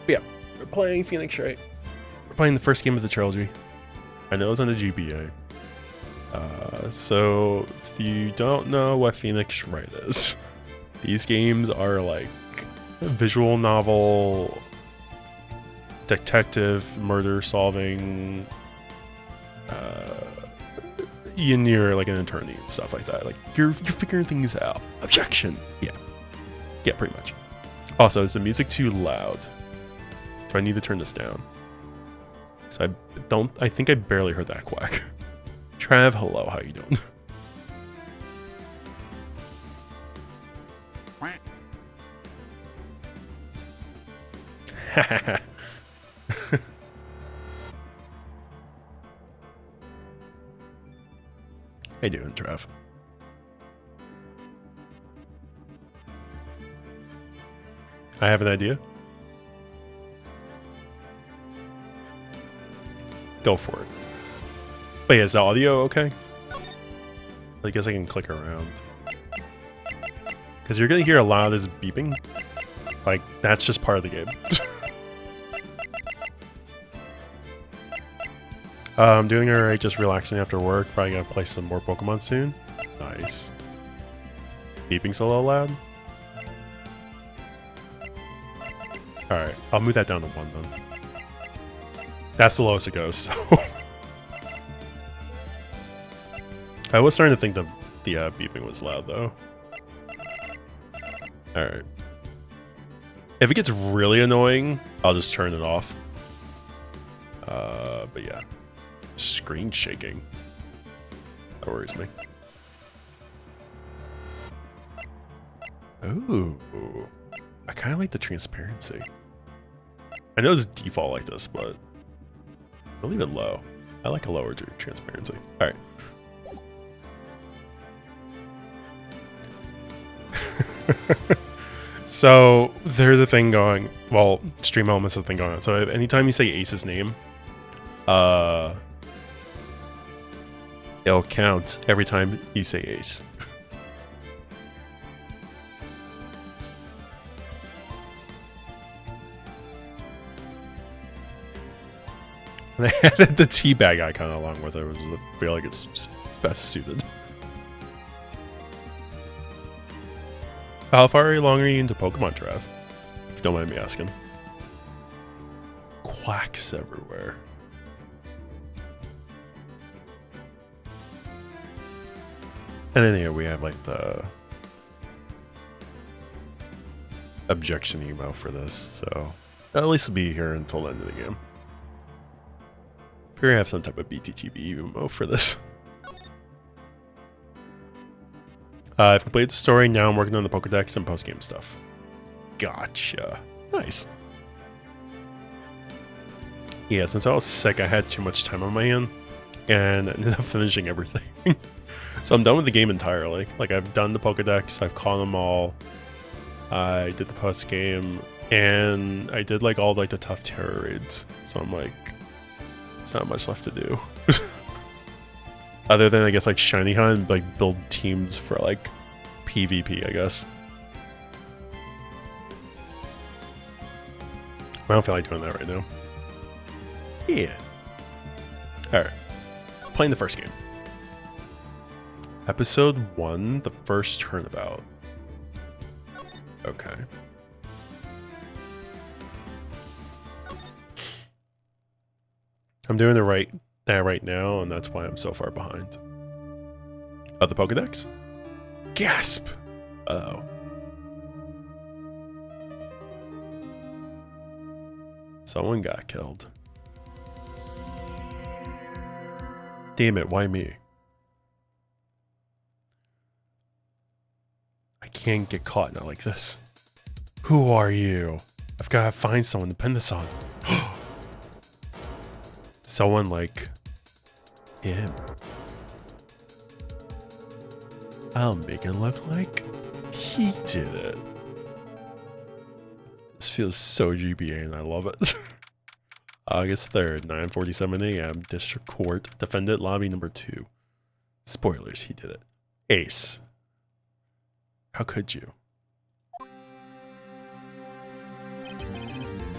But yeah, we're playing Phoenix Wright. We're playing the first game of the trilogy. I know it's on the GBA. So if you don't know what Phoenix Wright is, these games are like a visual novel, detective, murder solving. You're like an attorney and stuff like that. Like you're figuring things out. Objection. Yeah, pretty much. Also, is the music too loud? Do I need to turn this down? So I think I barely heard that quack. Trav, hello, how you doing? How you doing, Trav? I have an idea. Go for it. But yeah, is the audio okay? I guess I can click around. Because you're going to hear a lot of this beeping. Like, that's just part of the game. I'm doing alright, just relaxing after work. Probably going to play some more Pokemon soon. Nice. Beeping's a little loud. Alright, I'll move that down to 1 then. That's the lowest it goes, so... I was starting to think the beeping was loud, though. Alright. If it gets really annoying, I'll just turn it off. But yeah. Screen shaking. That worries me. Ooh. I kind of like the transparency. I know it's default like this, but I'll leave it low. I like a lower transparency. All right. So there's a thing going. Well, Stream Elements is a thing going on. So anytime you say Ace's name, it'll count every time you say Ace. And I added the teabag icon along with it, which I feel like it's best suited. How far along are you into Pokemon, Trav? If you don't mind me asking. Quacks everywhere. And then here we have like the objection emo for this, so at least it'll be here until the end of the game. We're gonna have some type of BTTB emo for this. I've completed the story, now I'm working on the Pokedex and post-game stuff. Gotcha. Nice. Yeah, since I was sick, I had too much time on my hand, and I ended up finishing everything. So I'm done with the game entirely. Like, I've done the Pokedex, I've caught them all, I did the post-game, and I did, like, all, like, the tough terror raids. So I'm like, there's not much left to do. Other than, I guess, like, Shiny Hunt, like, build teams for, like, PvP, I guess. I don't feel like doing that right now. Yeah. Alright. Playing the first game. Episode 1, the first turnabout. Okay. I'm doing that right now, and that's why I'm so far behind. Oh, the Pokedex? Gasp! Uh-oh. Someone got killed. Damn it, why me? I can't get caught now like this. Who are you? I've got to find someone to pin this on. Someone like him. I'll make it look like he did it. This feels so GBA and I love it. August 3rd, 9:47 a.m. District Court, Defendant Lobby number 2. Spoilers, he did it. Ace. How could you?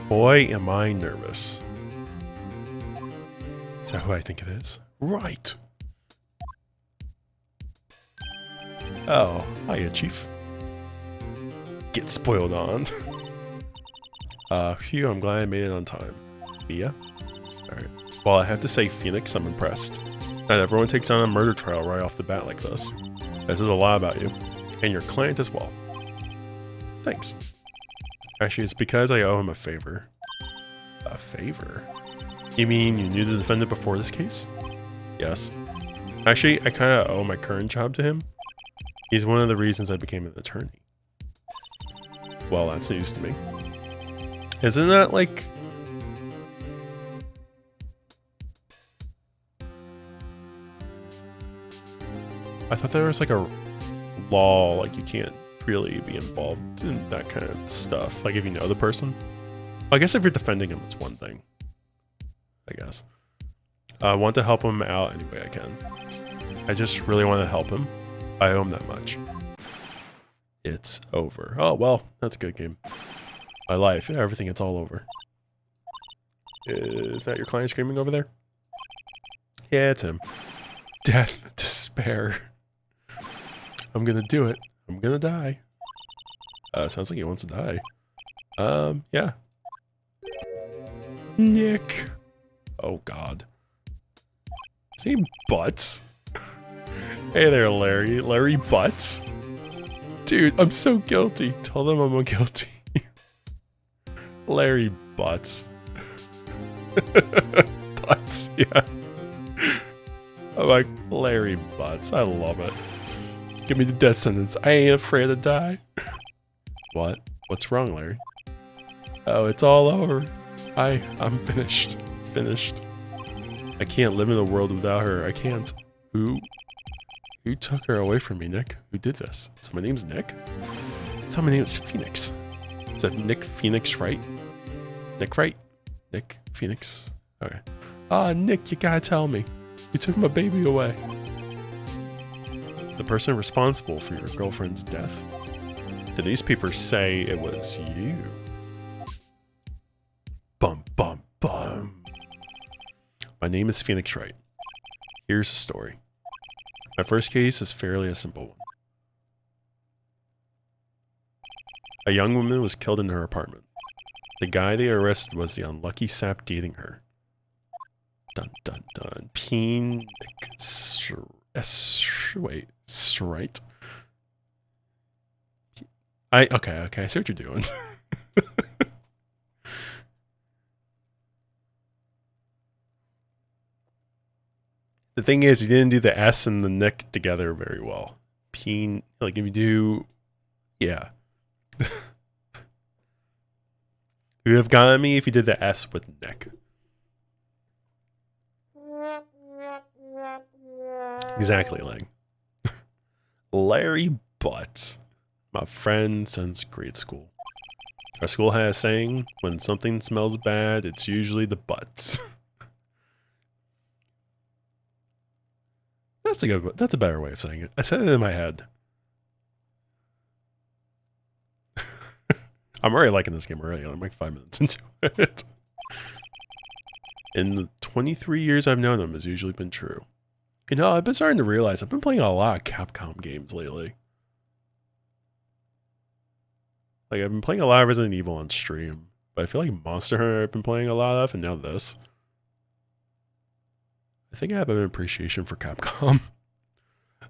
Boy, am I nervous. Is that who I think it is? Right. Oh, hiya, Chief. Get spoiled on. Phew, I'm glad I made it on time. Mia? Alright. Well, I have to say, Phoenix, I'm impressed. Not everyone takes on a murder trial right off the bat like this. This is a lot about you. And your client as well. Thanks. Actually, it's because I owe him a favor. A favor? You mean you knew the defendant before this case? Yes. Actually, I kind of owe my current job to him. He's one of the reasons I became an attorney. Well, that's news to me. Isn't that like... I thought there was like a law, like you can't really be involved in that kind of stuff. Like if you know the person. I guess if you're defending him, it's one thing. I guess. I want to help him out any way I can. I just really want to help him. I owe him that much. It's over. Oh, well, that's a good game. My life, everything, it's all over. Is that your client screaming over there? Yeah, it's him. Death, despair. I'm gonna do it. I'm gonna die. Sounds like he wants to die. Yeah. Nick. Oh, God. Is he Butts? Hey there, Larry. Larry Butts? Dude, I'm so guilty. Tell them I'm guilty. Larry Butts. Butts, yeah. I'm like, Larry Butts. I love it. Give me the death sentence. I ain't afraid to die. What? What's wrong, Larry? Oh, it's all over. I'm finished. Finished. I can't live in a world without her. I can't. Who took her away from me, Nick? Who did this? So my name's Nick? I thought my name was Phoenix. Is that Nick Phoenix Wright? Nick Wright? Nick Phoenix? Okay. Nick, you gotta tell me. You took my baby away. The person responsible for your girlfriend's death? Did these papers say it was you? Bum, bum, bum. My name is Phoenix Wright. Here's the story. My first case is fairly a simple one. A young woman was killed in her apartment. The guy they arrested was the unlucky sap dating her. Dun dun dun. Wait, right? Okay, I see what you're doing. The thing is, you didn't do the S and the Nick together very well. Like if you do, yeah. You would have gotten me if you did the S with Nick. Exactly, Lang. Larry Butts. My friend since grade school. Our school had a saying, when something smells bad, it's usually the butts. That's a better way of saying it. I said it in my head. I'm already liking this game already. I'm like 5 minutes into it. In the 23 years I've known him, has usually been true. You know, I've been starting to realize I've been playing a lot of Capcom games lately. Like, I've been playing a lot of Resident Evil on stream, but I feel like Monster Hunter I've been playing a lot of, and now this. I think I have an appreciation for Capcom.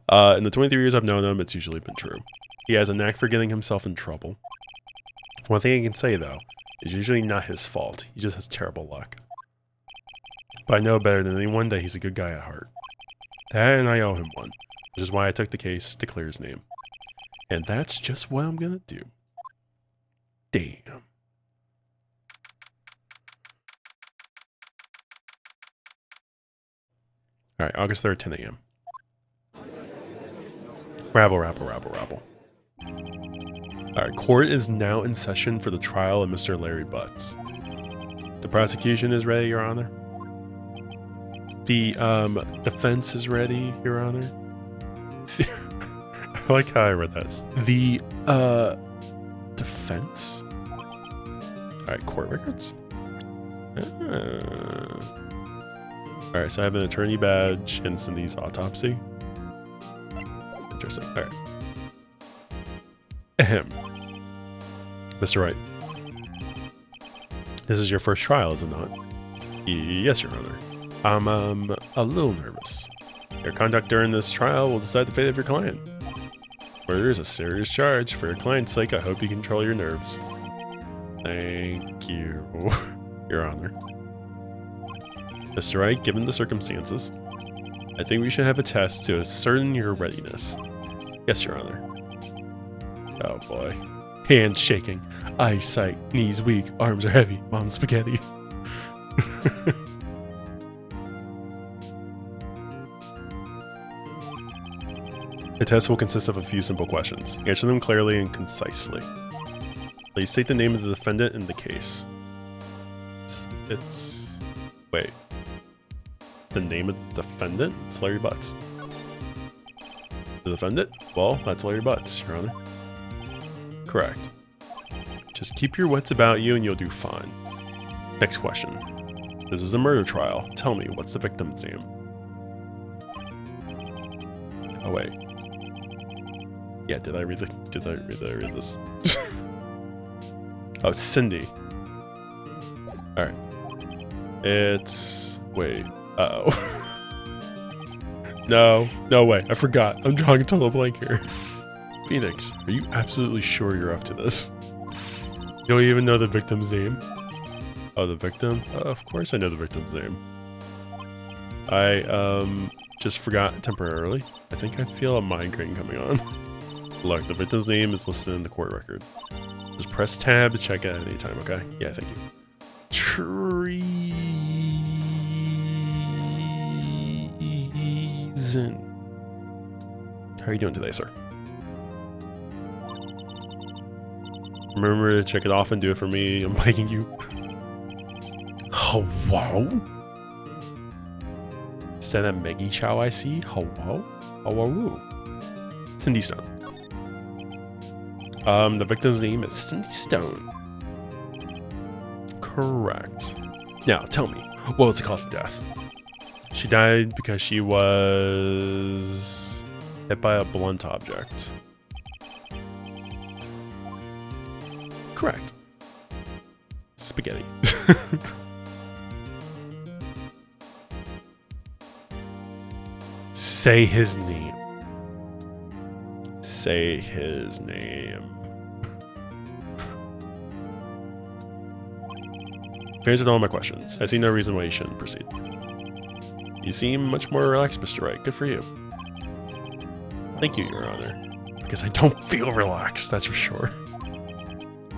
In the 23 years I've known him, it's usually been true. He has a knack for getting himself in trouble. One thing I can say, though, is usually not his fault. He just has terrible luck. But I know better than anyone that he's a good guy at heart. That and I owe him one, which is why I took the case to clear his name. And that's just what I'm gonna do. Damn. Alright, August 3rd, 10 a.m. Rabble, rabble, rabble, rabble. Alright, court is now in session for the trial of Mr. Larry Butts. The prosecution is ready, Your Honor. The defense is ready, Your Honor. I like how I read that. The defense? Alright, court records. Alright, so I have an attorney badge and Cindy's autopsy. Interesting. Alright. Ahem. Mr. Wright. This is your first trial, is it not? Yes, Your Honor. I'm a little nervous. Your conduct during this trial will decide the fate of your client. Murder is a serious charge. For your client's sake, I hope you control your nerves. Thank you, Your Honor. Mr. Wright, given the circumstances, I think we should have a test to ascertain your readiness. Yes, Your Honor. Oh boy. Hands shaking, eyesight, knees weak, arms are heavy, mom's spaghetti. The test will consist of a few simple questions. Answer them clearly and concisely. Please state the name of the defendant in the case. Wait. The name of the defendant? It's Larry Butts. The defendant? Well, that's Larry Butts, Your Honor. Correct. Just keep your wits about you and you'll do fine. Next question. This is a murder trial. Tell me, what's the victim's name? Oh wait. Yeah, did I read this? Oh, Cindy. Alright. It's... wait. Uh-oh. No way. I forgot. I'm drawing a total blank here. Phoenix, are you absolutely sure you're up to this? You don't even know the victim's name? Oh, the victim? Of course I know the victim's name. I, just forgot temporarily. I think I feel a migraine coming on. Look, the victim's name is listed in the court record. Just press tab to check it at any time, okay? Yeah, thank you. Treason. How are you doing today, sir? Remember to check it off and do it for me. I'm begging you. Hello? Is that a Maggie Chow I see? Hello? Hello? Cindy Stone. The victim's name is Cindy Stone. Correct. Now, tell me, what was the cause of death? She died because she was hit by a blunt object. Correct. Spaghetti. Say his name. Say his name. You've answered all my questions. I see no reason why you shouldn't proceed. You seem much more relaxed, Mr. Wright. Good for you. Thank you, Your Honor. Because I don't feel relaxed, that's for sure.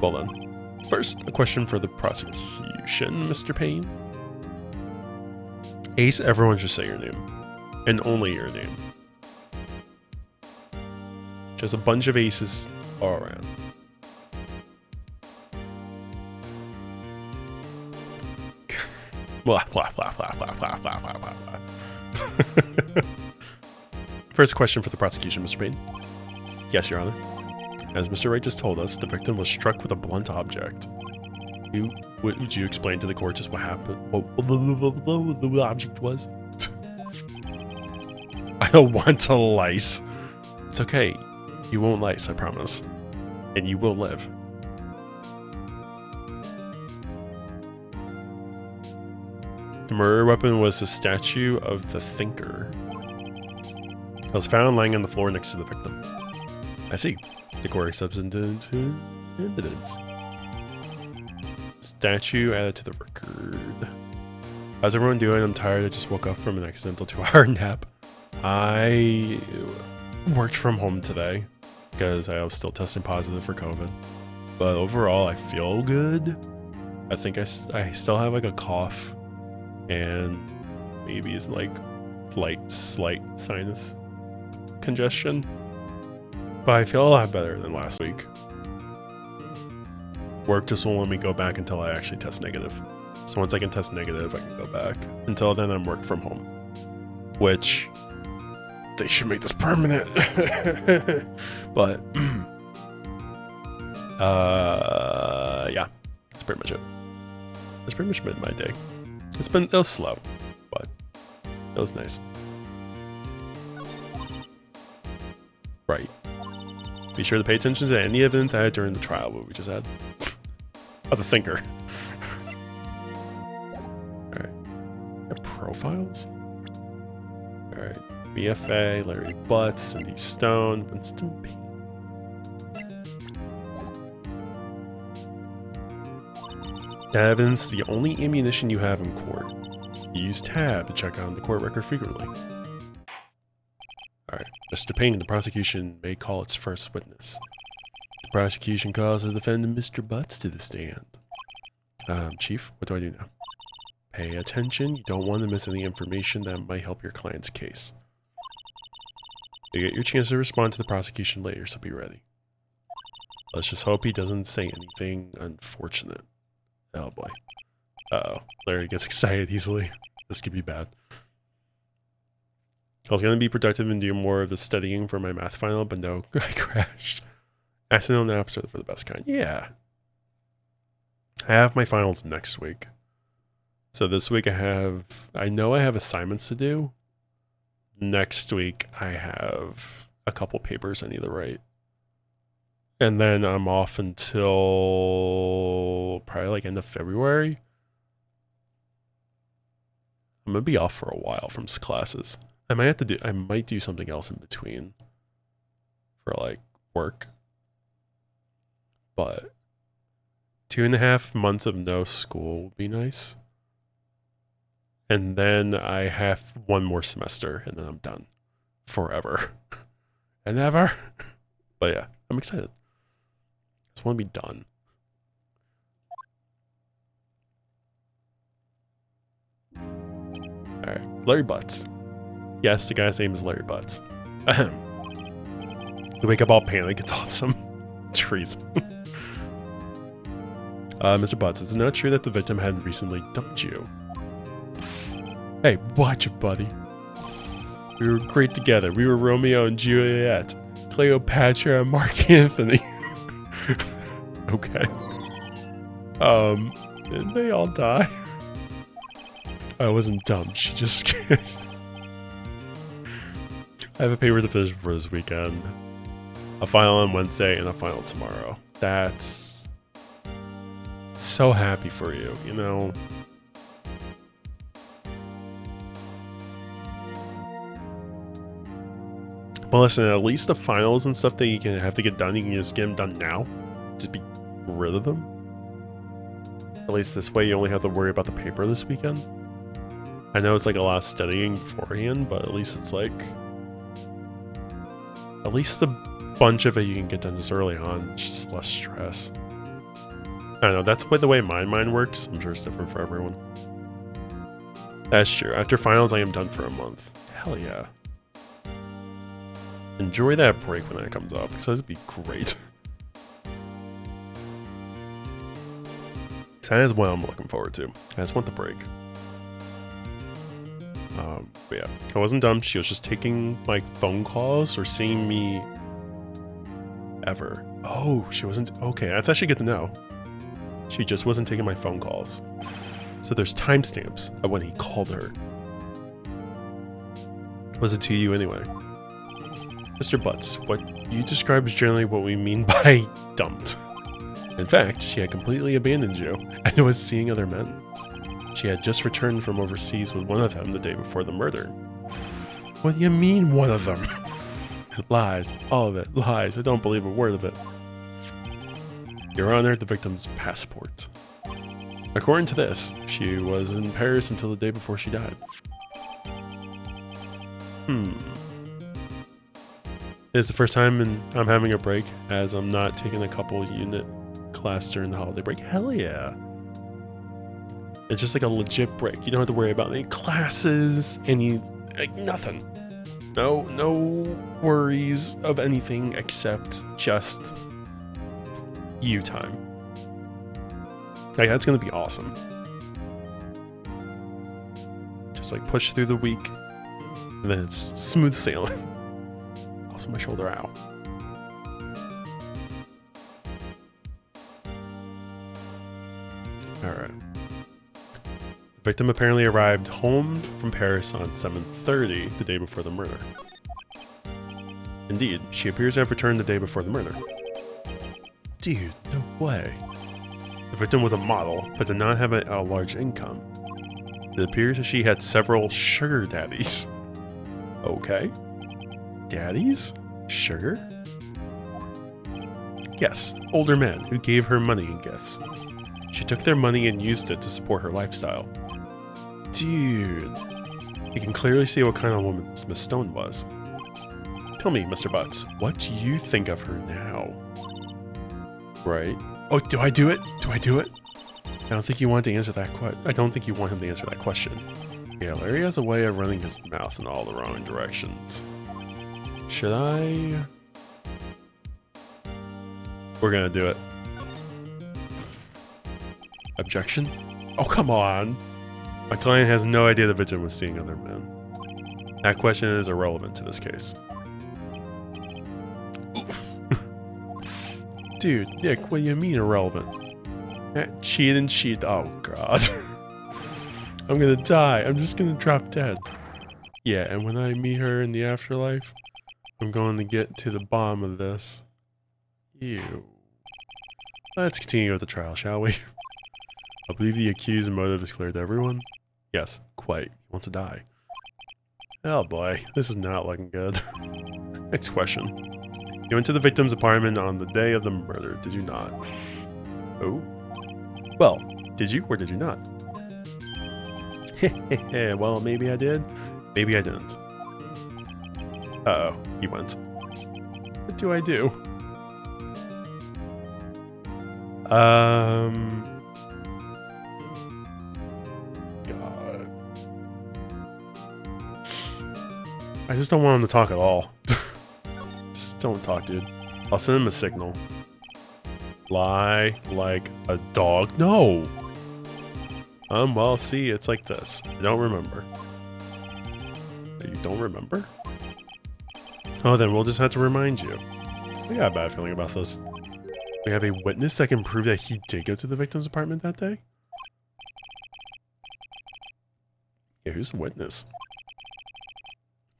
Well then. First, a question for the prosecution, Mr. Payne. Ace, everyone should say your name. And only your name. Just a bunch of aces all around. Blah, blah, blah, blah, blah, blah, blah, blah, blah. First question for the prosecution, Mr. Payne. Yes, Your Honor. As Mr. Wright just told us, the victim was struck with a blunt object. Would you explain to the court just what happened? What the object was? I don't want to lice. It's okay. You won't lice, I promise. And you will live. The murder weapon was the statue of the Thinker. It was found lying on the floor next to the victim. I see. The court accepts into evidence. Statue added to the record. How's everyone doing? I'm tired. I just woke up from an accidental 2-hour nap. I worked from home today because I was still testing positive for COVID. But overall, I feel good. I think I still have like a cough and maybe it's like slight sinus congestion. But I feel a lot better than last week. Work just won't let me go back until I actually test negative. So once I can test negative, I can go back. Until then, I'm work from home. Which, they should make this permanent. But, yeah. That's pretty much it. That's pretty much been my day. It was slow, but it was nice. Right. Be sure to pay attention to any evidence added during the trial, what we just had. Of the thinker. Alright. Profiles? Alright. BFA, Larry Butts, Cindy Stone, Winston P. Evidence, the only ammunition you have in court. You use tab to check on the court record frequently. Alright, Mr. Payne, the prosecution may call its first witness. The prosecution calls the defendant Mr. Butts to the stand. Chief, what do I do now? Pay attention, you don't want to miss any information that might help your client's case. You get your chance to respond to the prosecution later, so be ready. Let's just hope he doesn't say anything unfortunate. Oh boy. Uh-oh. Larry gets excited easily. This could be bad. I was going to be productive and do more of the studying for my math final, but no, I crashed. Accidental naps are for the best kind. Yeah. I have my finals next week. So this week I know I have assignments to do. Next week I have a couple papers I need to write. And then I'm off until probably like end of February. I'm gonna be off for a while from classes. I might do something else in between for like work. But 2.5 months of no school would be nice. And then I have one more semester and then I'm done forever and ever. But yeah, I'm excited. Just want to be done. Alright, Larry Butts. Yes, the guy's name is Larry Butts. Ahem. You wake up all panic, it's awesome. Treason. Mr. Butts, is it not true that the victim had recently dumped you? Hey, watch it, buddy. We were great together. We were Romeo and Juliet. Cleopatra and Mark Anthony. Okay. Didn't they all die? I wasn't dumb. She just... I have a paper to finish for this weekend. A final on Wednesday and a final tomorrow. That's... so happy for you, you know? Well, listen, at least the finals and stuff that you can have to get done, you can just get them done now. Just be rid of them. At least this way you only have to worry about the paper this weekend. I know it's like a lot of studying beforehand, but at least it's like... at least the bunch of it you can get done just early on. It's just less stress. I don't know, that's the way my mind works. I'm sure it's different for everyone. That's true. After finals, I am done for a month. Hell yeah. Enjoy that break when that comes up, because that'd be great. That is what I'm looking forward to. I just want the break. But yeah, I wasn't dumb. She was just taking my phone calls or seeing me ever. Oh, she wasn't. Okay, that's actually good to know. She just wasn't taking my phone calls. So there's timestamps of when he called her. Was it to you anyway? Mr. Butts, what you describe is generally what we mean by dumped. In fact, she had completely abandoned you and was seeing other men. She had just returned from overseas with one of them the day before the murder. What do you mean, one of them? Lies. All of it. Lies. I don't believe a word of it. Your Honor, the victim's passport. According to this, she was in Paris until the day before she died. It's the first time I'm having a break, as I'm not taking a couple unit class during the holiday break. Hell yeah. It's just like a legit break. You don't have to worry about any classes, like nothing. No worries of anything except just you time. Like, that's gonna be awesome. Just like push through the week, and then it's smooth sailing. Also, my shoulder, ow. The victim apparently arrived home from Paris on 7:30, the day before the murder. Indeed, she appears to have returned the day before the murder. Dude, no way. The victim was a model, but did not have a large income. It appears that she had several sugar daddies. Okay. Daddies? Sugar? Yes, older men who gave her money and gifts. She took their money and used it to support her lifestyle. Dude. You can clearly see what kind of woman this Miss Stone was. Tell me, Mr. Butts, what do you think of her now? Right? Oh, do I do it? Do I do it? I don't think you want to answer that question. I don't think you want him to answer that question. Yeah, Larry has a way of running his mouth in all the wrong directions. Should I? We're gonna do it. Objection? Oh, come on. My client has no idea the victim was seeing other men. That question is irrelevant to this case. Dude, Nick, what do you mean irrelevant? Cheat and cheat. Oh, God. I'm gonna die. I'm just gonna drop dead. Yeah, and when I meet her in the afterlife, I'm going to get to the bottom of this. Ew. Let's continue with the trial, shall we? I believe the accused's motive is clear to everyone. Yes, quite. He wants to die. Oh boy, this is not looking good. Next question. You went to the victim's apartment on the day of the murder, did you not? Oh? Well, did you or did you not? Heh, well, maybe I did, maybe I didn't. Uh-oh, he went. What do I do? God. I just don't want him to talk at all. Just don't talk, dude. I'll send him a signal. Lie like a dog. No! Well, see, it's like this. I don't remember. You don't remember? Oh, then we'll just have to remind you. I got a bad feeling about this. We have a witness that can prove that he did go to the victim's apartment that day? Yeah, who's the witness?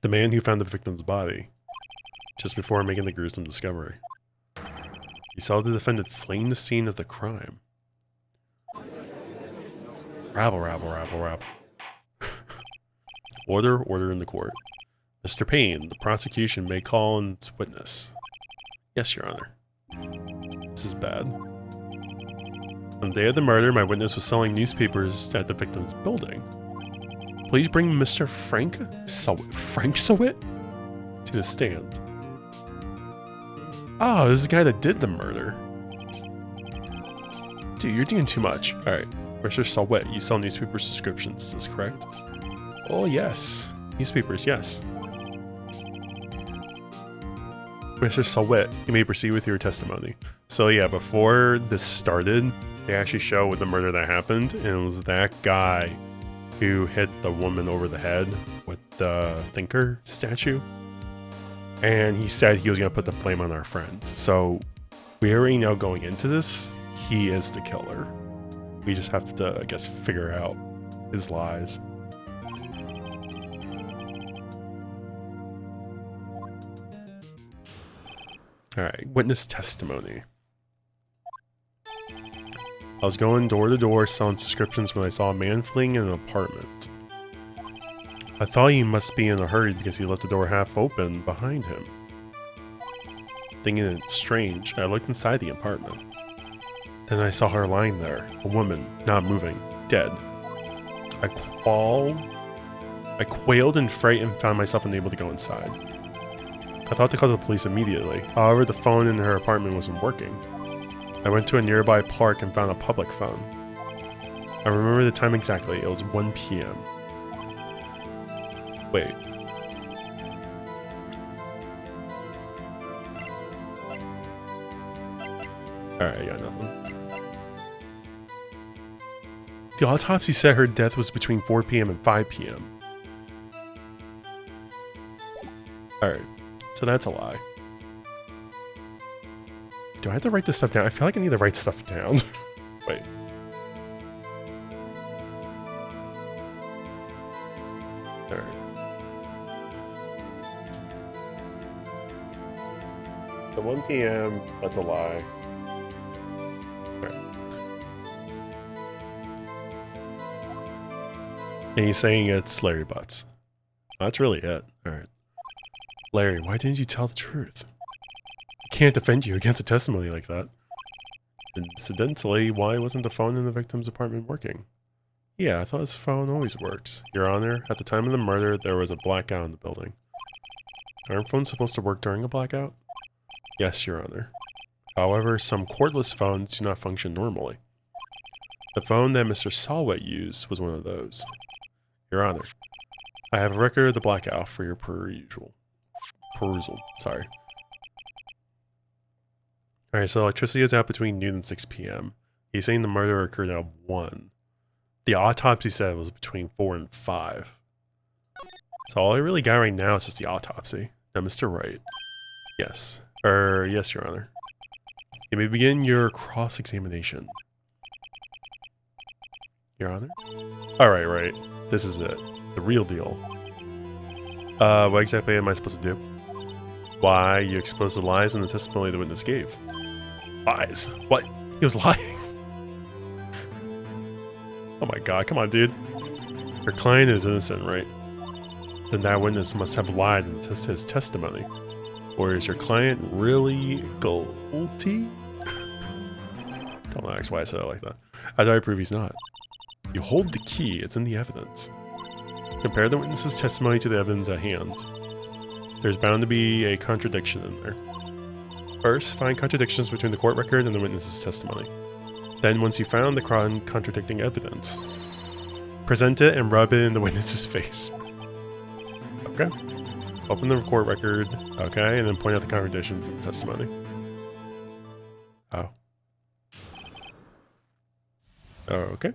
The man who found the victim's body, just before making the gruesome discovery. He saw the defendant fleeing the scene of the crime. Rabble, rabble, rabble, rabble. Order in the court. Mr. Payne, the prosecution may call in its witness. Yes, Your Honor. This is bad. On the day of the murder, my witness was selling newspapers at the victim's building. Please bring Mr. Frank Sawit to the stand. Oh, this is the guy that did the murder. Dude, you're doing too much. Alright, Mr. Sawit, you sell newspaper subscriptions, is this correct? Oh, yes. Newspapers, yes. Mr. Sawit, you may proceed with your testimony. So yeah, before this started, they actually show with the murder that happened, and it was that guy who hit the woman over the head with the thinker statue. And he said he was going to put the blame on our friend. So we already know going into this, he is the killer. We just have to, I guess, figure out his lies. Alright, witness testimony. I was going door to door selling subscriptions when I saw a man fleeing in an apartment. I thought he must be in a hurry because he left the door half open behind him. Thinking it's strange, I looked inside the apartment. Then I saw her lying there, a woman, not moving, dead. I quailed in fright and found myself unable to go inside. I thought to call the police immediately, however the phone in her apartment wasn't working. I went to a nearby park and found a public phone. I remember the time exactly, it was 1 p.m. Wait. Alright, I got nothing. The autopsy said her death was between 4 p.m. and 5 p.m. Alright, so that's a lie. Do I have to write this stuff down? I feel like I need to write stuff down. Wait. Alright. The 1 p.m., that's a lie. Alright. And he's saying it's Larry Butts. That's really it. Alright. Larry, why didn't you tell the truth? I can't defend you against a testimony like that. Incidentally, why wasn't the phone in the victim's apartment working? Yeah, I thought his phone always works. Your Honor, at the time of the murder, there was a blackout in the building. Aren't phones supposed to work during a blackout? Yes, Your Honor. However, some cordless phones do not function normally. The phone that Mr. Sawit used was one of those. Your Honor, I have a record of the blackout for your perusal. Sorry. Alright, so electricity is out between noon and 6 p.m. He's saying the murder occurred at 1. The autopsy said it was between 4 and 5. So all I really got right now is just the autopsy. Now, Mr. Wright. Yes. Yes, Your Honor. You may begin your cross-examination. Your Honor? Alright, right. This is it. The real deal. What exactly am I supposed to do? Why, you exposed the lies in the testimony the witness gave. Lies? What? He was lying? Oh my god, come on, dude. Your client is innocent, right? Then that witness must have lied in his testimony. Or is your client really guilty? Don't ask why I said it like that. How do I prove he's not? You hold the key, it's in the evidence. Compare the witness's testimony to the evidence at hand. There's bound to be a contradiction in there. First, find contradictions between the court record and the witness's testimony. Then, once you found the contradicting evidence, present it and rub it in the witness's face. Okay. Open the court record, okay, and then point out the contradictions in the testimony. Oh. Okay.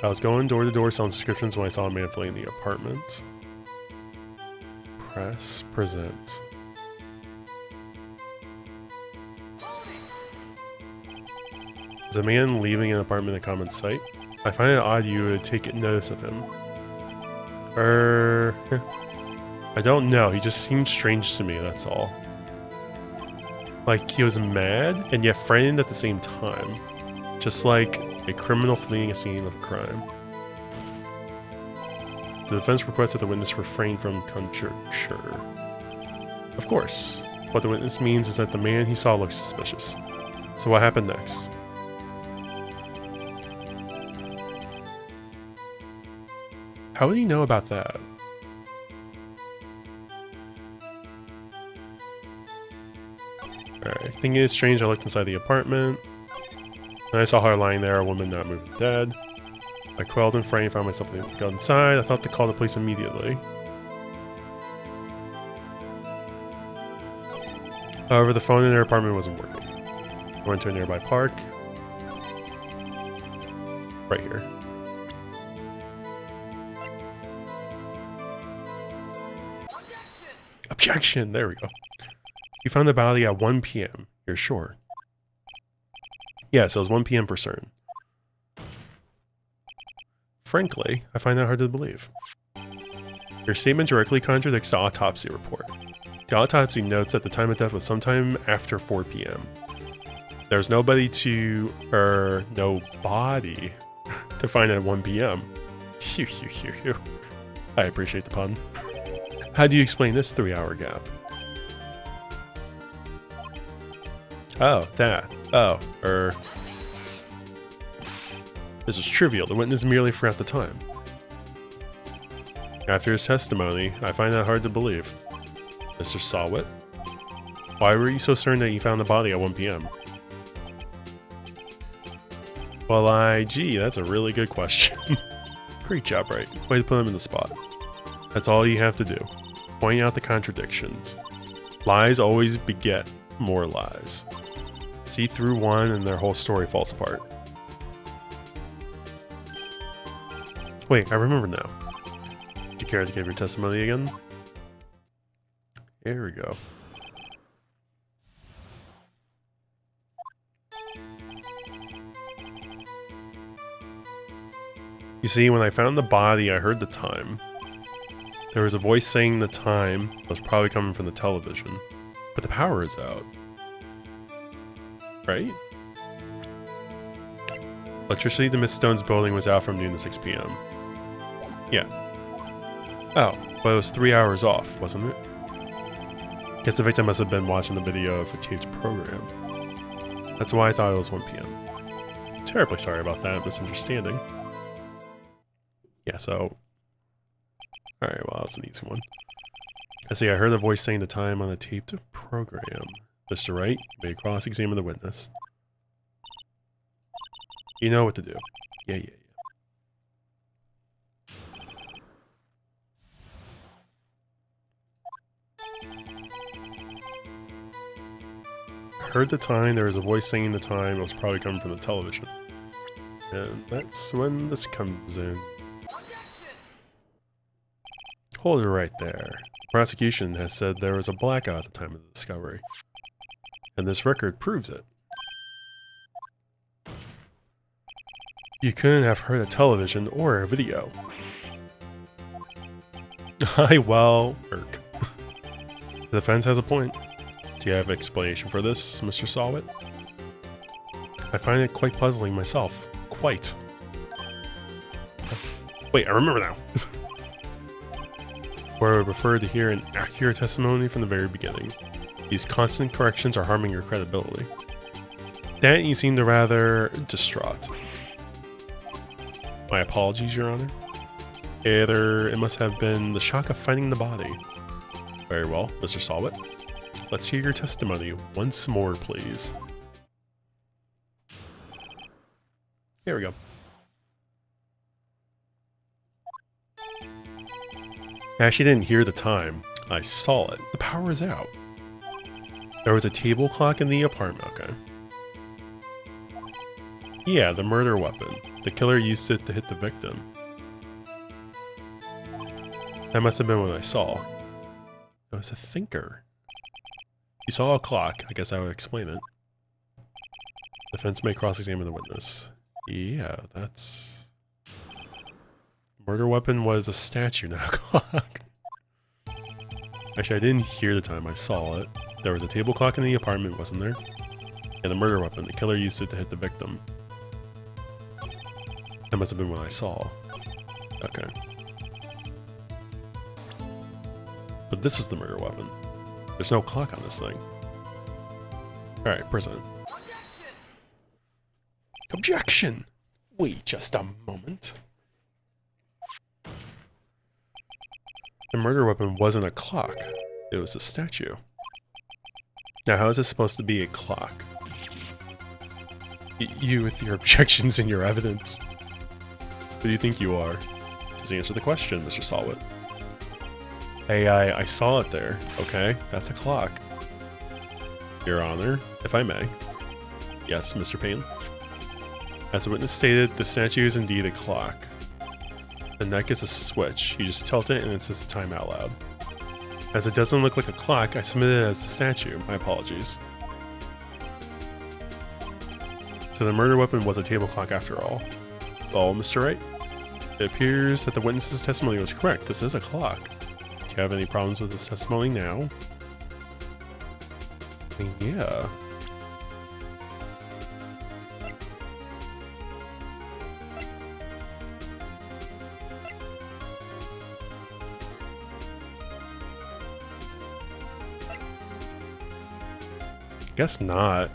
I was going door to door selling subscriptions when I saw a man fleeing the apartment. Press present. Is a man leaving an apartment in a common site? I find it odd you would take notice of him. I don't know. He just seems strange to me, that's all. Like, he was mad and yet frightened at the same time. Just like a criminal fleeing a scene of a crime. The defense requests that the witness refrain from conjecture. Of course. What the witness means is that the man he saw looks suspicious. So what happened next? How would he know about that? Alright, thinking it's strange, I looked inside the apartment. And I saw her lying there, a woman not moving, dead. I quelled and frightened, found myself able to go inside. I thought to call the police immediately. However, the phone in their apartment wasn't working. I went to a nearby park. Right here. Objection! There we go. You found the body at 1 p.m. You're sure? Yes, it was 1 p.m. for certain. Frankly, I find that hard to believe. Your statement directly contradicts the autopsy report. The autopsy notes that the time of death was sometime after 4 p.m. There's nobody to find at 1 p.m. Phew, phew, phew, phew. I appreciate the pun. How do you explain this 3-hour gap? Oh, that. Oh, This is trivial. The witness merely forgot the time. After his testimony, I find that hard to believe. Mr. Sawit? Why were you so certain that you found the body at 1 p.m.? Well, gee, that's a really good question. Great job, Wright. Way to put him in the spot. That's all you have to do. Point out the contradictions. Lies always beget more lies. See through one and their whole story falls apart. Wait, I remember now. Do you care to give your testimony again? There we go. You see, when I found the body, I heard the time. There was a voice saying the time. It was probably coming from the television. But the power is out. Right? Electricity to Miss Stone's building was out from noon to 6 p.m. Yeah. Oh, but it was 3 hours off, wasn't it? Guess the victim must have been watching the video of a taped program. That's why I thought it was 1 p.m. Terribly sorry about that misunderstanding. Yeah, so... Alright, well, that's an easy one. I see, I heard a voice saying the time on the taped program. Mr. Wright, you may cross-examine the witness. You know what to do. Yeah. Heard the time, there was a voice saying the time, it was probably coming from the television. And that's when this comes in. Hold it right there. The prosecution has said there was a blackout at the time of the discovery. And this record proves it. You couldn't have heard a television or a video. Well, irk. The defense has a point. Do you have an explanation for this, Mr. Sawit? I find it quite puzzling myself. Quite. Wait, I remember now. Where I would prefer to hear an accurate testimony from the very beginning. These constant corrections are harming your credibility. That you seem to rather distraught. My apologies, Your Honor. It must have been the shock of finding the body. Very well, Mr. Sawit. Let's hear your testimony once more, please. Here we go. I actually didn't hear the time. I saw it. The power is out. There was a table clock in the apartment, okay. Yeah, the murder weapon. The killer used it to hit the victim. That must have been what I saw. It was a thinker. You saw a clock. I guess I would explain it. Defense may cross-examine the witness. Yeah, that's... Murder weapon was a statue, not a clock. Actually, I didn't hear the time. I saw it. There was a table clock in the apartment, wasn't there? Yeah, the murder weapon. The killer used it to hit the victim. That must have been what I saw. Okay. But this is the murder weapon. There's no clock on this thing. Alright, present. Objection! Wait just a moment. The murder weapon wasn't a clock. It was a statue. Now, how is this supposed to be a clock? You with your objections and your evidence. Who do you think you are? Just answer the question, Mr. Sawit. Hey, I saw it there. Okay, that's a clock. Your Honor, if I may. Yes, Mr. Payne. As the witness stated, the statue is indeed a clock. The neck is a switch. You just tilt it and it says the time out loud. As it doesn't look like a clock, I submitted it as a statue. My apologies. So the murder weapon was a table clock after all. Well, Mr. Wright, it appears that the witness's testimony was correct. This is a clock. Do you have any problems with this testimony now? I mean, yeah. Guess not.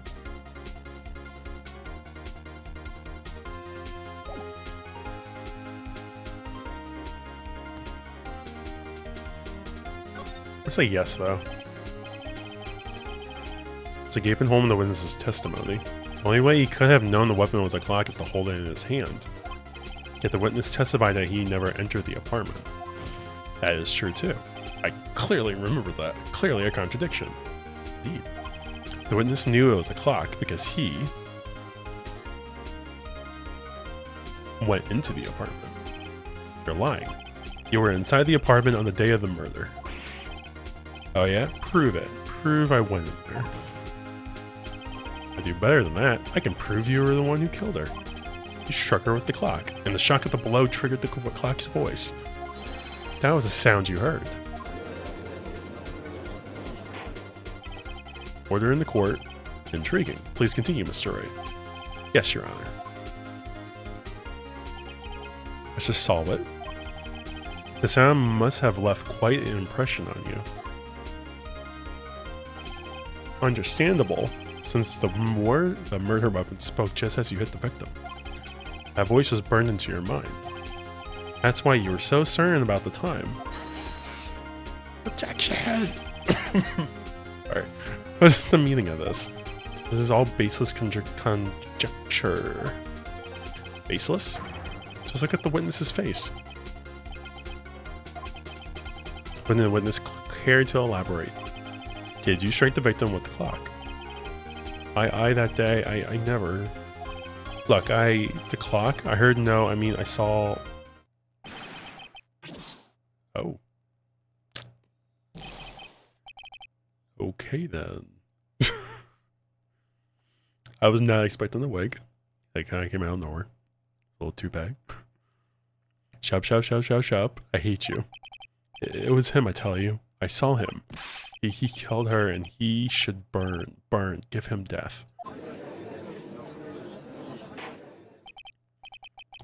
I'll say yes, though. It's a gaping hole in the witness's testimony. The only way he could have known the weapon was a clock is to hold it in his hand. Yet the witness testified that he never entered the apartment. That is true, too. I clearly remember that. Clearly a contradiction. Indeed. The witness knew it was a clock because he went into the apartment. You're lying. You were inside the apartment on the day of the murder. Oh yeah? Prove it. Prove I went in there. I do better than that. I can prove you were the one who killed her. You struck her with the clock, and the shock of the blow triggered the clock's voice. That was the sound you heard. Order in the court. Intriguing. Please continue, Mr. Wright. Yes, Your Honor. Mr. Sawit. The sound must have left quite an impression on you. Understandable, since the murder weapon spoke just as you hit the victim. That voice was burned into your mind. That's why you were so certain about the time. Objection! Alright, what's the meaning of this? This is all baseless conjecture. Baseless? Just look at the witness's face. When the witness cared to elaborate. Did you strike the victim with the clock? I that day, I never. Look, the clock, I heard no, I mean, I saw. Oh. Okay then. I was not expecting the wig. That kind of came out of nowhere. A little toupee. Shop, shop, shop, shop, shop. I hate you. It was him, I tell you. I saw him. He killed her and he should burn. Burn. Give him death.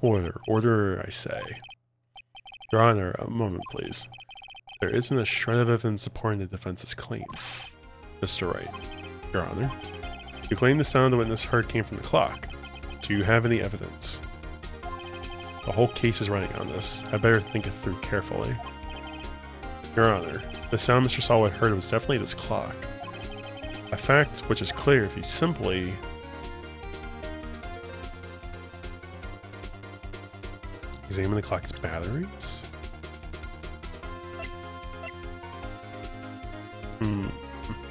Order. Order, I say. Your Honor, a moment, please. There isn't a shred of evidence supporting the defense's claims. Mr. Wright. Your Honor. You claim the sound the witness heard came from the clock. Do you have any evidence? The whole case is running on this. I better think it through carefully. Your Honor, the sound Mr. Sawit heard was definitely this clock. A fact which is clear if you simply... examine the clock's batteries?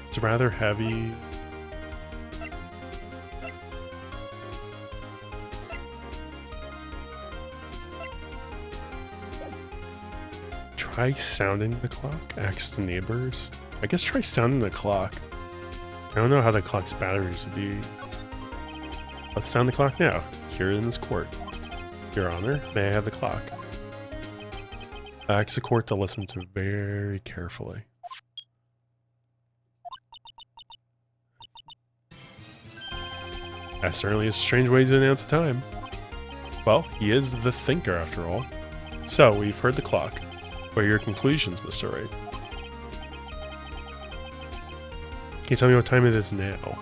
It's rather heavy. Try sounding the clock? Ask the neighbors? I guess try sounding the clock. I don't know how the clock's batteries would be. Let's sound the clock now. Here in this court. Your Honor, may I have the clock? Ask the court to listen to very carefully. That certainly is a strange way to announce the time. Well, he is the thinker after all. So, we've heard the clock. What are your conclusions, Mr. Wright? Can you tell me what time it is now?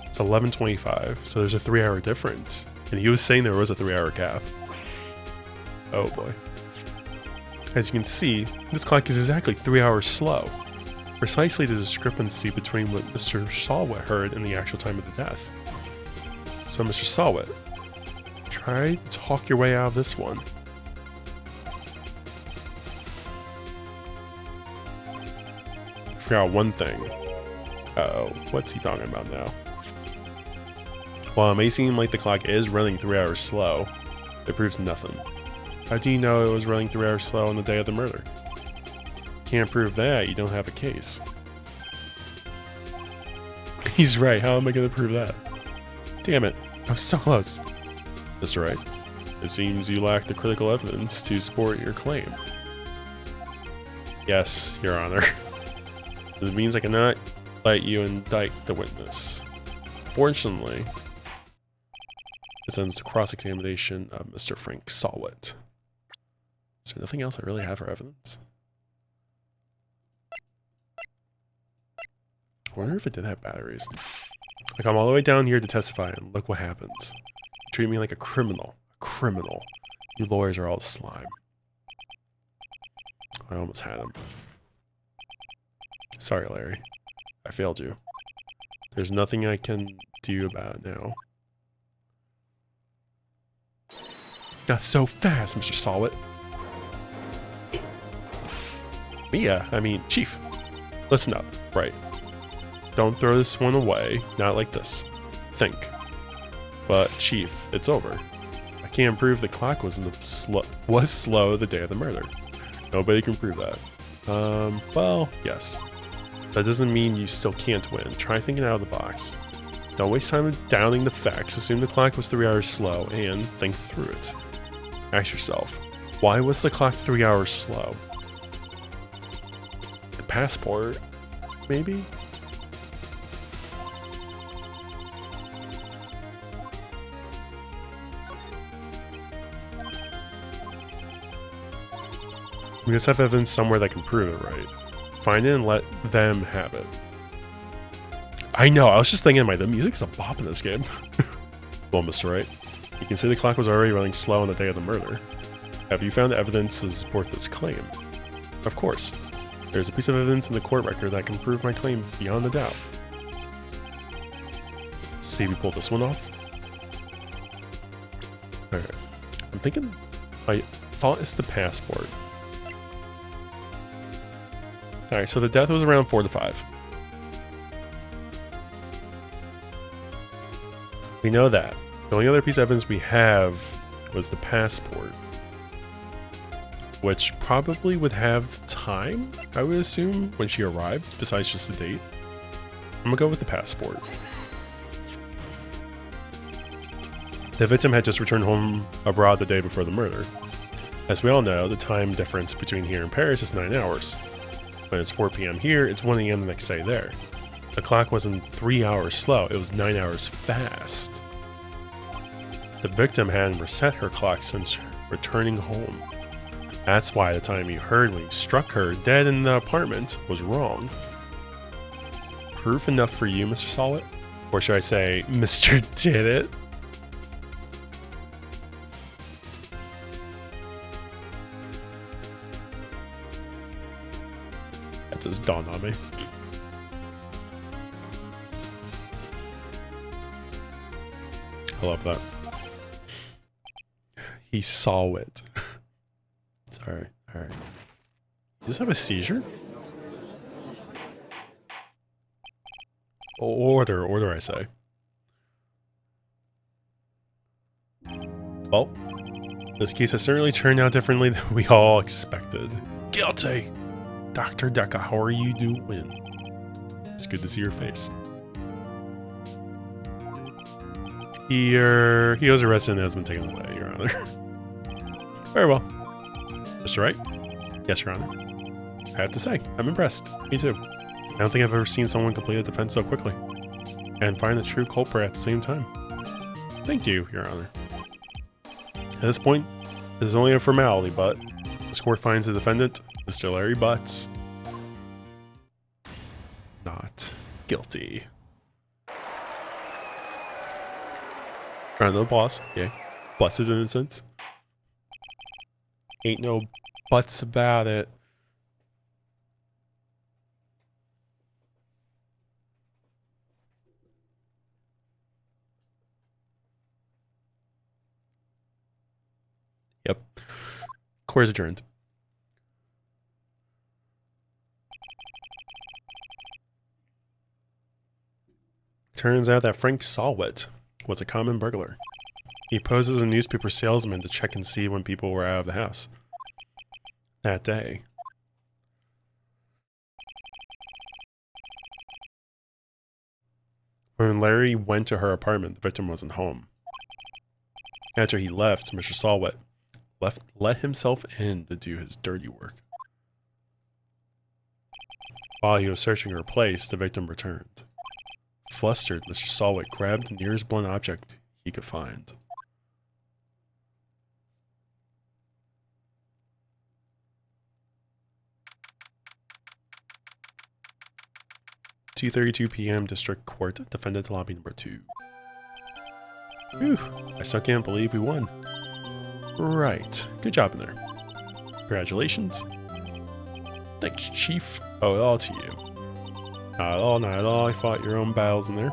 It's 11:25, so there's a 3-hour difference. And he was saying there was a 3-hour gap. Oh boy. As you can see, this clock is exactly 3 hours slow. Precisely the discrepancy between what Mr. Sawit heard and the actual time of the death. So Mr. Sawit, try to talk your way out of this one. Forgot one thing. Uh-oh, what's he talking about now? While it may seem like the clock is running 3 hours slow, it proves nothing. How do you know it was running 3 hours slow on the day of the murder? Can't prove that, you don't have a case. He's right, how am I going to prove that? Damn it, I was so close. Mr. Wright, it seems you lack the critical evidence to support your claim. Yes, Your Honor. This means I cannot let you indict the witness. Fortunately, this ends the cross-examination of Mr. Frank Sawit. Is there nothing else I really have for evidence? I wonder if it did have batteries. Like, I'm all the way down here to testify, and look what happens. You treat me like a criminal. A criminal. You lawyers are all slime. I almost had him. Sorry, Larry. I failed you. There's nothing I can do about it now. Not so fast, Mr. Sawit. Mia, I mean, Chief. Listen up, right? Don't throw this one away. Not like this. Think. But, Chief, it's over. I can't prove the clock was slow the day of the murder. Nobody can prove that. Well, yes. That doesn't mean you still can't win. Try thinking out of the box. Don't waste time downing the facts. Assume the clock was 3 hours slow and think through it. Ask yourself, why was the clock 3 hours slow? The passport, maybe? We just have evidence somewhere that can prove it, right? Find it and let them have it. I know, I was just thinking, the music's a bop in this game. Well, Mr. Wright, you can see the clock was already running slow on the day of the murder. Have you found evidence to support this claim? Of course. There's a piece of evidence in the court record that can prove my claim beyond a doubt. See if we pull this one off. Alright. I'm thinking, I thought it's the passport. Alright, so the death was around 4 to 5. We know that. The only other piece of evidence we have was the passport. Which probably would have the time, I would assume, when she arrived, besides just the date. I'm gonna go with the passport. The victim had just returned home abroad the day before the murder. As we all know, the time difference between here and Paris is 9 hours. When it's 4 p.m. here, it's 1 a.m. the next day there. The clock wasn't 3 hours slow, it was 9 hours fast. The victim hadn't reset her clock since returning home. That's why the time you heard when you struck her dead in the apartment was wrong. Proof enough for you, Mr. Sawit? Or should I say, Mr. Did It? That just dawned on me. I love that. He saw it. Sorry. Alright. You just have a seizure? Order, I say. Well, this case has certainly turned out differently than we all expected. Guilty! Dr. Deca, how are you doing? It's good to see your face. He was arrested and has been taken away, Your Honor. Very well. Mr. Wright? Yes, Your Honor. I have to say, I'm impressed. Me too. I don't think I've ever seen someone complete a defense so quickly. And find the true culprit at the same time. Thank you, Your Honor. At this point, this is only a formality, but this court finds the defendant, Mr. Larry Butts, not guilty. Round of applause. Yeah. Butts' innocence. Ain't no buts about it. Yep. Court is adjourned. Turns out that Frank Sawit was a common burglar. He posed as a newspaper salesman to check and see when people were out of the house. That day. When Larry went to her apartment, the victim wasn't home. After he left, Mr. Sawit let himself in to do his dirty work. While he was searching her place, the victim returned. Flustered, Mr. Sawit grabbed the nearest blunt object he could find. "2:32 p.m. District Court, Defendant Lobby Number 2. Whew, I still can't believe we won. Right, good job in there. Congratulations. Thanks, Chief. Oh, all to you. Not at all, not at all. I fought your own battles in there.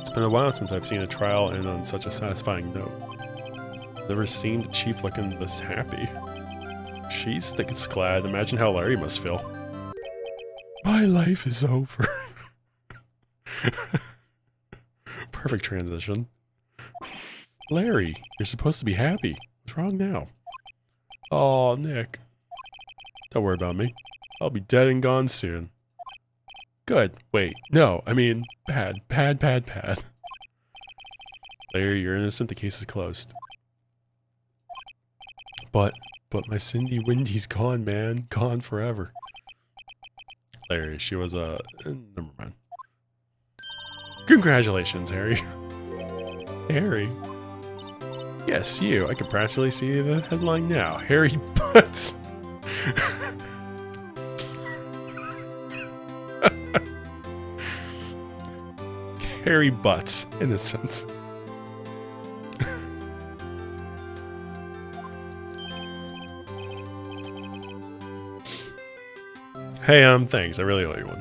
It's been a while since I've seen a trial end on such a satisfying note. Never seen the Chief looking this happy. She's thick as glad. Imagine how Larry must feel. My life is over." Perfect transition. Larry, you're supposed to be happy. What's wrong now? Oh, Nick. Don't worry about me. I'll be dead and gone soon. Good. Wait. No, I mean, bad. Bad, bad, bad. Larry, you're innocent. The case is closed. But my Cindy Windy's gone, man. Gone forever. Larry, she was a... never mind. Congratulations, Harry. Harry? Yes, you. I can practically see the headline now. Harry Butts. Harry Butts, innocent. Hey, thanks. I really owe you one.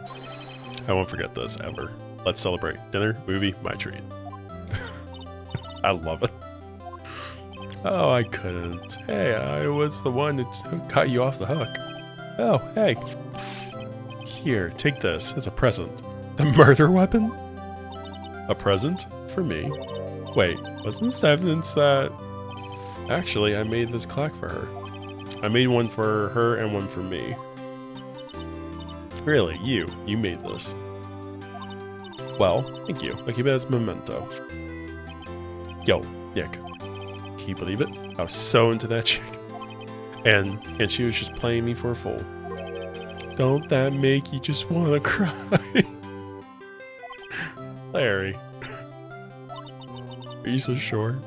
I won't forget this, ever. Let's celebrate. Dinner, movie, my treat. I love it. Oh, I couldn't. Hey, I was the one that got you off the hook. Oh, hey. Here, take this. It's a present. The murder weapon? A present? For me? Wait, wasn't this evidence that... Actually, I made this clock for her. I made one for her and one for me. Really, you made this. Well, thank you. I'll keep it as a memento. Yo, Nick. Can you believe it? I was so into that chick. And she was just playing me for a fool. Don't that make you just want to cry? Larry. Are you so sure?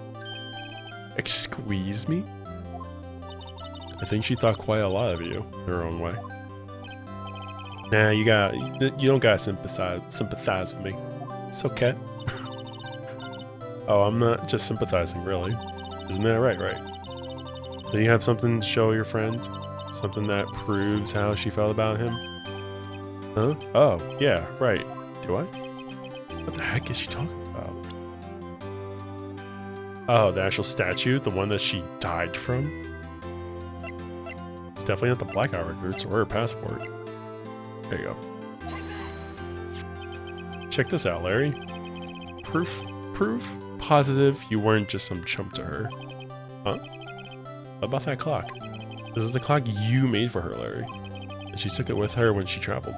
Squeeze me? I think she thought quite a lot of you, her own way. Nah, you don't gotta sympathize with me. It's okay. Oh, I'm not just sympathizing, really. Isn't that right? Do you have something to show your friend? Something that proves how she felt about him? Huh? Oh, yeah, right. Do I? What the heck is she talking about? Oh, the actual statue? The one that she died from? It's definitely not the blackout records or her passport. There you go. Check this out, Larry. Proof positive you weren't just some chump to her. Huh? What about that clock? This is the clock you made for her, Larry. And she took it with her when she traveled.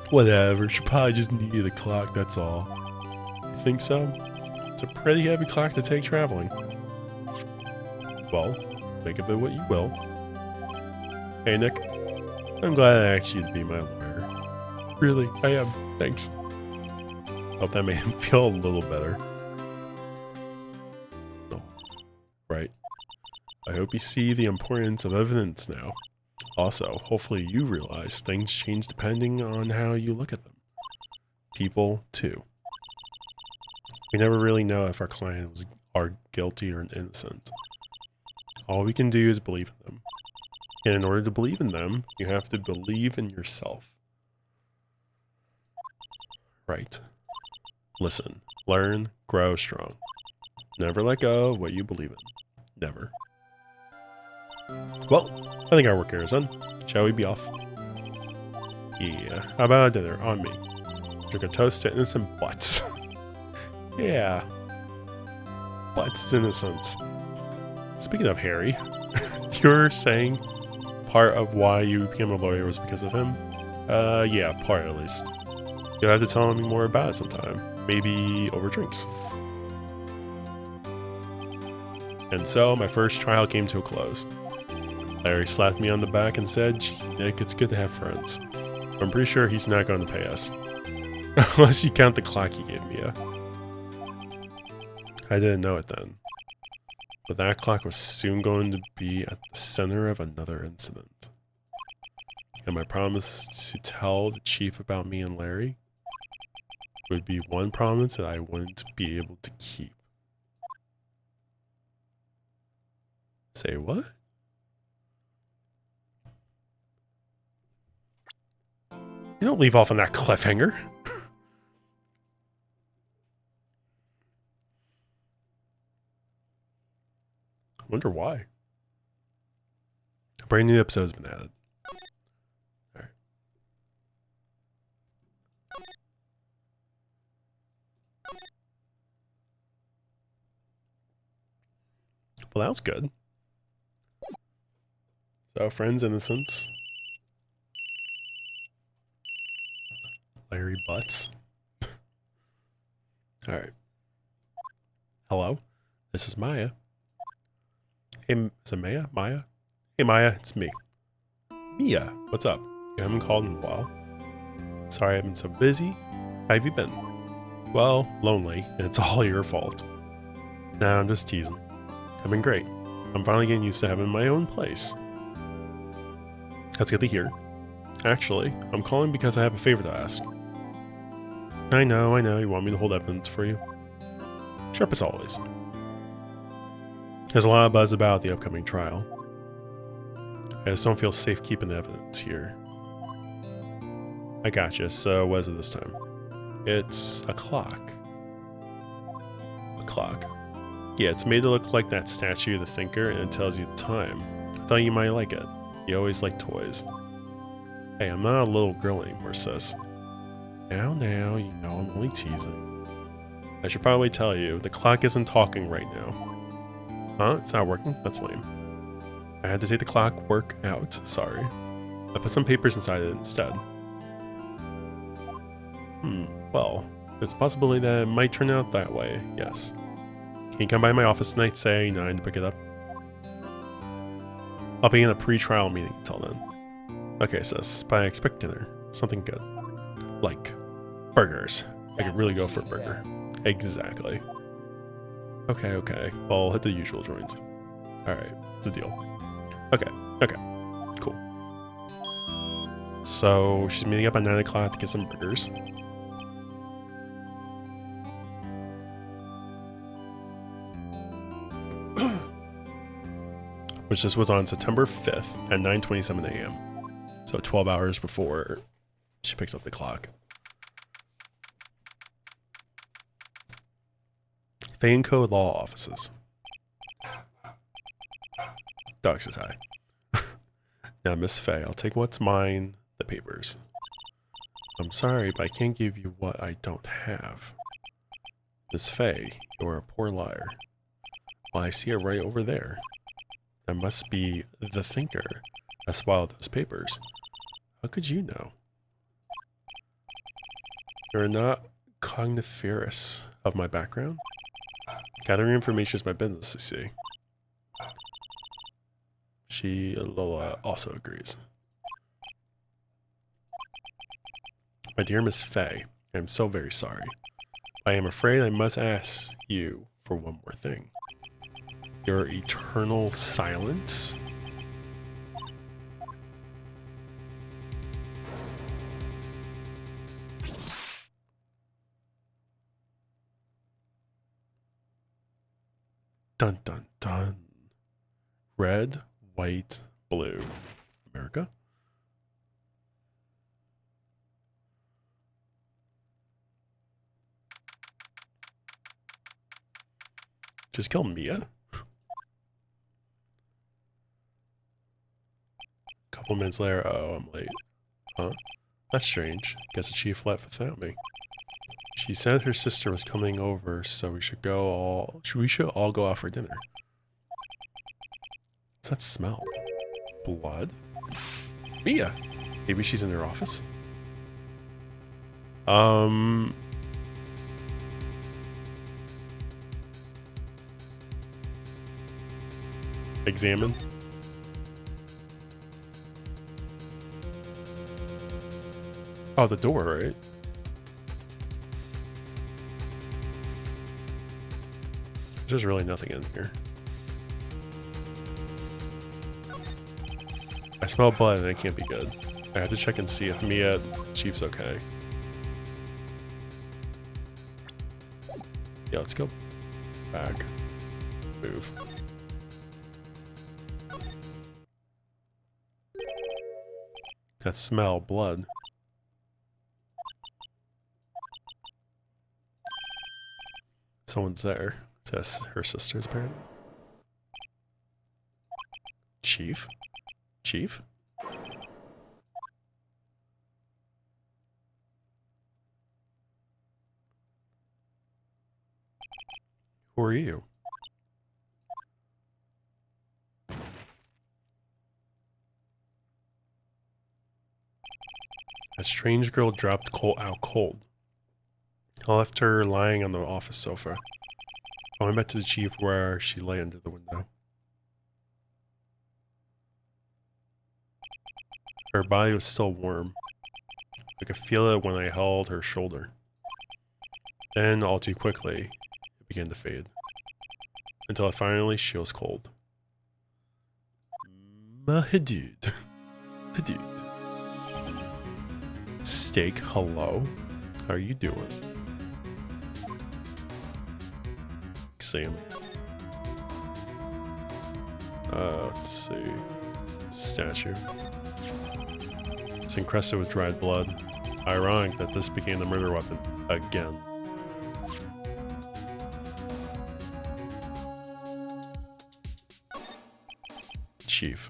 Whatever, she probably just needed a clock, that's all. You think so? It's a pretty heavy clock to take traveling. Well, think of it what you will. Hey, Nick. I'm glad I asked you to be my lawyer. Really, I am. Thanks. Hope that made him feel a little better. Oh, right. I hope you see the importance of evidence now. Also, hopefully you realize things change depending on how you look at them. People, too. We never really know if our clients are guilty or innocent. All we can do is believe in them. And in order to believe in them, you have to believe in yourself. Right. Listen, learn, grow strong. Never let go of what you believe in. Never. Well, I think our work here is done. Shall we be off? Yeah, how about a dinner on me? Drink a toast to innocent butts. Yeah. Butts innocence. Speaking of Harry, you're saying part of why you became a lawyer was because of him? Yeah, part at least. You'll have to tell me more about it sometime. Maybe over drinks. And so, my first trial came to a close. Larry slapped me on the back and said, "Gee, Nick, it's good to have friends." I'm pretty sure he's not going to pay us. Unless you count the clock he gave me. I didn't know it then. But that clock was soon going to be at the center of another incident. And my promise to tell the chief about me and Larry would be one promise that I wouldn't be able to keep. Say what? You don't leave off on that cliffhanger. I wonder why. A brand new episode has been added. Alright. Well, that was good. So, friends, innocence. butts. Alright. Hello? This is Maya. Hey, is it Maya? Maya? Hey Maya, it's me. Mia, what's up? You haven't called in a while. Sorry I've been so busy. How have you been? Well, lonely, and it's all your fault. Nah, I'm just teasing. I've been great. I'm finally getting used to having my own place. That's good to hear. Actually, I'm calling because I have a favor to ask. I know, you want me to hold evidence for you. Sharp as always. There's a lot of buzz about the upcoming trial. I just don't feel safe keeping the evidence here. I gotcha, so what is it this time? It's a clock. A clock. Yeah, it's made to look like that statue of the thinker and it tells you the time. I thought you might like it. You always like toys. Hey, I'm not a little girl anymore, sis. Now, you know I'm only teasing. I should probably tell you, the clock isn't talking right now. Huh? It's not working? That's lame. I had to take the clock work out, sorry. I put some papers inside it instead. Well, there's a possibility that it might turn out that way, yes. Can you come by my office tonight, say 9 to pick it up? I'll be in a pre-trial meeting until then. Okay, sis, but I expect dinner. Something good. Like burgers. I could really go for a burger. Exactly. Okay. Well, I'll hit the usual joints. Alright, it's a deal. Okay, cool. So, she's meeting up at 9 o'clock to get some burgers. Which this was on September 5th at 9:27 a.m. So 12 hours before she picks up the clock. Fayeco Law Offices. Dog says hi. Now, Miss Faye, I'll take what's mine, the papers. I'm sorry, but I can't give you what I don't have. Miss Faye, you're a poor liar. Well, I see it right over there. That must be the thinker that swallowed those papers. How could you know? You're not cogniferous of my background? Gathering information is my business, you see. She, Lola, also agrees. My dear Miss Faye, I am so very sorry. I am afraid I must ask you for one more thing. Your eternal silence? Dun dun dun. Red, white, blue. America? Just kill Mia? Couple minutes later, oh, I'm late. Huh? That's strange. Guess the chief left without me. She said her sister was coming over, so we should all go out for dinner. What's that smell? Blood? Mia! Maybe she's in her office? Examine. Oh, the door, right? There's really nothing in here. I smell blood and it can't be good. I have to check and see if Mia, Chief's okay. Yeah, let's go back. Move. That smell, blood. Someone's there. It's her sisters, apparently. Chief? Chief? Who are you? A strange girl dropped out cold. I left her lying on the office sofa. I went back to the chief where she lay under the window. Her body was still warm. I could feel it when I held her shoulder. Then, all too quickly, it began to fade. Until finally she was cold. Mahadud. Hadud. Steak, hello? How are you doing? Examine. Let's see. Statue. It's encrusted with dried blood. Ironic that this became the murder weapon again. Chief.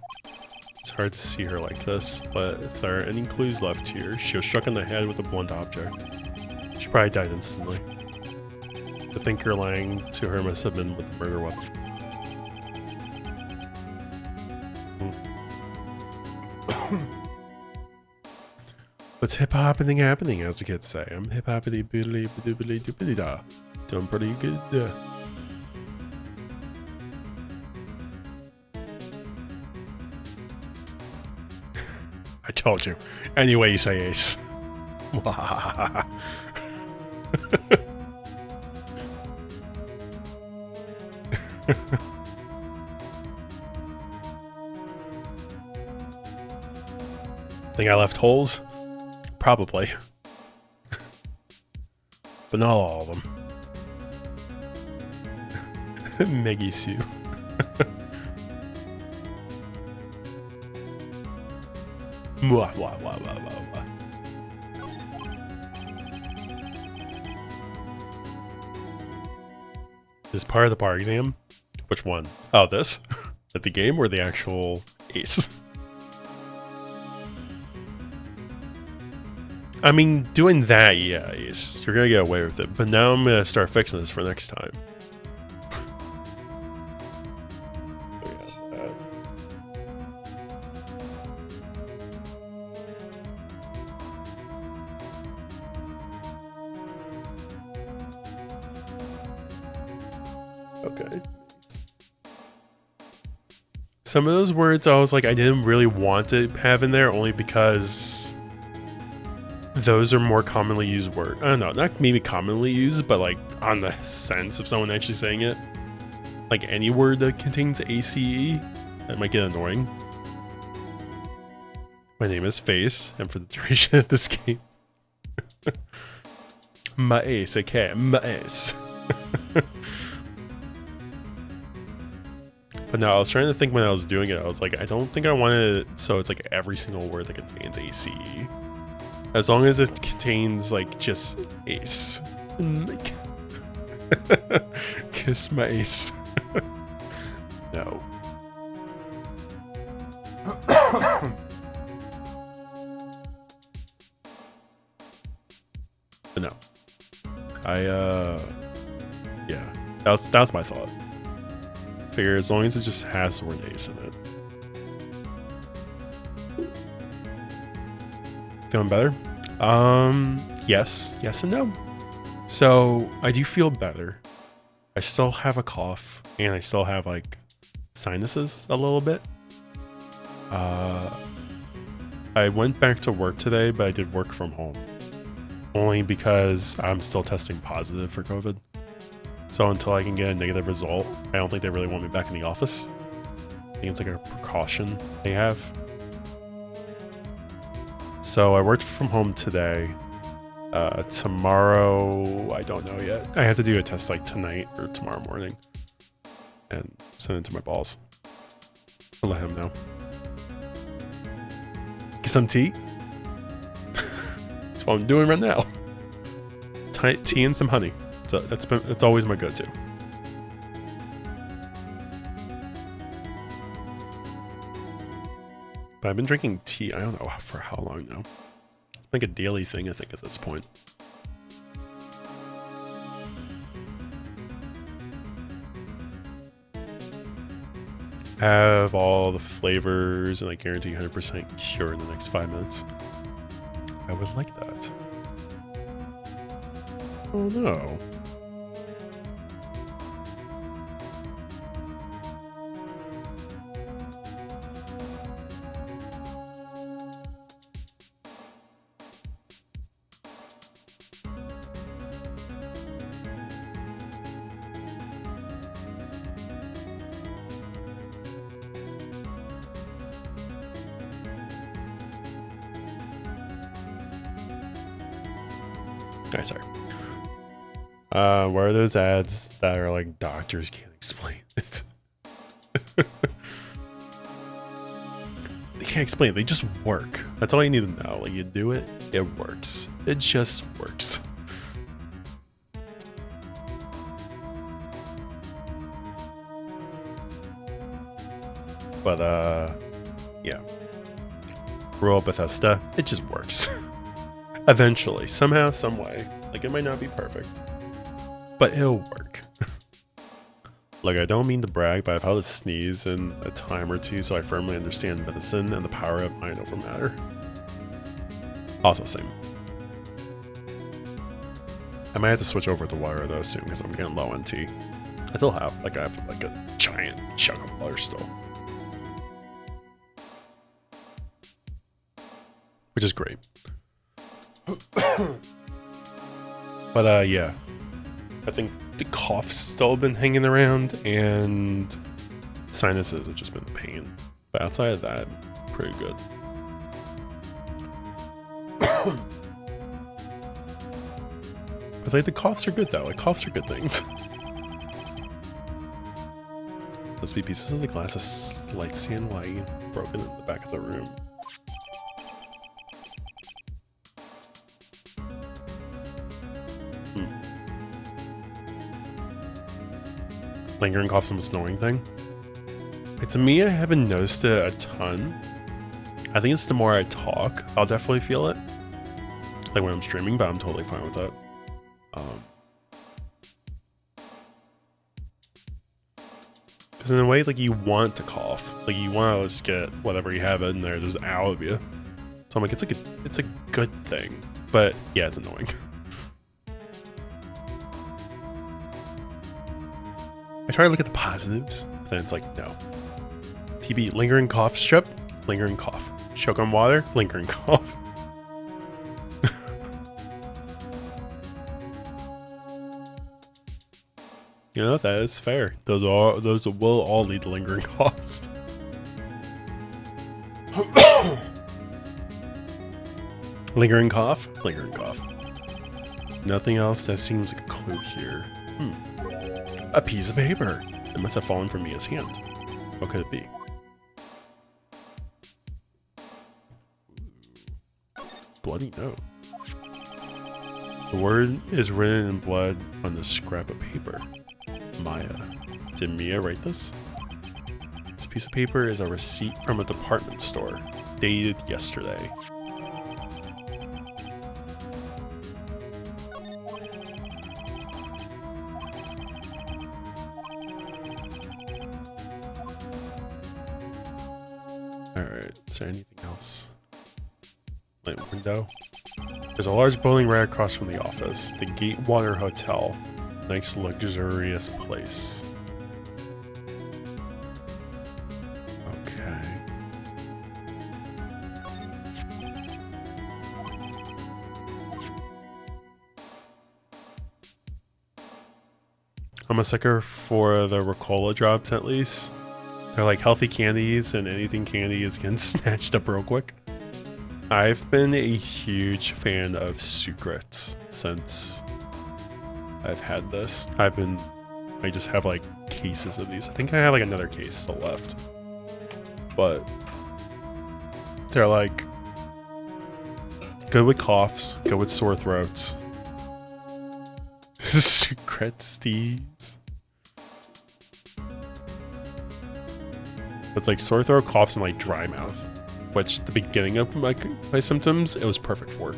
It's hard to see her like this, but if there are any clues left here, she was struck in the head with a blunt object. She probably died instantly. The thinker lying to her must have been with the murder weapon. What's hip-hopping happening, as the kids say? I'm hip-hoppity boodly boodly doopity da. Doing pretty good. I told you. Anyway, you say ace. Think I left holes? Probably. But not all of them. Meggy Sue. Mwah, mwah, mwah, mwah, mwah, mwah. This is part of the bar exam? Which one? Oh, this? At the game or the actual ace? I mean, doing that, yeah, ace. You're gonna get away with it. But now I'm gonna start fixing this for next time. Okay. Some of those words I was like, I didn't really want to have in there only because those are more commonly used words. I don't know, not maybe commonly used, but like on the sense of someone actually saying it. Like any word that contains ACE, that might get annoying. My name is Face, and for the duration of this game, my ace, okay, my ace. But no, I was trying to think when I was doing it, I was like, I don't think I wanted it so it's like every single word that contains ACE. As long as it contains like just ace. Kiss my ace. No. But no. Yeah. That's my thought. Figure as long as it just has the word ace in it. Feeling better? Yes and no. So I do feel better. I still have a cough and I still have like sinuses a little bit. I went back to work today, but I did work from home only because I'm still testing positive for COVID. So until I can get a negative result, I don't think they really want me back in the office. I think it's like a precaution they have. So I worked from home today. Tomorrow, I don't know yet. I have to do a test like tonight or tomorrow morning and send it to my boss. I'll let him know. Get some tea. That's what I'm doing right now. Tea and some honey. So it's always my go-to. But I've been drinking tea, I don't know for how long now. It's like a daily thing, I think, at this point. Have all the flavors and I guarantee 100% cure in the next 5 minutes. I would like that. Oh no. Okay, sorry. Where are those ads that are like doctors can't explain it? They can't explain it, they just work. That's all you need to know. Like, you do it, it works. It just works. But yeah. Royal Bethesda, it just works. Eventually, somehow, some way. Like, it might not be perfect, but it'll work. Like, I don't mean to brag, but I've had to sneeze in a time or two, so I firmly understand medicine and the power of mind over matter. Also, same. I might have to switch over to water though soon because I'm getting low on tea. I still have, like, I have like a giant chunk of water still, which is great. But yeah, I think the cough's still been hanging around and sinuses have just been a pain. But outside of that, pretty good. Because like the coughs are good though, like coughs are good things. Let's be pieces of the glass of slight sand light broken in the back of the room. Lingering cough's the most annoying thing. Like, to me, I haven't noticed it a ton. I think it's the more I talk, I'll definitely feel it. Like when I'm streaming, but I'm totally fine with that. Because in a way, like, you want to cough. Like, you want to just get whatever you have in there just out of you. So I'm like, it's a good thing. But yeah, it's annoying. I try to look at the positives, but then it's like, no. TB, lingering cough strip, lingering cough. Choke on water, lingering cough. You know, that is fair. Those will all lead to lingering coughs. Lingering cough, lingering cough. Nothing else that seems like a clue here. A piece of paper. It must have fallen from Mia's hand. What could it be? Bloody note. The word is written in blood on this scrap of paper. Maya. Did Mia write this? This piece of paper is a receipt from a department store, dated yesterday. Alright, is there anything else? Light window. There's a large building right across from the office. The Gatewater Hotel. Nice luxurious place. Okay. I'm a sucker for the Ricola drops, at least. They're like healthy candies, and anything candy is getting snatched up real quick. I've been a huge fan of Sucrets since I've had this. I just have like cases of these. I think I have like another case still left. But they're like good with coughs, good with sore throats. Sucretsties. It's like sore throat, coughs, and like dry mouth. Which the beginning of my symptoms, it was perfect for.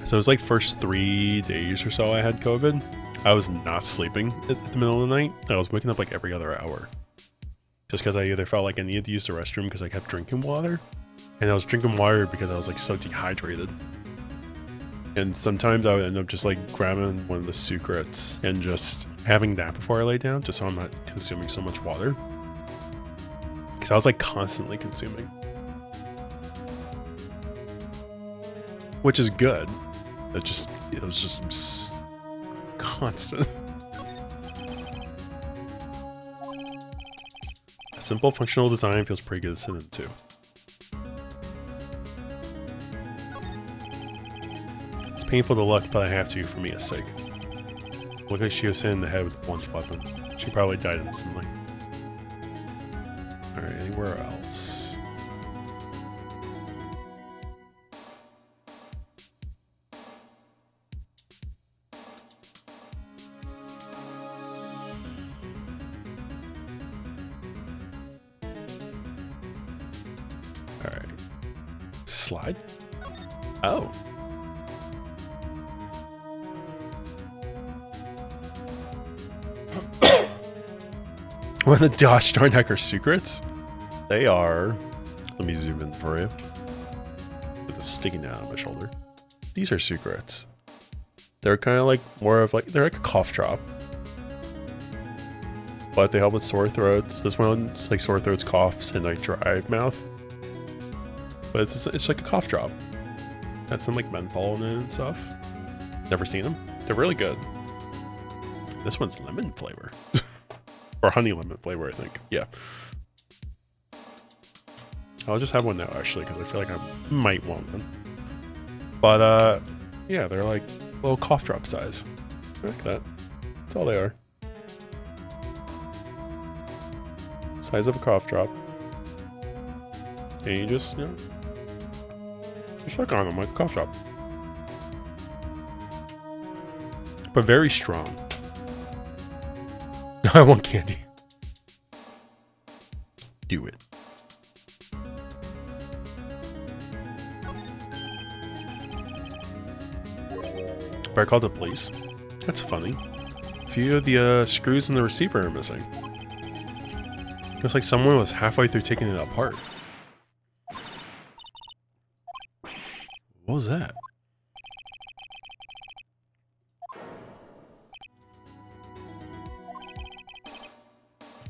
So it was like first 3 days or so I had COVID. I was not sleeping at the middle of the night. I was waking up like every other hour. Just because I either felt like I needed to use the restroom because I kept drinking water, And I was drinking water because I was like so dehydrated. And sometimes I would end up just like grabbing one of the secrets and just having that before I lay down, just so I'm not consuming so much water. Because I was like constantly consuming. Which is good. It was just constant. A simple functional design feels pretty good to sit into. It's painful to look, but I have to for Mia's sake. Look like she was hit in the head with a blunt weapon. She probably died instantly. Alright, anywhere else? Alright. Slide? Oh. One of the Josh Starnecker secrets? They are... Let me zoom in for you. With it sticking out on my shoulder. These are secrets. They're kind of like more of like... They're like a cough drop. But they help with sore throats. This one's like sore throats, coughs, and like dry mouth. But it's like a cough drop. Got some like menthol in it and stuff. Never seen them. They're really good. This one's lemon flavor. Or honey lemon flavor, I think. Yeah. I'll just have one now, actually, because I feel like I might want one. But, yeah, they're like little cough drop size. I like that. That's all they are. Size of a cough drop. And you just, you know, just look on them like a cough drop. But very strong. I want candy. Do it. But I called the police. That's funny. A few of the screws in the receiver are missing. Looks like someone was halfway through taking it apart. What was that?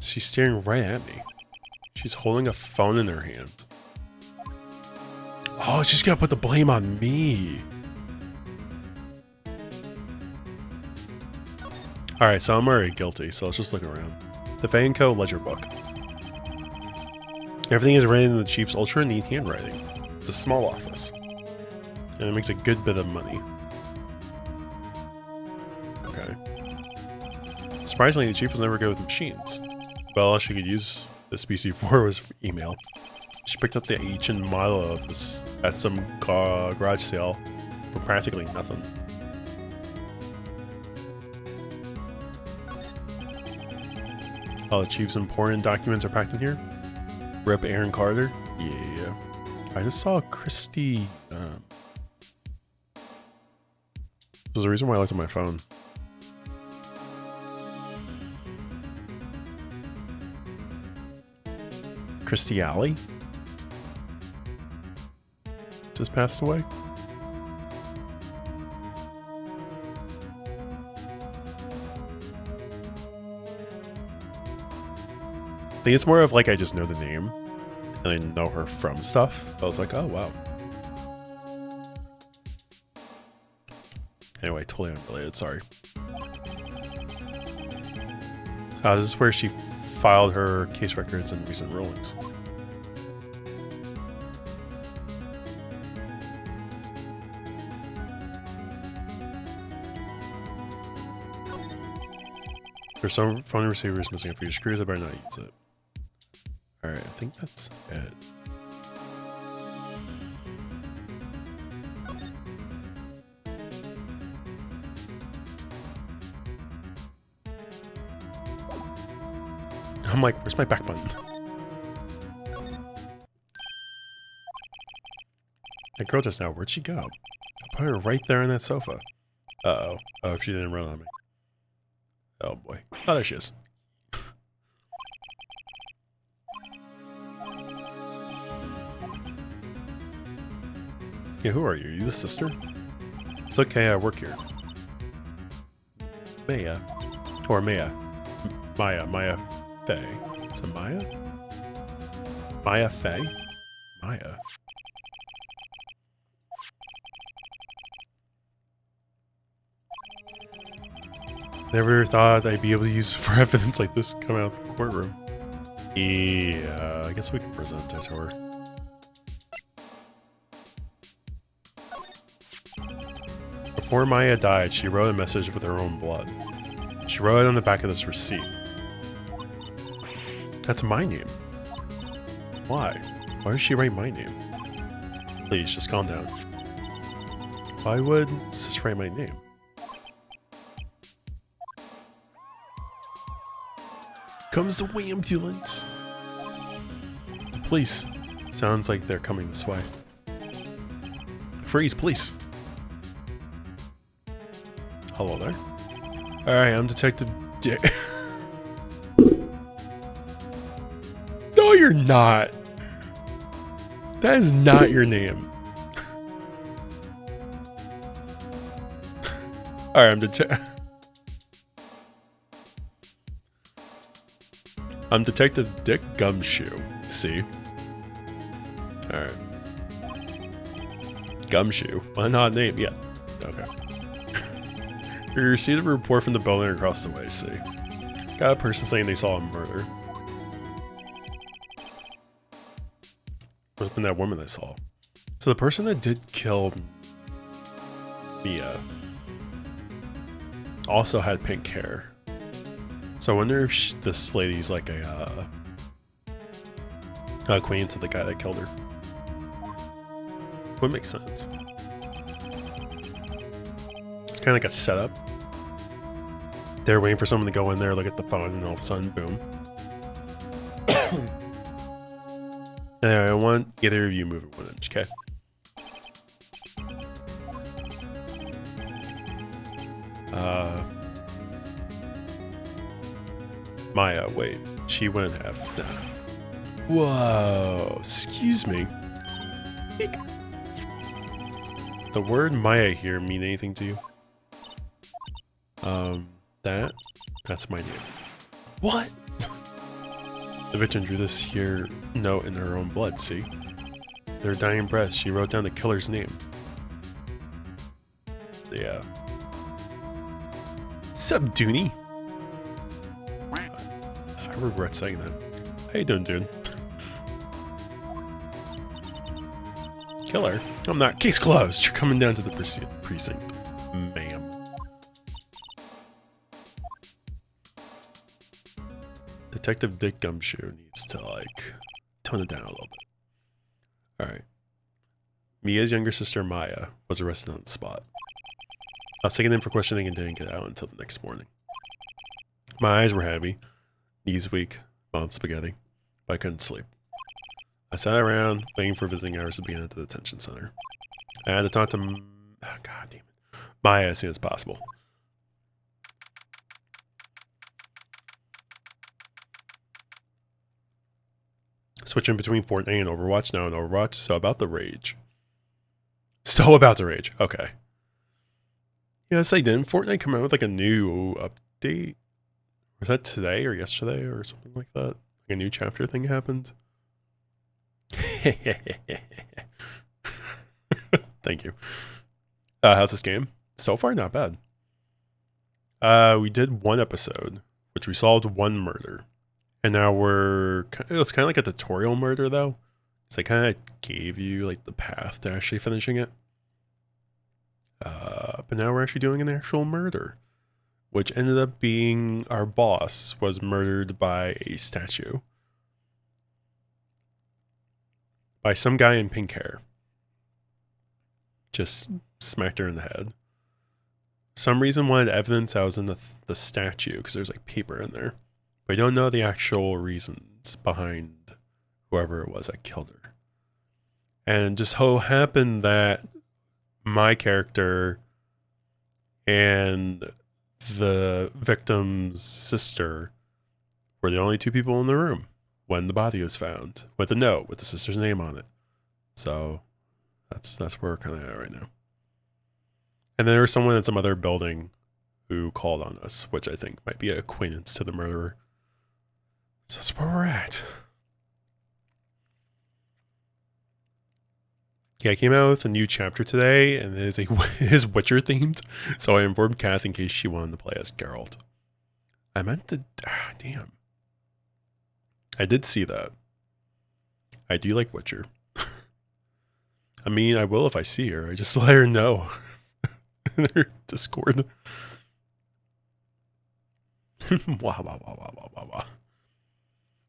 She's staring right at me. She's holding a phone in her hand. Oh, she's gonna put the blame on me. Alright, so I'm already guilty, so let's just look around. The Vanco ledger book. Everything is written in the chief's ultra neat handwriting. It's a small office. And it makes a good bit of money. Okay. Surprisingly, the chief was never good with machines. Well, all she could use this PC for was email. She picked up the ancient model of this at some garage sale for practically nothing. All the chief's important documents are packed in here. Rip Aaron Carter. Yeah. I just saw Christy. There's a reason why I looked at my phone. Christy Alley just passed away. I think it's more of like I just know the name and I know her from stuff. I was like, oh wow. Anyway, totally unrelated, sorry. This is where she filed her case records and recent rulings. There's some phone receivers missing a few screws, I better not use it. Alright, I think that's it. I'm like, where's my back button? That girl just now, where'd she go? I put her right there on that sofa. Uh-oh. I hope she didn't run on me. Oh boy. Oh, there she is. Yeah, who are you? Are you the sister? It's okay, I work here. Maya. Or Maya. Maya Faye. Is it Maya? Maya Faye? Maya. Never thought I'd be able to use for evidence like this coming out of the courtroom. Yeah, I guess we can present it to her. Before Maya died, she wrote a message with her own blood. She wrote it on the back of this receipt. That's my name. Why? Why would she write my name? Please, just calm down. Why would Sis write my name? Comes the ambulance! The police. Sounds like they're coming this way. Freeze, police! Hello there. Alright, I'm Detective Dick. No, you're not! That is not your name. Alright, I'm Detective Dick Gumshoe. See? Alright. Gumshoe. What an odd name. Yeah. Okay. We received a report from the building across the way. See? Got a person saying they saw a murder. Must have been that woman I saw. So the person that did kill Mia also had pink hair. So I wonder if this lady's like a acquaintance of the guy that killed her. Would make sense. It's kind of like a setup. They're waiting for someone to go in there, look at the phone, and all of a sudden, boom. Anyway, I want either of you moving 1 inch, okay? Maya, wait. She went in half. Nah. Whoa. Excuse me. Eek. The word Maya here mean anything to you? That's my name. What? The victim drew this here note in her own blood, see? Their dying breath, she wrote down the killer's name. Yeah. Sup, Dooney? I regret saying that. How you doing, dude? Killer? I'm not. Case closed. You're coming down to the precinct, ma'am. Detective Dick Gumshoe needs to, like, tone it down a little bit. Alright. Mia's younger sister, Maya, was arrested on the spot. I was taken in for questioning and didn't get out until the next morning. My eyes were heavy, knees weak, mouth spaghetti, but I couldn't sleep. I sat around, waiting for visiting hours to begin at the detention center. I had to talk to God damn it, Maya as soon as possible. Switching between Fortnite and Overwatch, now in Overwatch, so about the rage. So about to rage, okay. Yes, I didn't. Fortnite come out with like a new update. Was that today or yesterday or something like that? Like a new chapter thing happened? Thank you. How's this game? So far, not bad. We did 1 episode, which we solved 1 murder. And now it was kind of like a tutorial murder though. So I kind of gave you like the path to actually finishing it. But now we're actually doing an actual murder, which ended up being our boss was murdered by a statue. By some guy in pink hair. Just smacked her in the head. For some reason wanted evidence I was in the statue because there's like paper in there. But I don't know the actual reasons behind whoever it was that killed her. And just so happened that my character and the victim's sister were the only 2 people in the room when the body was found, with a note with the sister's name on it. So That's where we're kind of at right now. And then there was someone in some other building who called on us, which I think might be an acquaintance to the murderer. So that's where we're at. Yeah, I came out with a new chapter today, and it is Witcher themed. So I informed Kath in case she wanted to play as Geralt. I meant to. Damn. I did see that. I do like Witcher. I mean, I will if I see her. I just let her know in her Discord. Wah.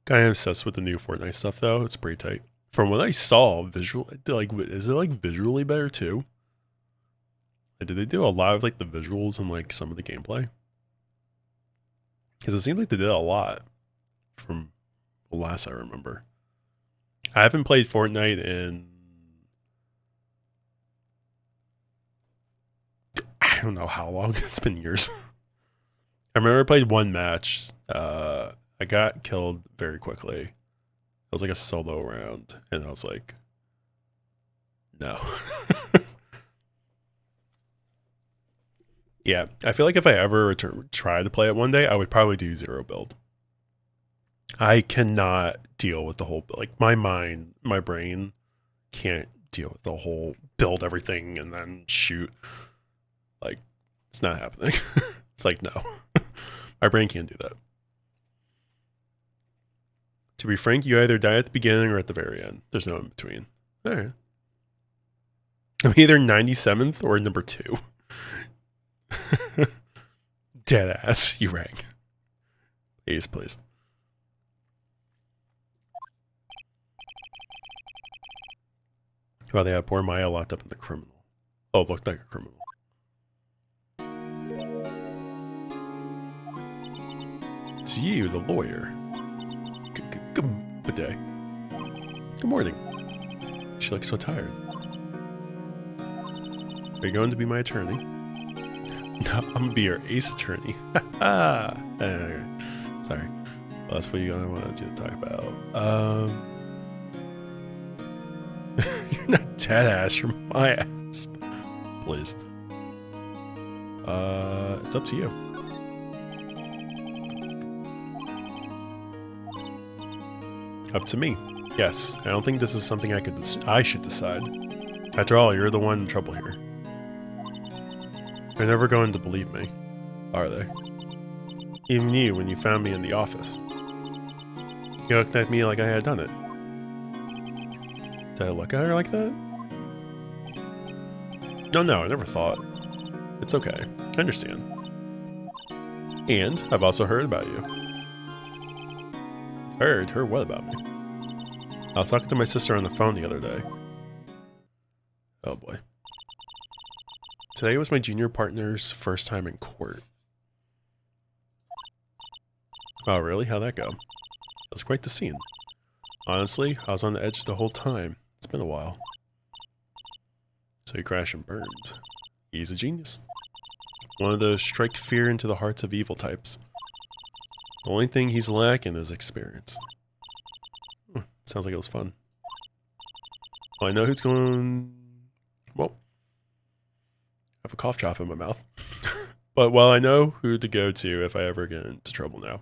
Kind of obsessed with the new Fortnite stuff, though. It's pretty tight. From what I saw, is it like visually better too? Did they do a lot of like the visuals and like some of the gameplay? Because it seems like they did a lot from the last I remember. I haven't played Fortnite in I don't know how long. It's been years. I remember I played one match. I got killed very quickly. It was like a solo round, and I was like, no. Yeah, I feel like if I ever try to play it one day, I would probably do 0 build. I cannot deal with the whole, like my brain can't deal with the whole build everything and then shoot. Like, it's not happening. It's like, no. My brain can't do that. To be frank, you either die at the beginning or at the very end. There's no in between. All right. I'm either 97th or number 2. Dead ass, you rang. Please. Well, they have poor Maya locked up in the criminal. Oh, looked like a criminal. It's you, the lawyer. Good day. Good morning. She looks so tired. Are you going to be my attorney? No, I'm gonna be your ace attorney. Sorry. Well, that's what you're gonna want to talk about. You're not dead ass, you're my ass. Please. It's up to you. Up to me. Yes, I don't think this is something I should decide. After all, you're the one in trouble here. They're never going to believe me, are they? Even you, when you found me in the office. You looked at me like I had done it. Did I look at her like that? No, I never thought. It's okay. I understand. And I've also heard about you. Heard what about me? I was talking to my sister on the phone the other day. Oh boy. Today was my junior partner's first time in court. Oh really? How'd that go? It was quite the scene. Honestly, I was on the edge the whole time. It's been a while. So he crashed and burned. He's a genius. One of those strike fear into the hearts of evil types. The only thing he's lacking is experience. Sounds like it was fun. Well, I know who's going... Well, I have a cough drop in my mouth. But well, I know who to go to if I ever get into trouble now.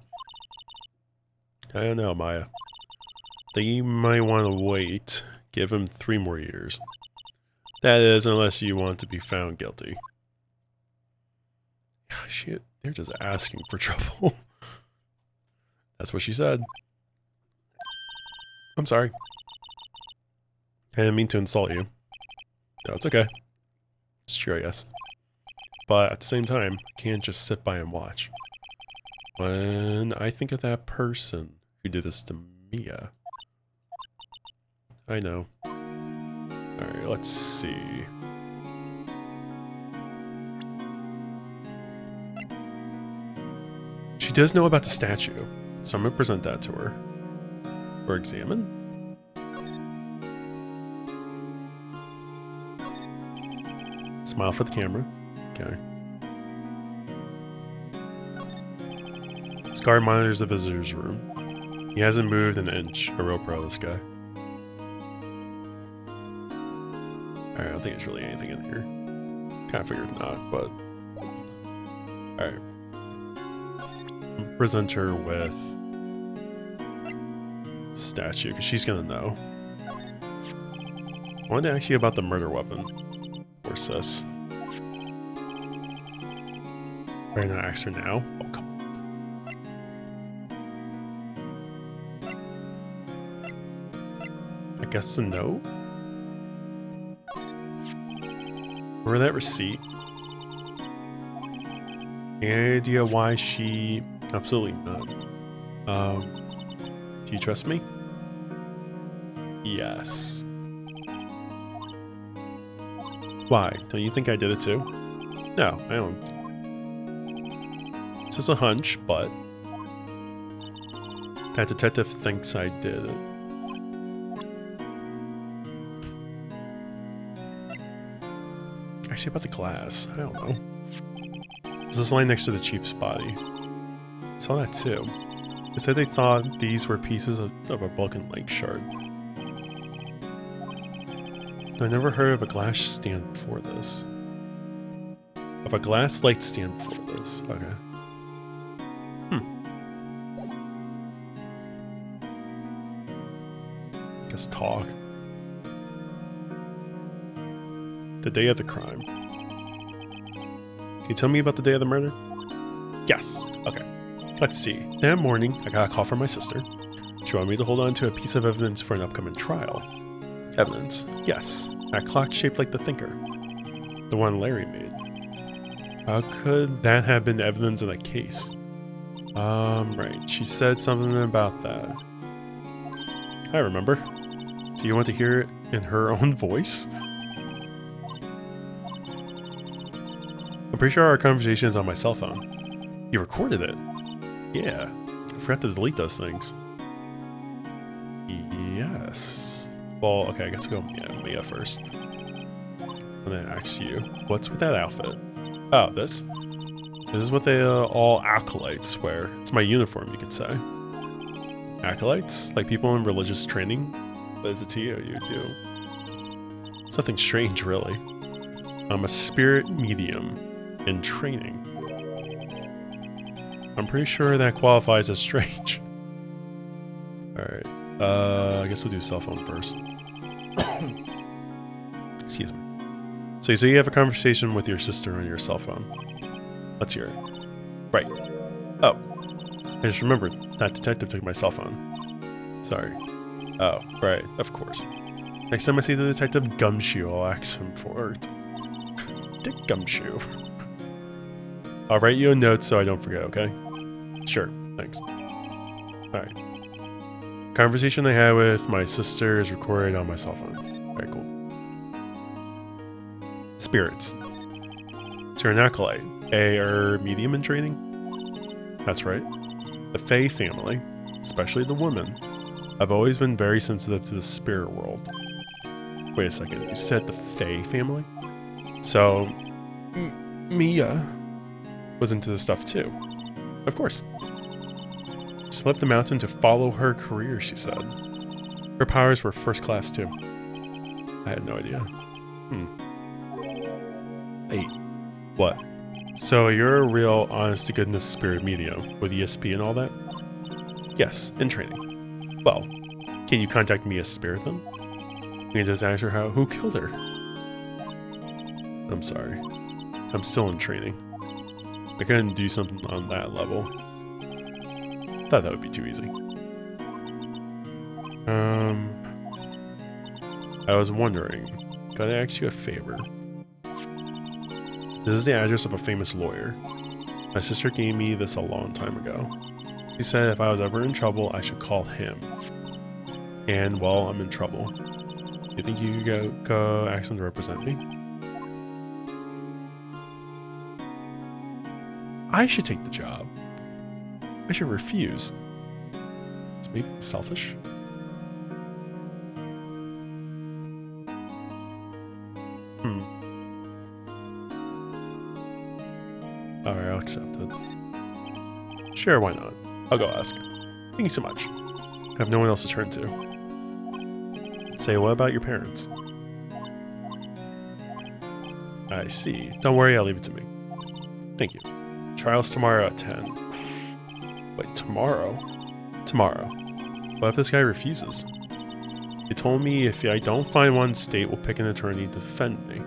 I don't know, Maya. Think you might want to wait. Give him 3 more years. That is, unless you want to be found guilty. Shit, they're just asking for trouble. That's what she said. I'm sorry. I didn't mean to insult you. No, it's okay. It's true, I guess. But at the same time, I can't just sit by and watch. When I think of that person who did this to Mia. I know. Alright, let's see. She does know about the statue, so I'm gonna present that to her. Or examine? Smile for the camera. Okay. This guard monitors the visitor's room. He hasn't moved an inch. A real pro, this guy. Alright, I don't think there's really anything in here. Kind of figured not, but... Alright. Present her with... statue, because she's gonna know. I wanted to ask you about the murder weapon. Or sis. Better not ask her now. Oh, come on. I guess a no? Remember that receipt? Any idea why she... Absolutely not. Do you trust me? Yes. Why? Don't you think I did it too? No, I don't. It's just a hunch, but... That detective thinks I did it. Actually, about the glass. I don't know. This is lying next to the chief's body. I saw that too. They said they thought these were pieces of a broken lake shard. I never heard of a glass stand before this. Of a glass light stand before this. Okay. Guess talk. The day of the crime. Can you tell me about the day of the murder? Yes. Okay. Let's see. That morning, I got a call from my sister. She wanted me to hold on to a piece of evidence for an upcoming trial. Evidence. Yes. That clock shaped like the thinker. The one Larry made. How could that have been evidence in a case? Right. She said something about that. I remember. Do you want to hear it in her own voice? I'm pretty sure our conversation is on my cell phone. You recorded it? Yeah. I forgot to delete those things. Yes. Well, okay, I guess we'll go Mia first. And then ask you, what's with that outfit? Oh, this? This is what they all acolytes wear. It's my uniform, you could say. Acolytes? Like people in religious training? What is it to you? You do. It's nothing strange, really. I'm a spirit medium in training. I'm pretty sure that qualifies as strange. Alright. I guess we'll do cell phone first. Excuse me. So you say you have a conversation with your sister on your cell phone. Let's hear it. Right. Oh. I just remembered. That detective took my cell phone. Sorry. Oh, right. Of course. Next time I see the detective Gumshoe, I'll ask him for it. Dick Gumshoe. I'll write you a note so I don't forget, okay? Sure. Thanks. Alright. Conversation I had with my sister is recorded on my cell phone. Very cool. Spirits. So you're an acolyte. Medium in training? That's right. The Fae family, especially the women, have always been very sensitive to the spirit world. Wait a second, you said the Fae family? So, Mia was into this stuff too. Of course. She left the mountain to follow her career, she said. Her powers were first class too. I had no idea. Hey, what? So you're a real honest-to-goodness spirit medium with ESP and all that? Yes, in training. Well, can you contact me as spirit then? You can just ask her who killed her. I'm sorry. I'm still in training. I couldn't do something on that level. Thought that would be too easy. I was wondering, could I ask you a favor? This is the address of a famous lawyer. My sister gave me this a long time ago. She said if I was ever in trouble, I should call him. And, well, I'm in trouble. You think you could go ask him to represent me? I should take the job. I should refuse. It's maybe selfish. Alright, I'll accept it. Sure, why not? I'll go ask. Thank you so much. I have no one else to turn to. Say, what about your parents? I see. Don't worry, I'll leave it to me. Thank you. Trial's tomorrow at 10. Wait, tomorrow? Tomorrow. What if this guy refuses? They told me if I don't find one, state will pick an attorney to defend me.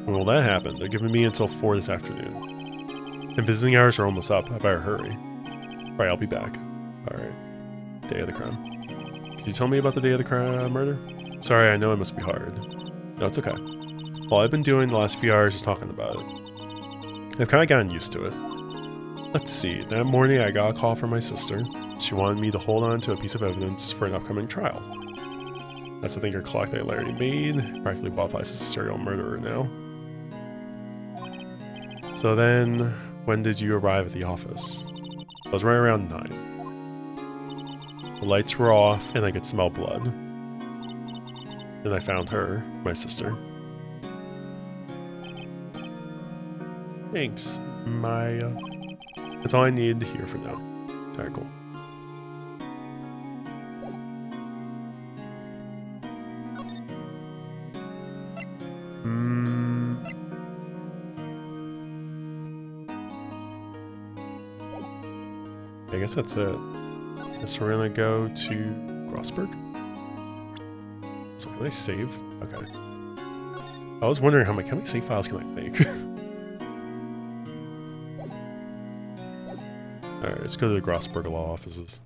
When will that happen? They're giving me until 4 this afternoon. And visiting hours are almost up. I better hurry. Alright, I'll be back. Alright. Day of the crime. Could you tell me about the day of the crime murder? Sorry, I know it must be hard. No, it's okay. All I've been doing the last few hours is talking about it. I've kind of gotten used to it. Let's see. That morning I got a call from my sister. She wanted me to hold on to a piece of evidence for an upcoming trial. That's the thinker clock that I already made. Practically qualifies as a serial murderer now. So then, when did you arrive at the office? I was right around 9. The lights were off and I could smell blood. Then I found her, my sister. Thanks, Maya. That's all I need to hear for now. Alright, cool. I guess that's it. I guess we're gonna go to Grossberg. So can I save? Okay. I was wondering how many save files can I make? Alright, let's go to the Grossberg law offices.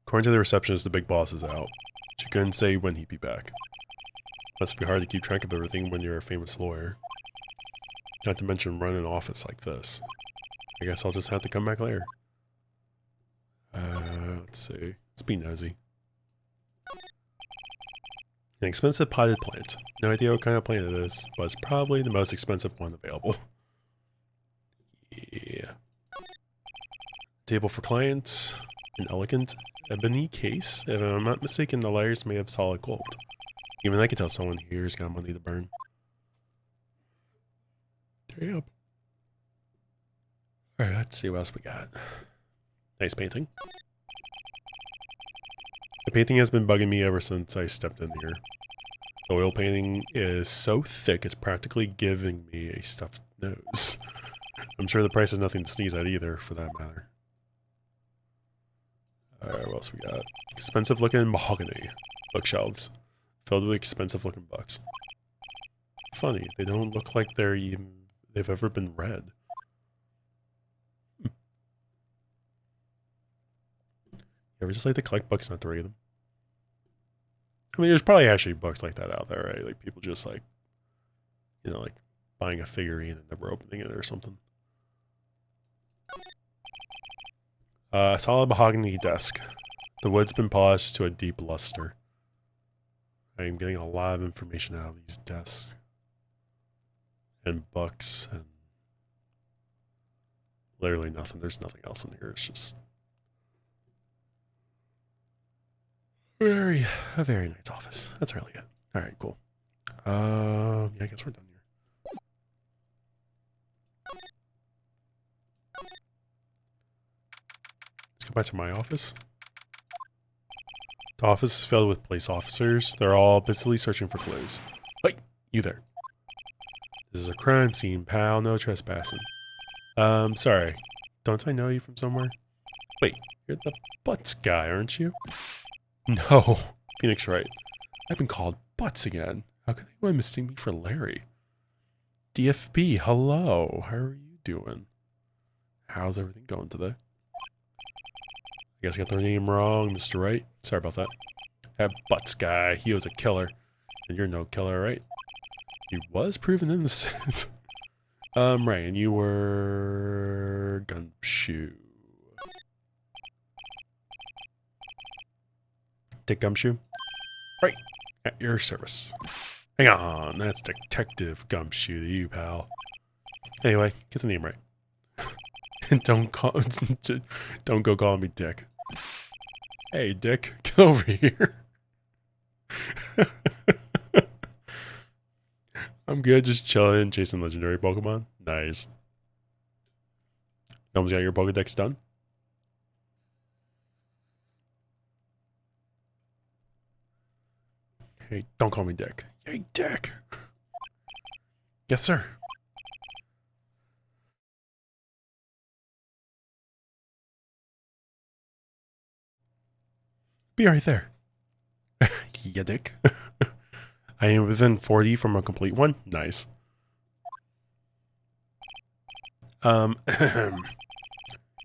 According to the receptionist, the big boss is out. She couldn't say when he'd be back. Must be hard to keep track of everything when you're a famous lawyer. Not to mention run an office like this. I guess I'll just have to come back later. Let's see. Let's be nosy. An expensive potted plant. No idea what kind of plant it is, but it's probably the most expensive one available. Yeah. Table for clients. An elegant ebony case. If I'm not mistaken, the layers may have solid gold. Even I can tell someone here's got money to burn. Damn. Alright, let's see what else we got. Nice painting. The painting has been bugging me ever since I stepped in here. The oil painting is so thick it's practically giving me a stuffed nose. I'm sure the price is nothing to sneeze at either, for that matter. Alright, what else we got? Expensive looking mahogany bookshelves. Filled with expensive looking books. Funny, they don't look like they've ever been read. You ever just like to collect books, not to read them? I mean, there's probably actually books like that out there, right? Like people just like, you know, like buying a figurine and never opening it or something. Solid mahogany desk. The wood's been polished to a deep luster. I am getting a lot of information out of these desks. And books and literally nothing. There's nothing else in here. It's just a very nice office. That's really it. Alright, cool. Yeah, I guess we're done here. Let's go back to my office. The office is filled with police officers. They're all busily searching for clues. Hey, you there. This is a crime scene, pal. No trespassing. Sorry. Don't I know you from somewhere? Wait, you're the Butts guy, aren't you? No. Phoenix Wright. I've been called Butts again. How could anyone mistake me for Larry? DFB, hello. How are you doing? How's everything going today? I guess I got the name wrong, Mr. Wright. Sorry about that. That Butts guy, he was a killer. And you're no killer, right? He was proven innocent. Right, and you were Gumshoe. Dick Gumshoe? Right, at your service. Hang on, that's Detective Gumshoe to you, pal. Anyway, get the name right. And don't go calling me Dick. Hey, Dick, get over here. I'm good, just chilling, chasing legendary Pokemon. Nice. You almost got your Pokedex done? Hey, don't call me Dick. Hey, Dick. Yes, sir. Be right there. Yeah, Dick. I am within 40 from a complete one. Nice. You're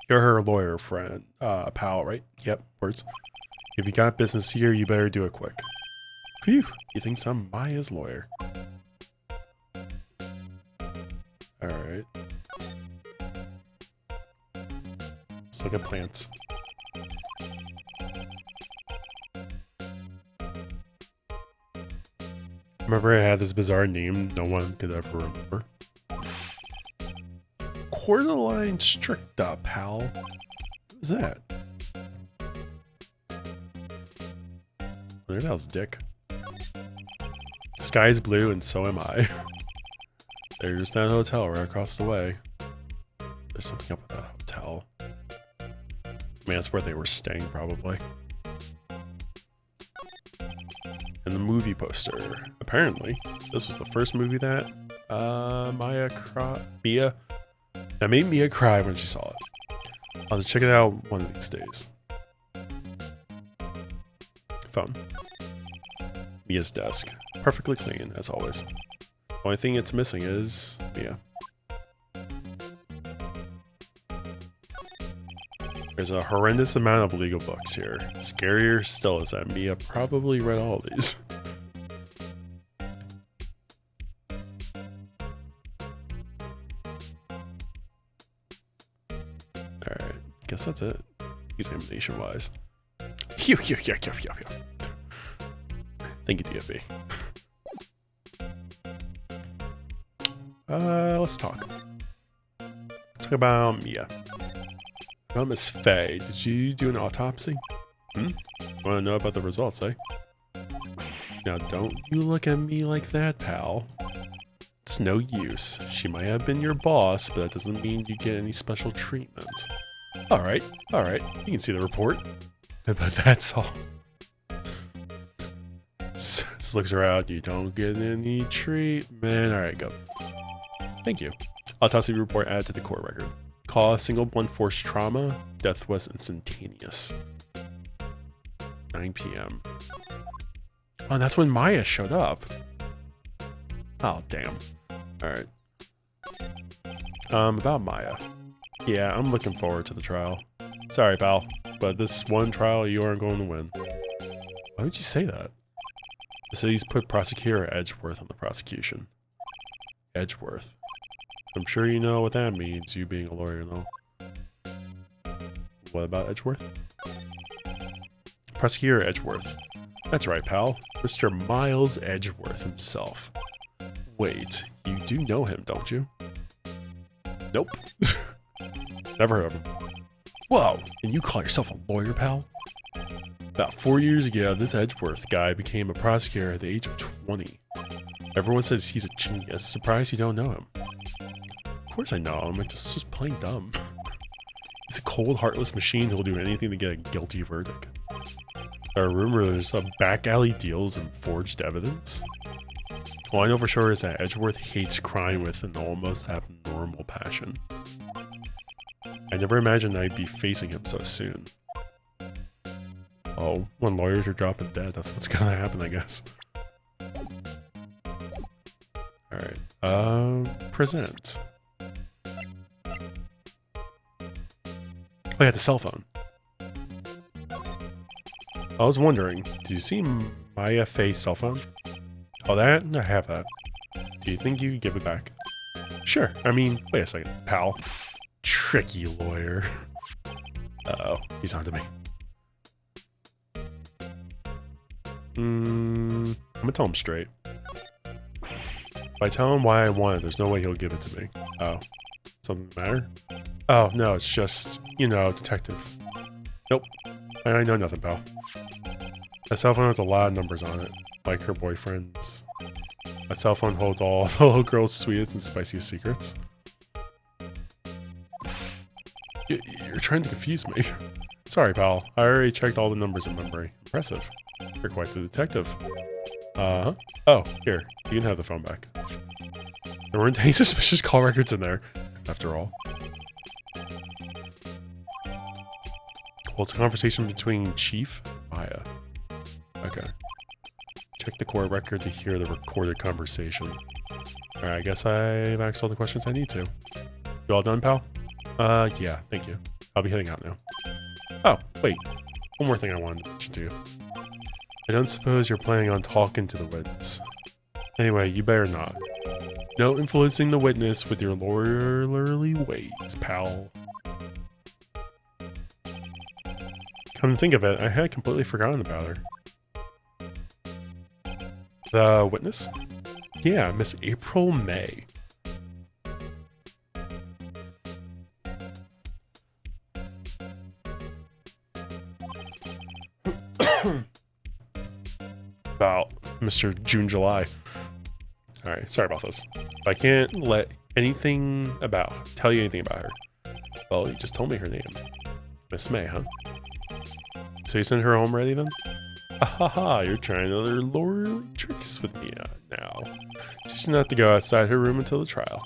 her lawyer friend, pal, right? Yep, words. If you got business here, you better do it quick. Phew, he thinks I'm Maya's lawyer. Alright. Let's look at plants. Remember I had this bizarre name no one could ever remember? Cordyline stricta, pal. What is that? There that was Dick. The sky's blue and so am I. There's that hotel right across the way. There's something up with that hotel. Man, that's where they were staying probably. And the movie poster. Apparently, this was the first movie that Mia that made Mia cry when she saw it. I'll have to check it out one of these days. Phone. Mia's desk. Perfectly clean, as always. The only thing it's missing is Mia. There's a horrendous amount of legal books here. Scarier still is that Mia probably read all of these. Alright, guess that's it. Examination-wise. Thank you, DFB. Let's talk. Talk about Mia. About Miss Faye. Did you do an autopsy? Want to know about the results, eh? Now, don't you look at me like that, pal. It's no use. She might have been your boss, but that doesn't mean you get any special treatment. Alright. You can see the report. But that's all. Just looks around. You don't get any treatment. Alright, go. Thank you. Autopsy report added to the court record. Cause single blunt force trauma. Death was instantaneous. 9 p.m. Oh, and that's when Maya showed up. Oh, damn. Alright. About Maya. Yeah, I'm looking forward to the trial. Sorry, pal, but this one trial you aren't going to win. Why would you say that? The city's put Prosecutor Edgeworth on the prosecution. Edgeworth. I'm sure you know what that means, you being a lawyer, though. What about Edgeworth? Prosecutor Edgeworth. That's right, pal. Mr. Miles Edgeworth himself. Wait, you do know him, don't you? Nope. Never heard of him. Whoa, and you call yourself a lawyer, pal? About 4 years ago, this Edgeworth guy became a prosecutor at the age of 20. Everyone says he's a genius. Surprised you don't know him. Of course I know him, I'm just plain dumb. He's a cold, heartless machine who'll do anything to get a guilty verdict. There are rumors of back alley deals and forged evidence. All I know for sure is that Edgeworth hates crime with an almost abnormal passion. I never imagined I'd be facing him so soon. Oh, when lawyers are dropping dead, that's what's gonna happen, I guess. Alright, present. Oh yeah, the cell phone. I was wondering, do you see Maya Faye's cell phone? Oh, that? I have that. Do you think you could give it back? Sure. I mean, wait a second, pal. Tricky lawyer. Uh-oh, he's onto me. I'm gonna tell him straight. If I tell him why I want it, there's no way he'll give it to me. Oh. Something matter? Oh, no, it's just, you know, detective. Nope. I know nothing, pal. My cell phone has a lot of numbers on it, like her boyfriend's. My cell phone holds all the little girl's sweetest and spiciest secrets. You're trying to confuse me. Sorry, pal. I already checked all the numbers in memory. Impressive. You're quite the detective. Oh, here. You can have the phone back. There weren't any suspicious call records in there, after all. Well, it's a conversation between Chief and Maya. Okay. Check the core record to hear the recorded conversation. Alright, I guess I've asked all the questions I need to. You all done, pal? Yeah, thank you. I'll be heading out now. Oh, wait. One more thing I wanted to mention to you. I don't suppose you're planning on talking to the witness. Anyway, you better not. No influencing the witness with your lawyerly ways, pal. Come to think of it, I had completely forgotten about her. The witness? Yeah, Miss April May. About Mr. June July. Alright, sorry about this. I can't let tell you anything about her. Well, you just told me her name. Miss May, huh? So you sent her home ready then? Ahaha, you're trying other lawyerly tricks with me now. She's not to go outside her room until the trial.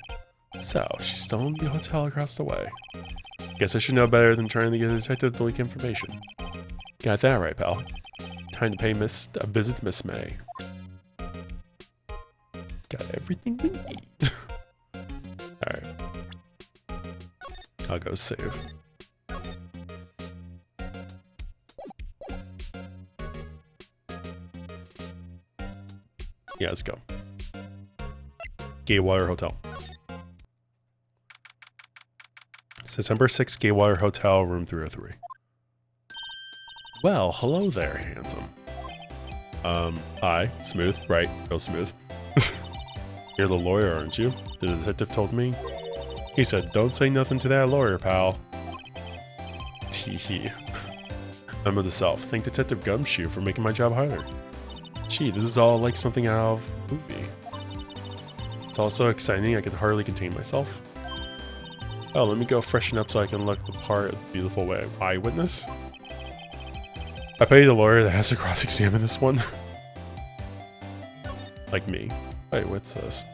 So, she's still in the hotel across the way. Guess I should know better than trying to get a detective to leak information. Got that right, pal. Time to pay a visit to Miss May. Got everything we need. Alright. I'll go save. Yeah, let's go. Gatewire Hotel. September 6th, Gatewire Hotel, room 303. Well, hello there, handsome. Hi, smooth, right, real smooth. You're the lawyer, aren't you? The detective told me. He said, don't say nothing to that lawyer, pal. Teehee. I'm of the South. Thank Detective Gumshoe for making my job harder. Gee, this is all like something out of a movie. It's all so exciting I can hardly contain myself. Oh, let me go freshen up so I can look the part of the beautiful way. Eyewitness? I paid the lawyer that has to cross-examine this one. Like me. Wait, what's this?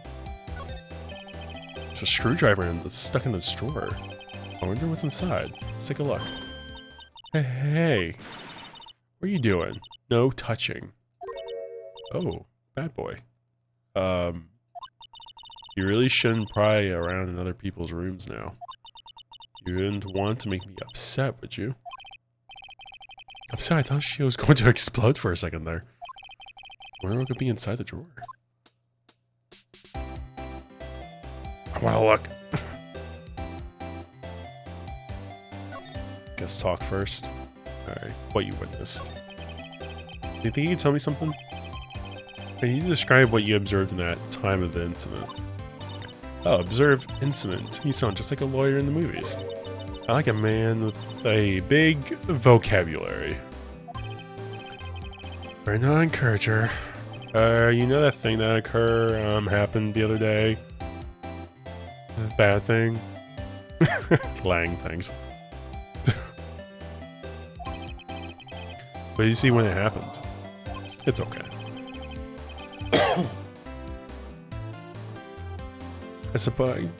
It's a screwdriver and it's stuck in this drawer. I wonder what's inside. Let's take a look. Hey, what are you doing? No touching. Oh, bad boy. You really shouldn't pry around in other people's rooms now. You wouldn't want to make me upset, would you? Upset? I thought she was going to explode for a second there. I wonder what could be inside the drawer. I want to look. Guess talk first. Alright, what you witnessed. Do you think you can tell me something? Can you describe what you observed in that time of the incident? Oh, observe incident. You sound just like a lawyer in the movies. I like a man with a big vocabulary. Right now, encourage her. You know that thing that happened the other day? The bad thing? Lying things. But you see when it happened. It's okay.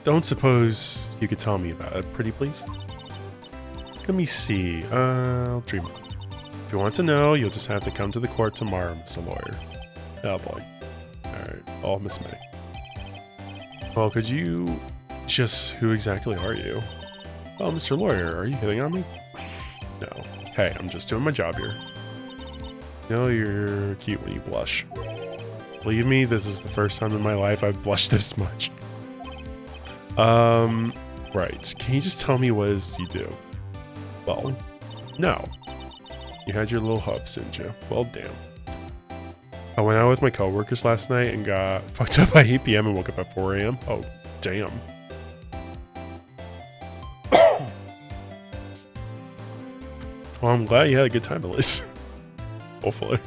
Don't suppose you could tell me about it, pretty please? Let me see. I'll dream on. If you want to know, you'll just have to come to the court tomorrow, Mr. Lawyer. Oh boy. Alright. Oh, Miss May. Well, could you who exactly are you? Oh, Mr. Lawyer, are you hitting on me? No. Hey, I'm just doing my job here. You know you're cute when you blush. Believe me, this is the first time in my life I've blushed this much. Right. Can you just tell me what it is you do? Well, no. You had your little hopes, didn't you? Well, damn. I went out with my coworkers last night and got fucked up by 8 PM and woke up at 4 AM. Oh, damn. Well, I'm glad you had a good time at least. Hopefully.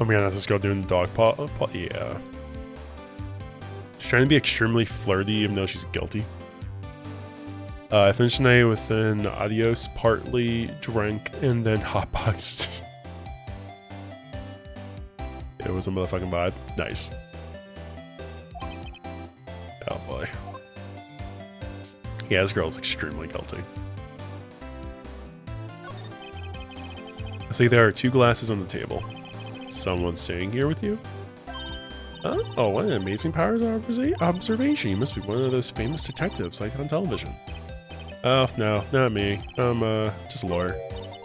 Oh my god, that's this girl doing the dog paw. Yeah. She's trying to be extremely flirty even though she's guilty. I finished the night with an adios, partly drank, and then hotboxed. Ew. it was a motherfucking vibe. Nice. Oh boy. Yeah, this girl's extremely guilty. I see there are 2 glasses on the table. Someone staying here with you? Oh, what an amazing powers of observation. You must be one of those famous detectives like on television. Oh, no, not me. I'm, just a lawyer.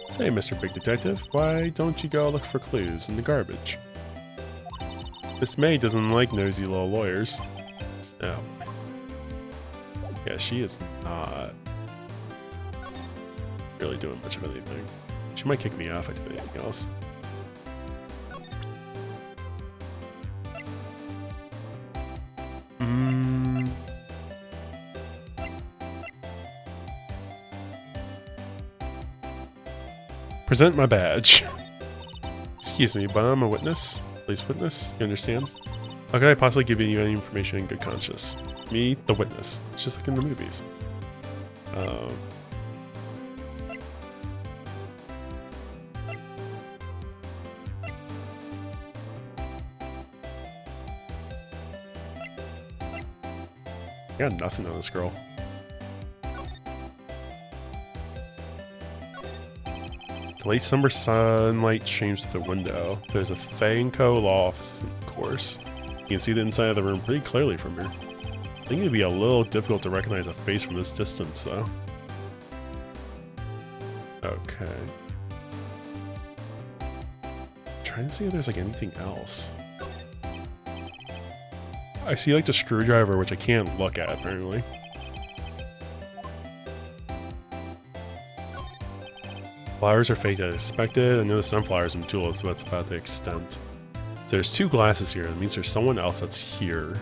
Say, Mr. Big Detective, why don't you go look for clues in the garbage? Miss May doesn't like nosy little lawyers. Oh. Yeah, she is not really doing much of anything. She might kick me off if I do anything else. Present my badge. Excuse me, but I'm a witness. Police witness, you understand? How could I possibly give you any information in good conscience? Me, the witness. It's just like in the movies. I got nothing on this girl. The late summer sunlight streams through the window. There's a Fanco law office, of course. You can see the inside of the room pretty clearly from here. I think it'd be a little difficult to recognize a face from this distance, though. Okay. I'm trying to see if there's like anything else. I see like the screwdriver, which I can't look at apparently. Flowers are fake as expected. I know the sunflowers and tulips, but that's about the extent. So there's 2 glasses here. That means there's someone else that's here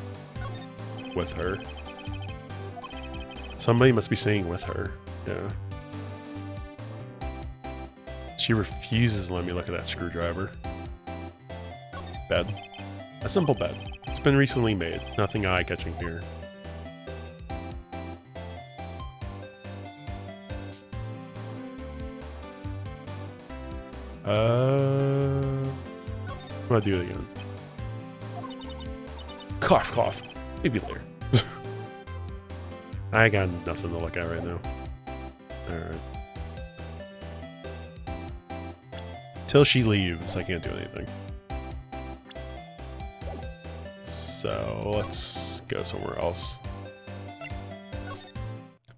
with her. Somebody must be staying with her. Yeah. She refuses to let me look at that screwdriver. Bed. A simple bed. It's been recently made. Nothing eye-catching here. I'm gonna do it again. Cough, cough. Maybe later. I got nothing to look at right now. Alright. Till she leaves, I can't do anything. So, let's go somewhere else.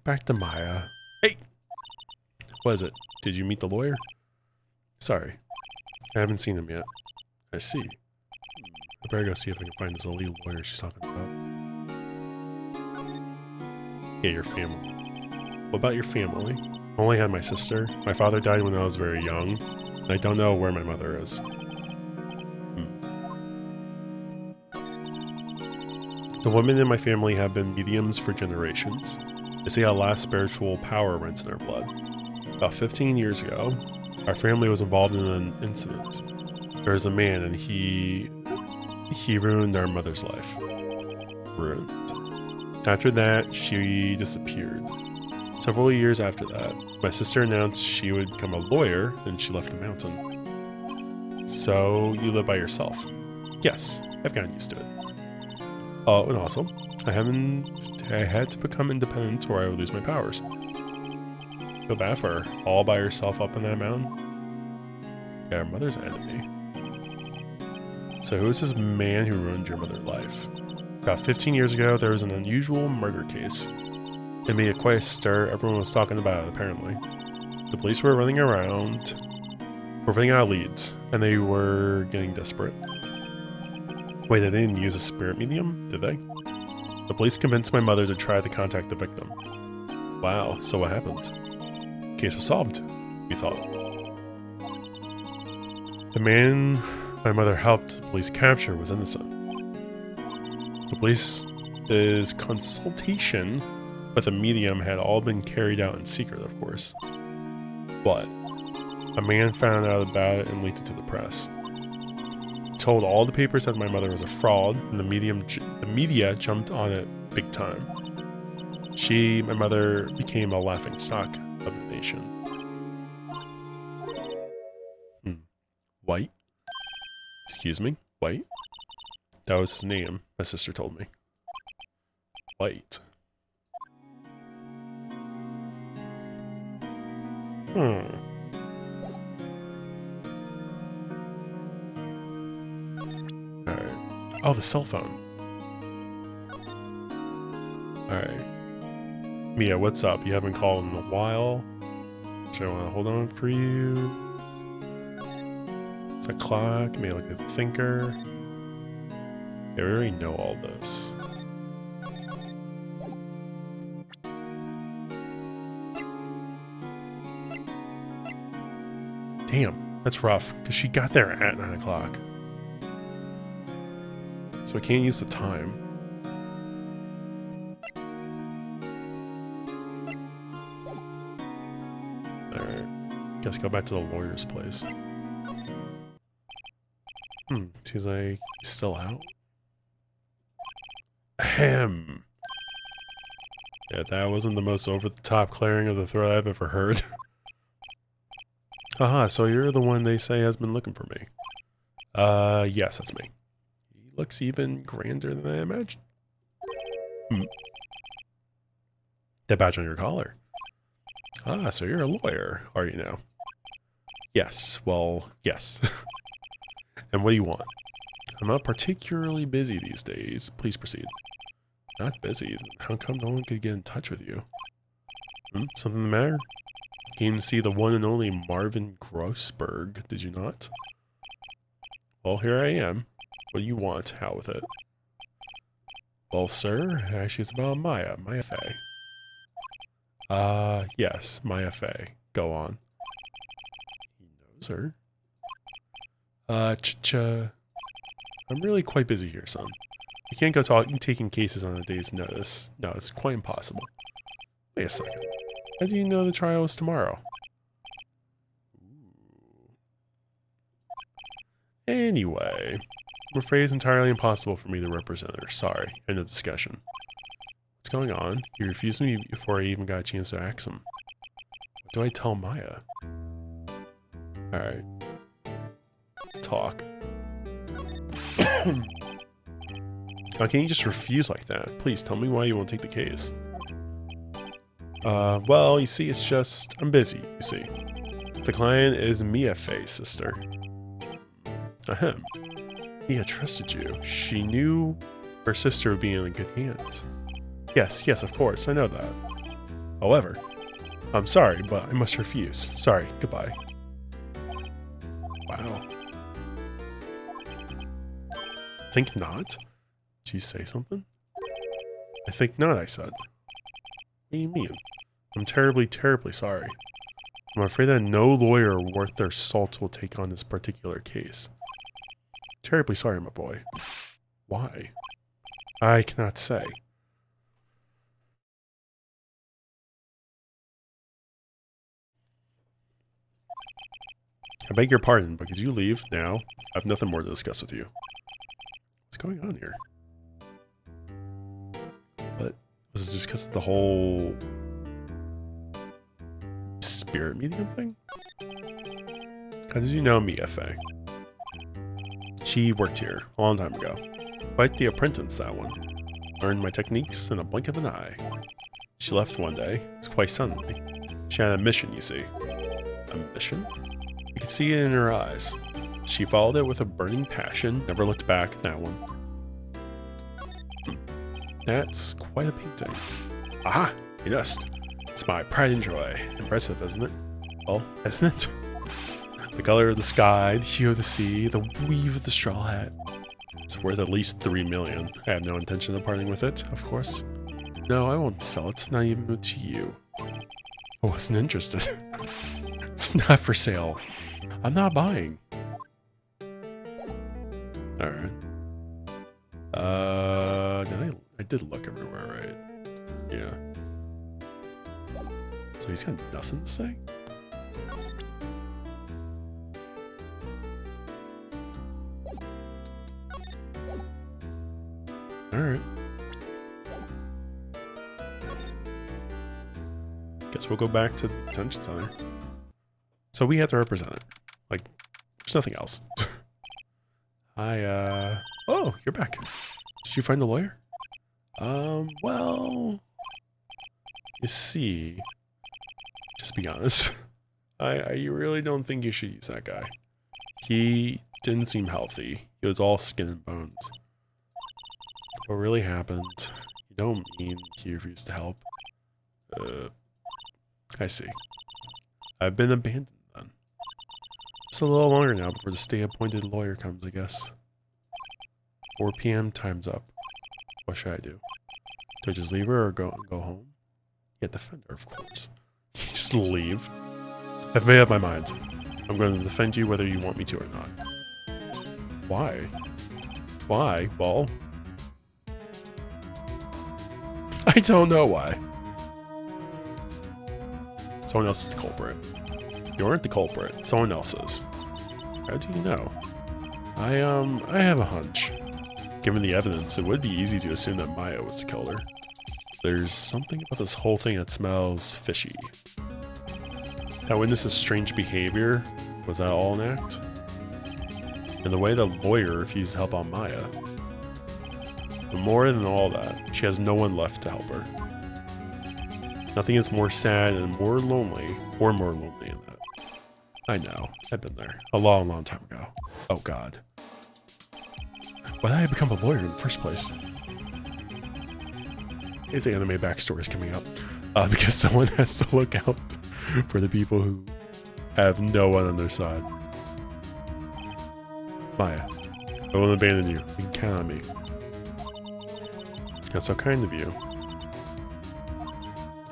Back to Maya. Hey! What is it? Did you meet the lawyer? Sorry. I haven't seen him yet. I see. I better go see if I can find this elite lawyer she's talking about. Yeah, your family. What about your family? I only had my sister. My father died when I was very young, and I don't know where my mother is. The women in my family have been mediums for generations. They say a last spiritual power runs in their blood. About 15 years ago, our family was involved in an incident. There was a man and he ruined our mother's life. Ruined. After that, she disappeared. Several years after that, my sister announced she would become a lawyer and she left the mountain. So, you live by yourself? Yes, I've gotten used to it. Oh, and also, I had to become independent or I would lose my powers. Feel bad for her, all by herself up in that mountain. Yeah, her mother's enemy. So who is this man who ruined your mother's life? About 15 years ago, there was an unusual murder case. It made quite a stir. Everyone was talking about it, apparently. The police were running around, were running out of leads, and they were getting desperate. Wait, they didn't use a spirit medium, did they? The police convinced my mother to try to contact the victim. Wow, so what happened? Case was solved, we thought. The man my mother helped the police capture was innocent. The police's consultation with a medium had all been carried out in secret, of course. But a man found out about it and leaked it to the press. He told all the papers that my mother was a fraud, and the media jumped on it big time. My mother, became a laughingstock of the nation. White? Excuse me? White? That was his name, my sister told me. White. Alright. Oh, the cell phone. Alright. Mia, what's up? You haven't called in a while. Should I want to hold on for you? It's a clock, maybe like a thinker. Yeah, we already know all this. Damn, that's rough, because she got there at 9 o'clock. So I can't use the time. Alright. Guess go back to the lawyer's place. Seems like he's still out. Ahem. Yeah, that wasn't the most over-the-top clearing of the throat I've ever heard. Haha, so you're the one they say has been looking for me. Yes, that's me. He looks even grander than I imagined. That badge on your collar. Ah, so you're a lawyer, are you now? Yes, well, yes. And what do you want? I'm not particularly busy these days. Please proceed. Not busy? How come no one could get in touch with you? Something the matter? Came to see the one and only Marvin Grossberg, did you not? Well, here I am. What do you want? How with it? Well, sir, actually it's about Maya Fey. Yes, Maya Fey. Go on. He knows her. I'm really quite busy here, son. You can't go taking cases on a day's notice. No, it's quite impossible. Wait a second. How do you know the trial is tomorrow? Anyway, I'm afraid it's entirely impossible for me to represent her. Sorry. End of discussion. What's going on? He refused me before I even got a chance to ask him. What do I tell Maya? Alright. Talk. How can you just refuse like that? Please tell me why you won't take the case. Well, you see, it's just, I'm busy, you see. The client is Mia Fey's sister. Ahem. Mia trusted you. She knew her sister would be in good hands. Yes, of course, I know that. However, I'm sorry, but I must refuse. Sorry, goodbye. Wow. Think not? Did you say something? I think not, I said. What do you mean? I'm terribly, terribly sorry. I'm afraid that no lawyer worth their salt will take on this particular case. Terribly sorry, my boy. Why? I cannot say. I beg your pardon, but could you leave now? I have nothing more to discuss with you. What's going on here? What? Was it just because of the whole spirit medium thing? How did you know Mia Fey? She worked here a long time ago. Quite the apprentice, that one. Learned my techniques in a blink of an eye. She left one day. It's quite suddenly. She had a mission, you see. A mission? You could see it in her eyes. She followed it with a burning passion, never looked back, that one. That's quite a painting. Aha! You noticed. It's my pride and joy. Impressive, isn't it? Well, isn't it? The color of the sky, the hue of the sea, the weave of the straw hat. It's worth at least 3 million. I have no intention of parting with it, of course. No, I won't sell it, not even to you. I wasn't interested. It's not for sale. I'm not buying. Alright. I did look everywhere, right? Yeah. So he's got nothing to say? Alright. Guess we'll go back to the detention center. So we have to represent it. Like, there's nothing else. Oh, you're back. Did you find the lawyer? Well, you see, just be honest. I really don't think you should use that guy. He didn't seem healthy. He was all skin and bones. What really happened? You don't mean he refused to help? I see. I've been abandoned then. Just a little longer now before the state-appointed lawyer comes, I guess. 4 p.m. time's up. What should I do? Do I just leave her or go home? Yeah, defend her, of course. You just leave. I've made up my mind. I'm going to defend you whether you want me to or not. Why? Why, Ball? I don't know why. Someone else is the culprit. You aren't the culprit. Someone else is. How do you know? I have a hunch. Given the evidence, it would be easy to assume that Maya was the killer. There's something about this whole thing that smells fishy. That witness's strange behavior, was that all an act? And the way the lawyer refused to help out Maya. But more than all that, she has no one left to help her. Nothing is more sad and more lonely, or more lonely than that. I know, I've been there. A long, long time ago. Oh god. Why did I become a lawyer in the first place? It's anime backstories coming up. Because someone has to look out for the people who have no one on their side. Maya, I won't abandon you. You can count on me. That's so kind of you.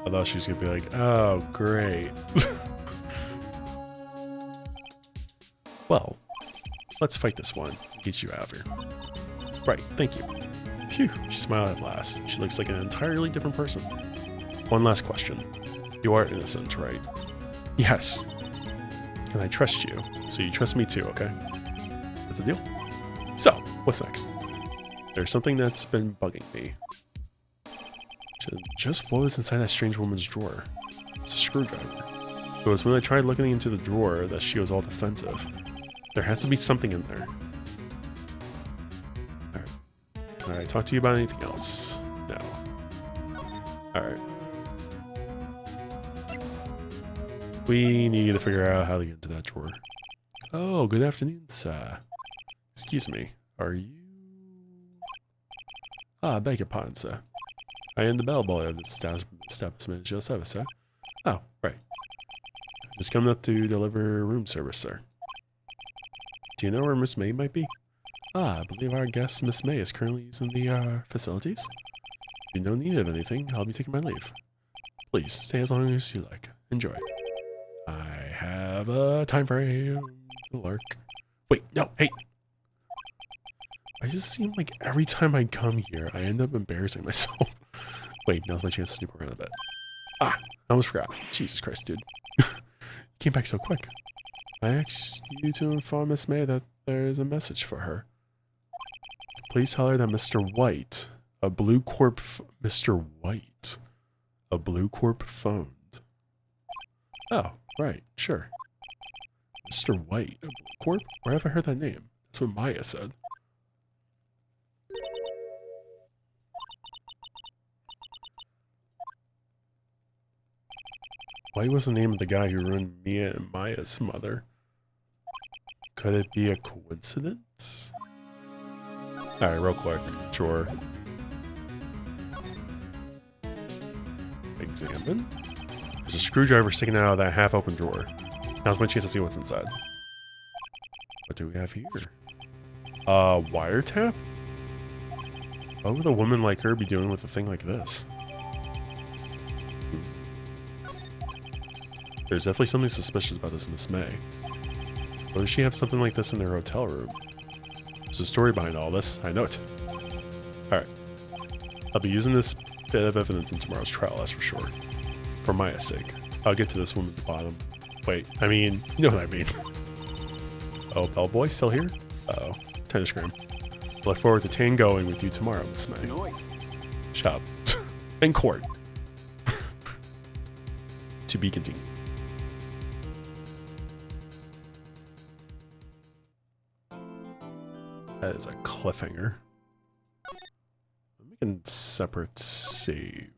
I thought she was gonna be like, oh, great. Well, let's fight this one and get you out of here. Right, thank you. Phew, she smiled at last. She looks like an entirely different person. One last question. You are innocent, right? Yes. And I trust you, so you trust me too, okay? That's a deal. So, what's next? There's something that's been bugging me. Just what was inside that strange woman's drawer? It's a screwdriver. It was when I tried looking into the drawer that she was all defensive. There has to be something in there. Alright. Can I talk to you about anything else? No. Alright. We need to figure out how to get into that drawer. Oh, good afternoon, sir. Excuse me. Are you... Ah, beg your pardon, sir. I am the bellboy of this establishment at your service, sir. Oh, right. Just coming up to deliver room service, sir. Do you know where Miss May might be? Ah, I believe our guest, Miss May, is currently using the facilities. If you don't need of anything, I'll be taking my leave. Please, stay as long as you like. Enjoy. I have a time frame. Lurk. Wait, no, hey! I just seem like every time I come here, I end up embarrassing myself. Wait, now's my chance to snoop around a bit. Ah, I almost forgot. Jesus Christ, dude. Came back so quick. I asked you to inform Miss May that there is a message for her. Please tell her that Mr. White, a Blue Corp... Mr. White, a Blue Corp phoned. Oh, right, sure. Mr. White, a Blue Corp? Where have I heard that name? That's what Maya said. White was the name of the guy who ruined Mia and Maya's mother. Could it be a coincidence? Alright, real quick. Drawer. Examine. There's a screwdriver sticking out of that half-open drawer. Now's my chance to see what's inside. What do we have here? Wiretap? What would a woman like her be doing with a thing like this? There's definitely something suspicious about this Miss May. Why does she have something like this in her hotel room? There's a story behind all this. I know it. Alright. I'll be using this bit of evidence in tomorrow's trial, that's for sure. For Maya's sake. I'll get to this woman at the bottom. Wait, I mean, you know what I mean. Oh, bellboy, still here? Uh-oh. Time to scream. I look forward to tangoing with you tomorrow, Miss May. Nice. Shut up. In court. To be continued. That is a cliffhanger. I'm making separate save.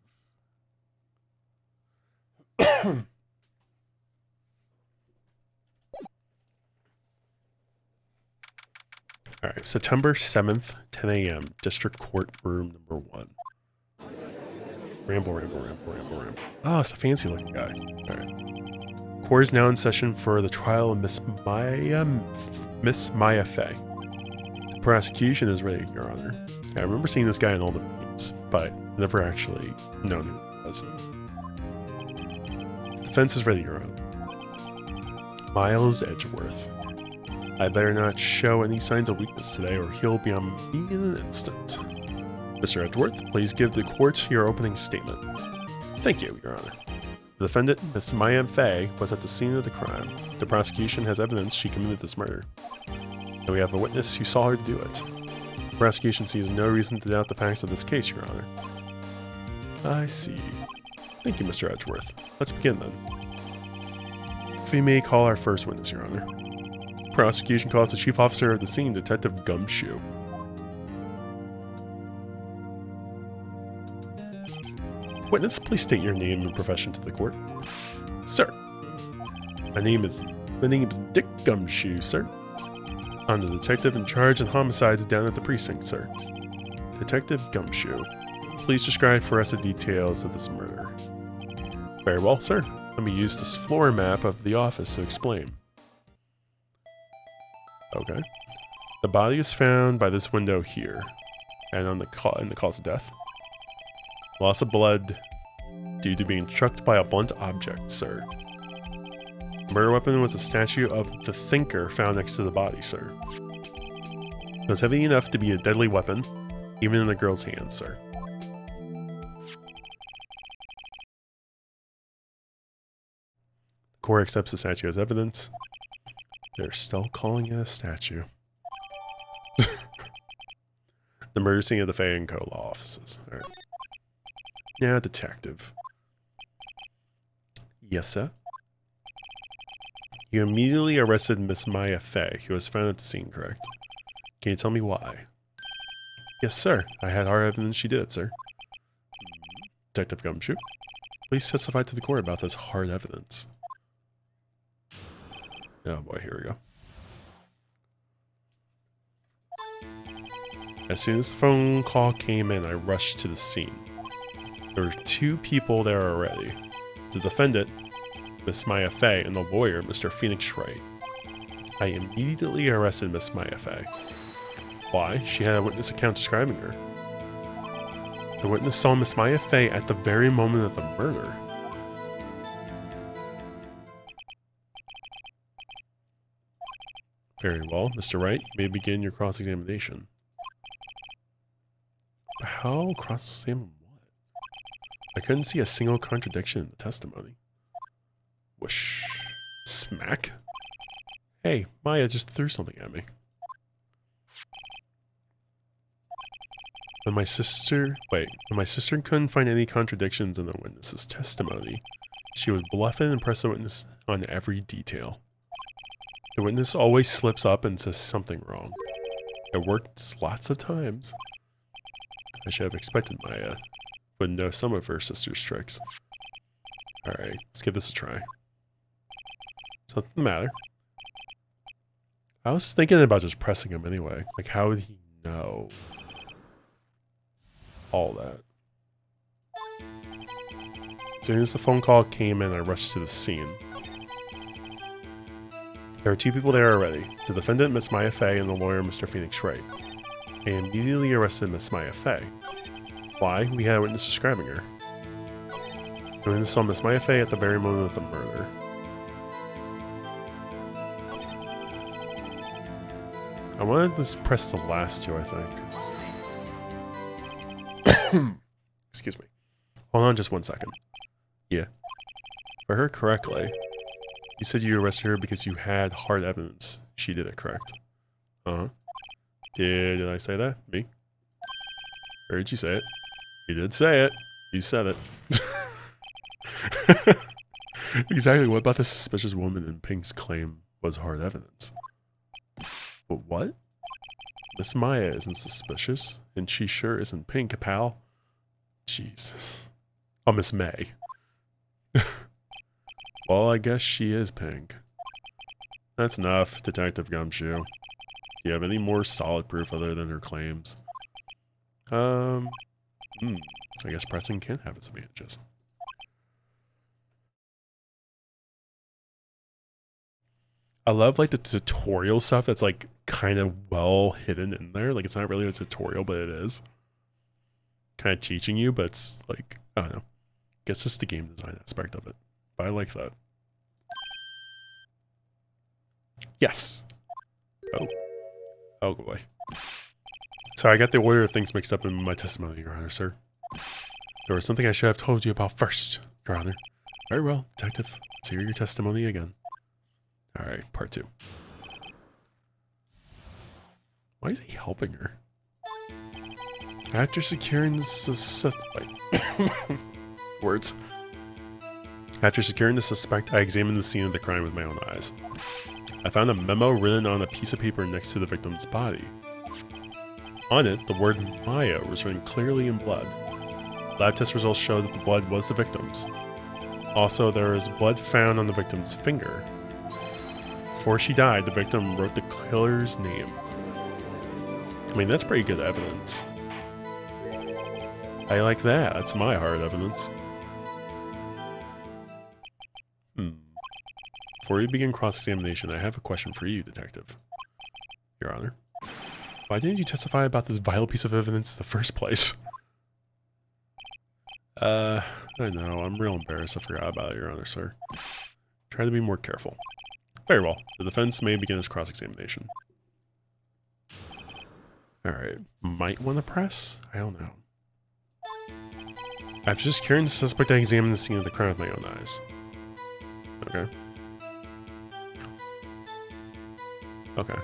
Alright, September 7th, 10 a.m. District Court Room number 1. Ramble. Oh, it's a fancy looking guy. Alright. Court is now in session for the trial of Miss Maya Fey. The prosecution is ready, Your Honor. I remember seeing this guy in all the memes, but never actually known who he was. The defense is ready, Your Honor. Miles Edgeworth. I better not show any signs of weakness today or he'll be on me in an instant. Mr. Edgeworth, please give the court your opening statement. Thank you, Your Honor. The defendant, Miss Maya Fey, was at the scene of the crime. The prosecution has evidence she committed this murder. And we have a witness who saw her do it. The prosecution sees no reason to doubt the facts of this case, Your Honor. I see. Thank you, Mr. Edgeworth. Let's begin then. If we may call our first witness, Your Honor. Prosecution calls the chief officer of the scene, Detective Gumshoe. Witness, please state your name and profession to the court. Sir. My name is Dick Gumshoe, sir. I'm the detective in charge of homicides down at the precinct, sir. Detective Gumshoe, please describe for us the details of this murder. Very well, sir. Let me use this floor map of the office to explain. Okay. The body was found by this window here, and in the cause of death. Loss of blood due to being struck by a blunt object, sir. The murder weapon was a statue of the Thinker found next to the body, sir. It was heavy enough to be a deadly weapon, even in the girl's hands, sir. The court accepts the statue as evidence. They're still calling it a statue. The murder scene of the Fay & Co. law offices. Alright. Now, detective. Yes, sir? You immediately arrested Miss Maya Fey, who was found at the scene, correct? Can you tell me why? Yes, sir. I had hard evidence she did it, sir. Detective Gumshoe, please testify to the court about this hard evidence. Oh boy, here we go. As soon as the phone call came in, I rushed to the scene. There were two people there already. The defendant, Miss Maya Fey, and the lawyer, Mr. Phoenix Wright. I immediately arrested Miss Maya Fey. Why? She had a witness account describing her. The witness saw Miss Maya Fey at the very moment of the murder. Very well, Mr. Wright, you may begin your cross-examination. How cross-examine what? I couldn't see a single contradiction in the testimony. Whoosh. Smack? Hey, Maya just threw something at me. When my sister couldn't find any contradictions in the witness's testimony, she would bluff it and press the witness on every detail. The witness always slips up and says something wrong. It worked lots of times. I should have expected Maya would know some of her sister's tricks. Alright, let's give this a try. Something the matter? I was thinking about just pressing him anyway. Like, how would he know all that? As soon as the phone call came in, I rushed to the scene. There are two people there already. The defendant, Miss Maya Fey, and the lawyer, Mr. Phoenix Wright. I immediately arrested Miss Maya Fey. Why? We had a witness describing her. The witness saw Miss Maya Fey at the very moment of the murder. I wanted to press the last two, I think. Excuse me. Hold on just 1 second. Yeah. If I heard correctly, you said you arrested her because you had hard evidence. She did it, correct? Uh-huh. Did I say that? Me? Heard you say it. You did say it. You said it. Exactly. What about the suspicious woman in Pink's claim was hard evidence? But what? Miss Maya isn't suspicious, and she sure isn't pink, pal. Jesus. Oh, Miss May. Well, I guess she is pink. That's enough, Detective Gumshoe. Do you have any more solid proof other than her claims? I guess pressing can have its advantages. I love like the tutorial stuff that's like kind of well hidden in there. Like it's not really a tutorial, but it is kind of teaching you, but it's like, I don't know. I guess just the game design aspect of it. But I like that. Yes. Oh boy. Sorry, I got the order of things mixed up in my testimony, Your Honor, sir. There was something I should have told you about first, Your Honor. Very well, Detective. Let's hear your testimony again. Alright, part 2. Why is he helping her? After securing the words. After securing the suspect, I examined the scene of the crime with my own eyes. I found a memo written on a piece of paper next to the victim's body. On it, the word Maya was written clearly in blood. Lab test results showed that the blood was the victim's. Also, there was blood found on the victim's finger. Before she died, the victim wrote the killer's name. I mean, that's pretty good evidence. I like that. That's my hard evidence. Before we begin cross-examination, I have a question for you, Detective. Your Honor. Why didn't you testify about this vital piece of evidence in the first place? I know. I'm real embarrassed. I forgot about it, Your Honor, sir. Try to be more careful. Very well. The defense may begin its cross-examination. Alright. Might want to press? I don't know. After securing the suspect, I examined the scene of the crime with my own eyes. Okay. Okay.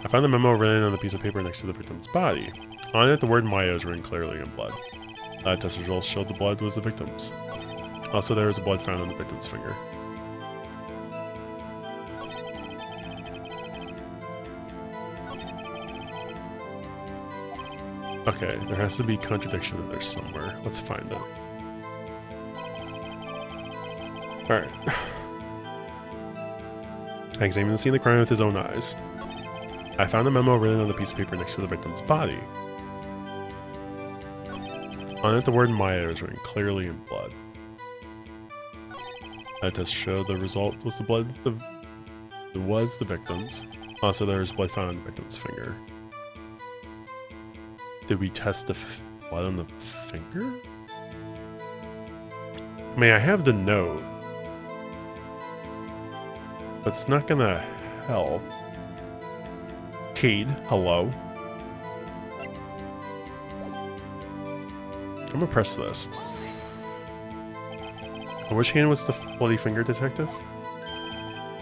I found the memo written on the piece of paper next to the victim's body. On it, the word Maya was written clearly in blood. Lab test results showed the blood was the victim's. Also, there was blood found on the victim's finger. Okay, there has to be contradiction in there somewhere. Let's find it. Alright. I examined the scene of the crime with his own eyes. I found a memo written on the piece of paper next to the victim's body. On it, the word Maya was written clearly in blood. That test showed the result was the blood it was the victim's. Also, there was blood found on the victim's finger. Did we test the blood on the finger? I mean, I have the note. But it's not gonna help. Cade, hello. I'm gonna press this. On which hand was the bloody finger, Detective?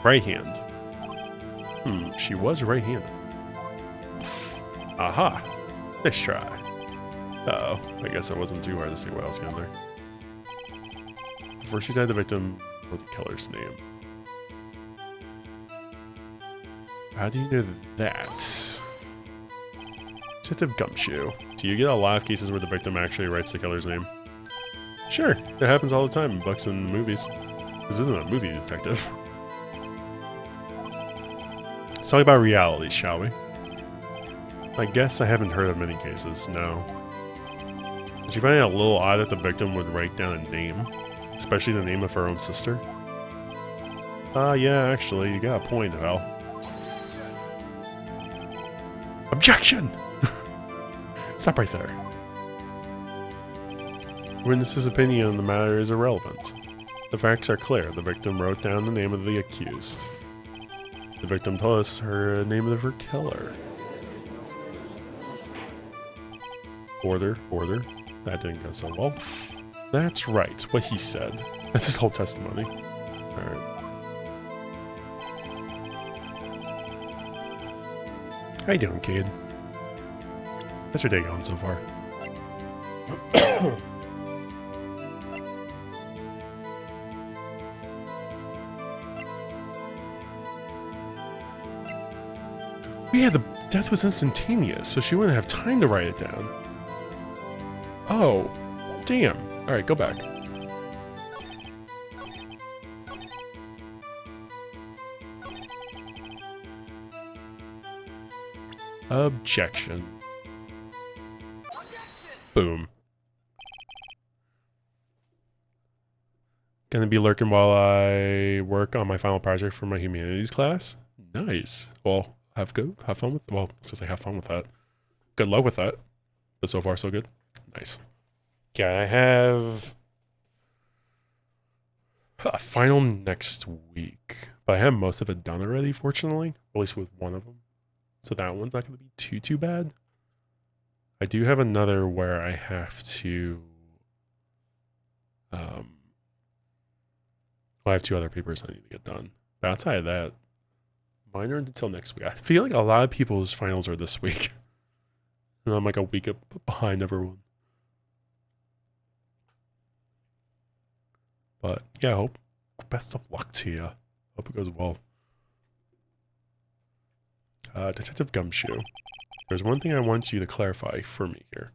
Right hand. She was right-handed. Aha! Nice try. Uh-oh. I guess it wasn't too hard to see what else got in there. Before she died, the victim wrote the killer's name. How do you know that? Detective Gumshoe. Do you get a lot of cases where the victim actually writes the killer's name? Sure, it happens all the time in books and movies. This isn't a movie, Detective. Let's talk about reality, shall we? I guess I haven't heard of many cases, no. Did you find it a little odd that the victim would write down a name? Especially the name of her own sister? Yeah, actually, you got a point, Al. Objection! Stop right there. Witness's opinion on the matter is irrelevant. The facts are clear. The victim wrote down the name of the accused. The victim told us her name of her killer. Order. That didn't go so well. That's right, what he said. That's his whole testimony. Alright. How you doing, kid? How's your day going so far? Death was instantaneous, so she wouldn't have time to write it down. Oh, damn. Alright, go back. Objection. Boom. Gonna be lurking while I work on my final project for my humanities class. Nice. Well, have fun with. Well, since I have fun with that, good luck with that. But so far, so good. Nice. Yeah, I have a final next week, but I have most of it done already. Fortunately, at least with one of them. So that one's not going to be too bad. I do have another where I have to. I have 2 other papers I need to get done. But outside of that, mine aren't until next week. I feel like a lot of people's finals are this week. And I'm like a week behind everyone. But yeah, I hope best of luck to you. Hope it goes well. Detective Gumshoe. There's one thing I want you to clarify for me here.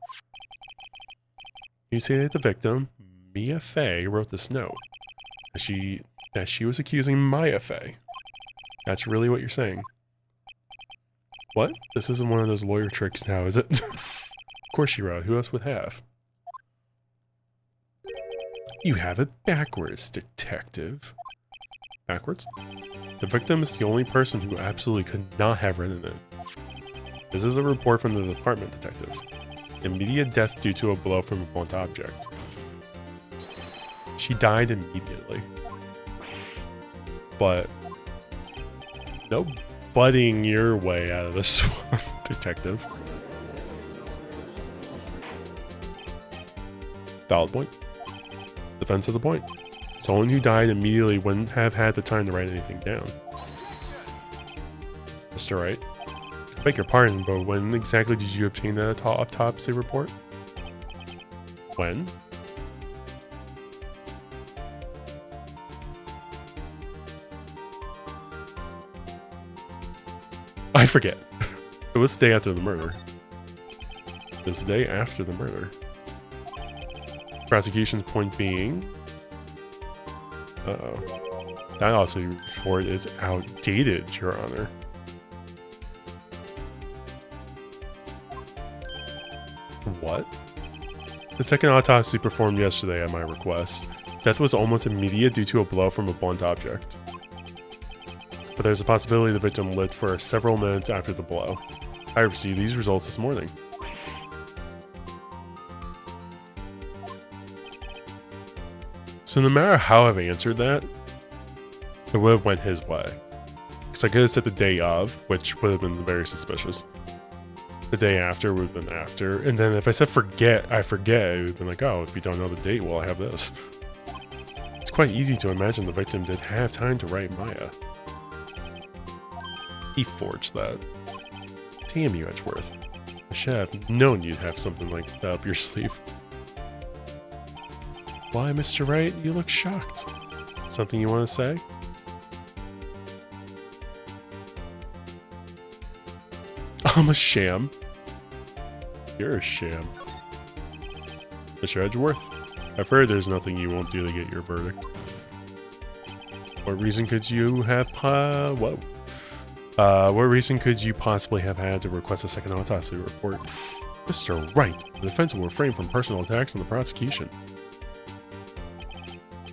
You say that the victim, Mia Fey, wrote this note. That she was accusing Maya Fey. That's really what you're saying. What? This isn't one of those lawyer tricks now, is it? Of course she wrote. Who else would have? You have it backwards, detective. Backwards? The victim is the only person who absolutely could not have written it. This is a report from the department, detective. Immediate death due to a blow from a blunt object. She died immediately. But no butting your way out of this one, detective. Valid point. Defense has a point. Someone who died immediately wouldn't have had the time to write anything down. Mr. Wright, I beg your pardon, but when exactly did you obtain that autopsy report? When? I forget. It was the day after the murder. It was the day after the murder. Prosecution's point being... Uh-oh. That autopsy report is outdated, Your Honor. What? The second autopsy performed yesterday at my request. Death was almost immediate due to a blow from a blunt object. But there's a possibility the victim lived for several minutes after the blow. I received these results this morning. So no matter how I've answered that, it would have went his way. Because I could have said the day of, which would have been very suspicious. The day after would have been after. And then if I said forget, I forget, it would have been like, oh, if you don't know the date, well, I have this. It's quite easy to imagine the victim did have time to write Maya. He forged that. Damn you, Edgeworth. I should have known you'd have something like that up your sleeve. Why, Mr. Wright, you look shocked. Something you want to say? I'm a sham. You're a sham. Mr. Edgeworth, I've heard there's nothing you won't do to get your verdict. What reason could you have, what reason could you possibly have had to request a second autopsy report? Mr. Wright, the defense will refrain from personal attacks on the prosecution.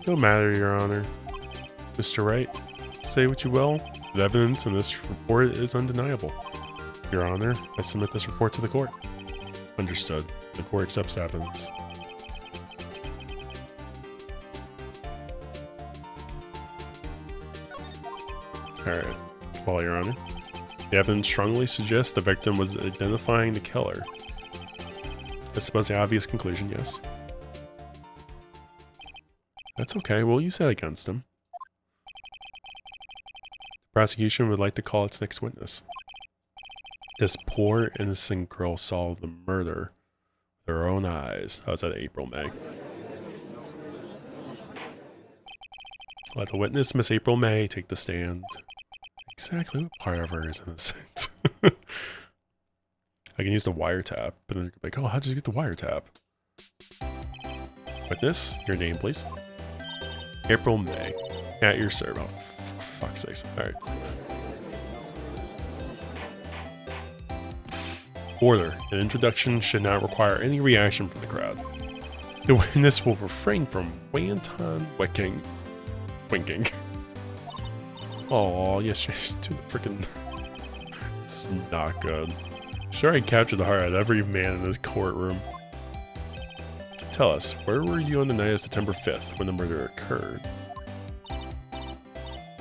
No matter, Your Honor. Mr. Wright, say what you will, the evidence in this report is undeniable. Your Honor, I submit this report to the court. Understood. The court accepts evidence. Alright. Well, Your Honor, the evidence strongly suggests the victim was identifying the killer. I suppose the obvious conclusion, yes. That's okay, we'll use that against him. The prosecution would like to call its next witness. This poor, innocent girl saw the murder with her own eyes. Oh, it's at April, May. Let the witness, Miss April May, take the stand. Exactly what part of her is innocent? I can use the wiretap, but then like, oh, how did you get the wiretap? Witness, your name, please. April May. At your serve. Oh, for fuck's sakes. Alright. Order. An introduction should not require any reaction from the crowd. The witness will refrain from wanton winking. Oh, yes, just do the freaking. This is not good. Sure, I captured the heart of every man in this courtroom. Tell us, where were you on the night of September 5th when the murder occurred?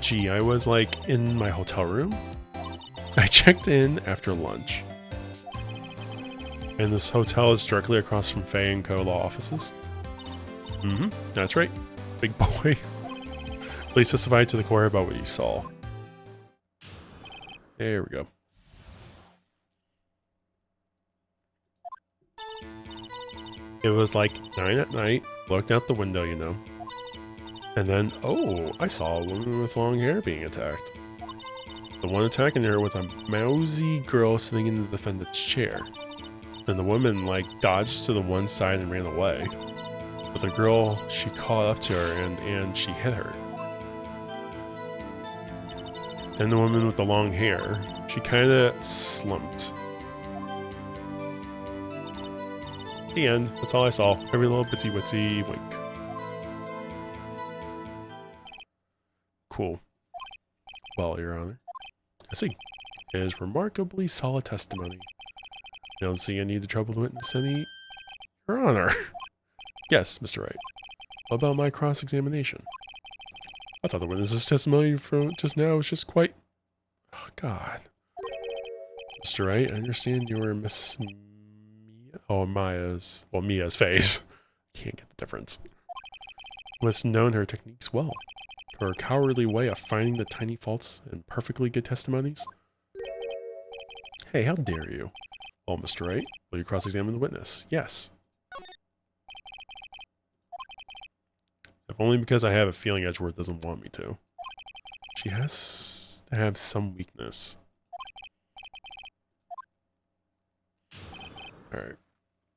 Gee, I was like in my hotel room. I checked in after lunch. And this hotel is directly across from Fay & Co. law offices. Mm-hmm, that's right. Big boy. Please testify to the court about what you saw. There we go. It was like 9 at night. Looked out the window, you know. And then, oh, I saw a woman with long hair being attacked. The one attacking her was a mousy girl sitting in the defendant's chair. Then the woman, like, dodged to the one side and ran away. But the girl, she caught up to her and she hit her. Then the woman with the long hair, she kind of slumped. The end. That's all I saw. Every little bitsy witsy wink. Cool. Well, Your Honor. I see. It is remarkably solid testimony. I don't see any trouble to witness any. Your Honor. Yes, Mr. Wright. What about my cross-examination? I thought the witness's testimony from just now was just quite. Oh, God. Mr. Wright, I understand you were Miss Mia. Oh, Mia's face. Can't get the difference. You must have known her techniques well. Her cowardly way of finding the tiny faults in perfectly good testimonies. Hey, how dare you? Well, Mr. Wright, will you cross-examine the witness? Yes. If only because I have a feeling Edgeworth doesn't want me to. She has to have some weakness. Alright.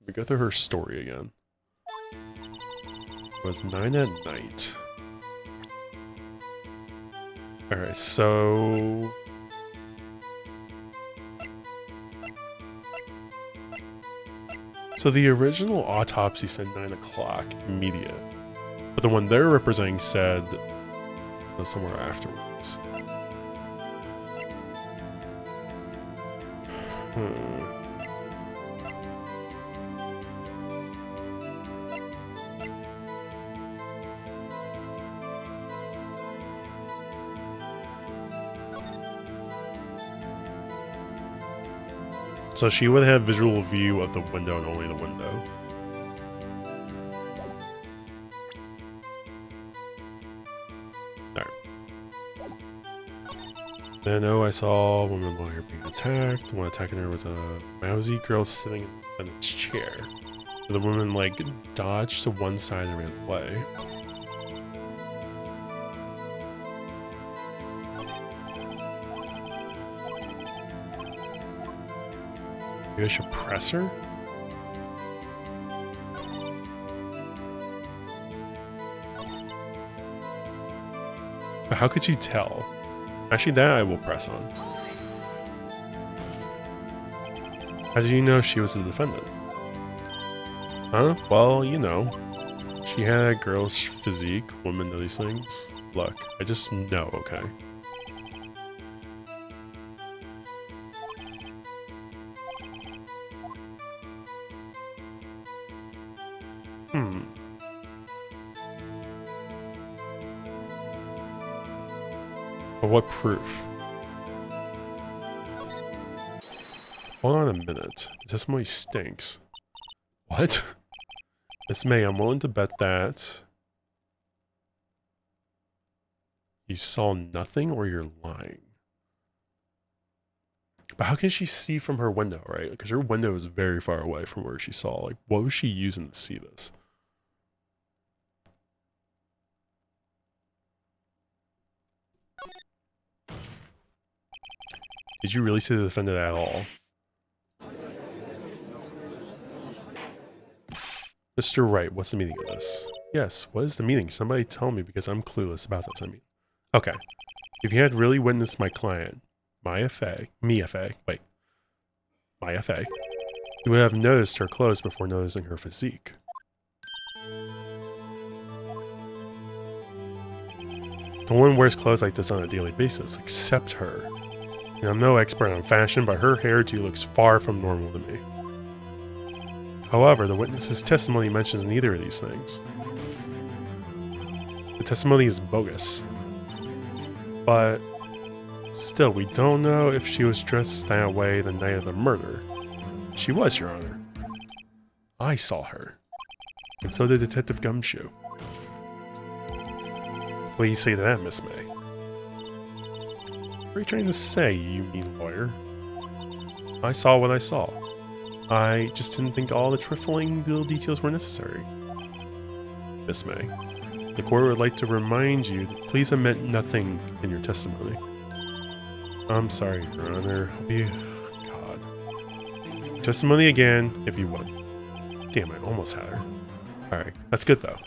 We go through her story again. It was 9 at night. Alright, so... So the original autopsy said 9 o'clock, immediate. But the one they're representing said somewhere afterwards. So she would have visual view of the window and only the window. Then, oh, I saw a woman long hair being attacked. The one attacking her was a mousy girl sitting in its chair. The woman, like, dodged to one side and ran away. Maybe I should press her? But how could you tell? Actually, that I will press on. How did you know she was the defendant? Huh? Well, you know. She had a girl's physique. Women know these things. Look, I just know, okay? But what proof? Hold on a minute. The testimony stinks. What? Miss May, I'm willing to bet that you saw nothing or you're lying. But how can she see from her window, right? Because her window is very far away from where she saw. Like, what was she using to see this? Did you really see the defendant at all? Mr. Wright, what's the meaning of this? Yes, what is the meaning? Somebody tell me because I'm clueless about this, I mean. Okay. If you had really witnessed my client, Maya Fey, you would have noticed her clothes before noticing her physique. No one wears clothes like this on a daily basis, except her. And I'm no expert on fashion, but her hairdo looks far from normal to me. However, the witness's testimony mentions neither of these things. The testimony is bogus. But still, we don't know if she was dressed that way the night of the murder. She was, Your Honor. I saw her. And so did Detective Gumshoe. What do you say to that, Miss May? What are you trying to say, you mean lawyer? I saw what I saw. I just didn't think all the trifling little details were necessary. Miss May, the court would like to remind you to please omit nothing in your testimony. I'm sorry, Your Honor. God. Testimony again, if you would. Damn, I almost had her. Alright, that's good though.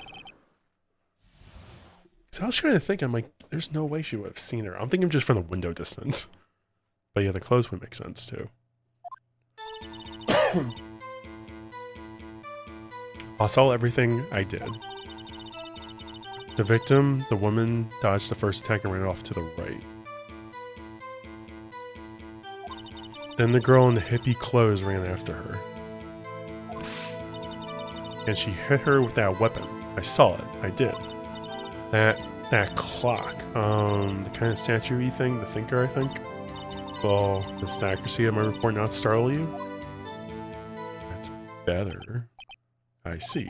So I was trying to think, I'm like, there's no way she would have seen her. I'm thinking just from the window distance. But yeah, the clothes would make sense too. I saw everything I did. The victim, the woman, dodged the first attack and ran off to the right. Then the girl in the hippie clothes ran after her. And she hit her with that weapon. I saw it. I did. That clock. The kind of statue-y thing, the thinker, I think. Well, does the accuracy of my report not startle you? That's better. I see.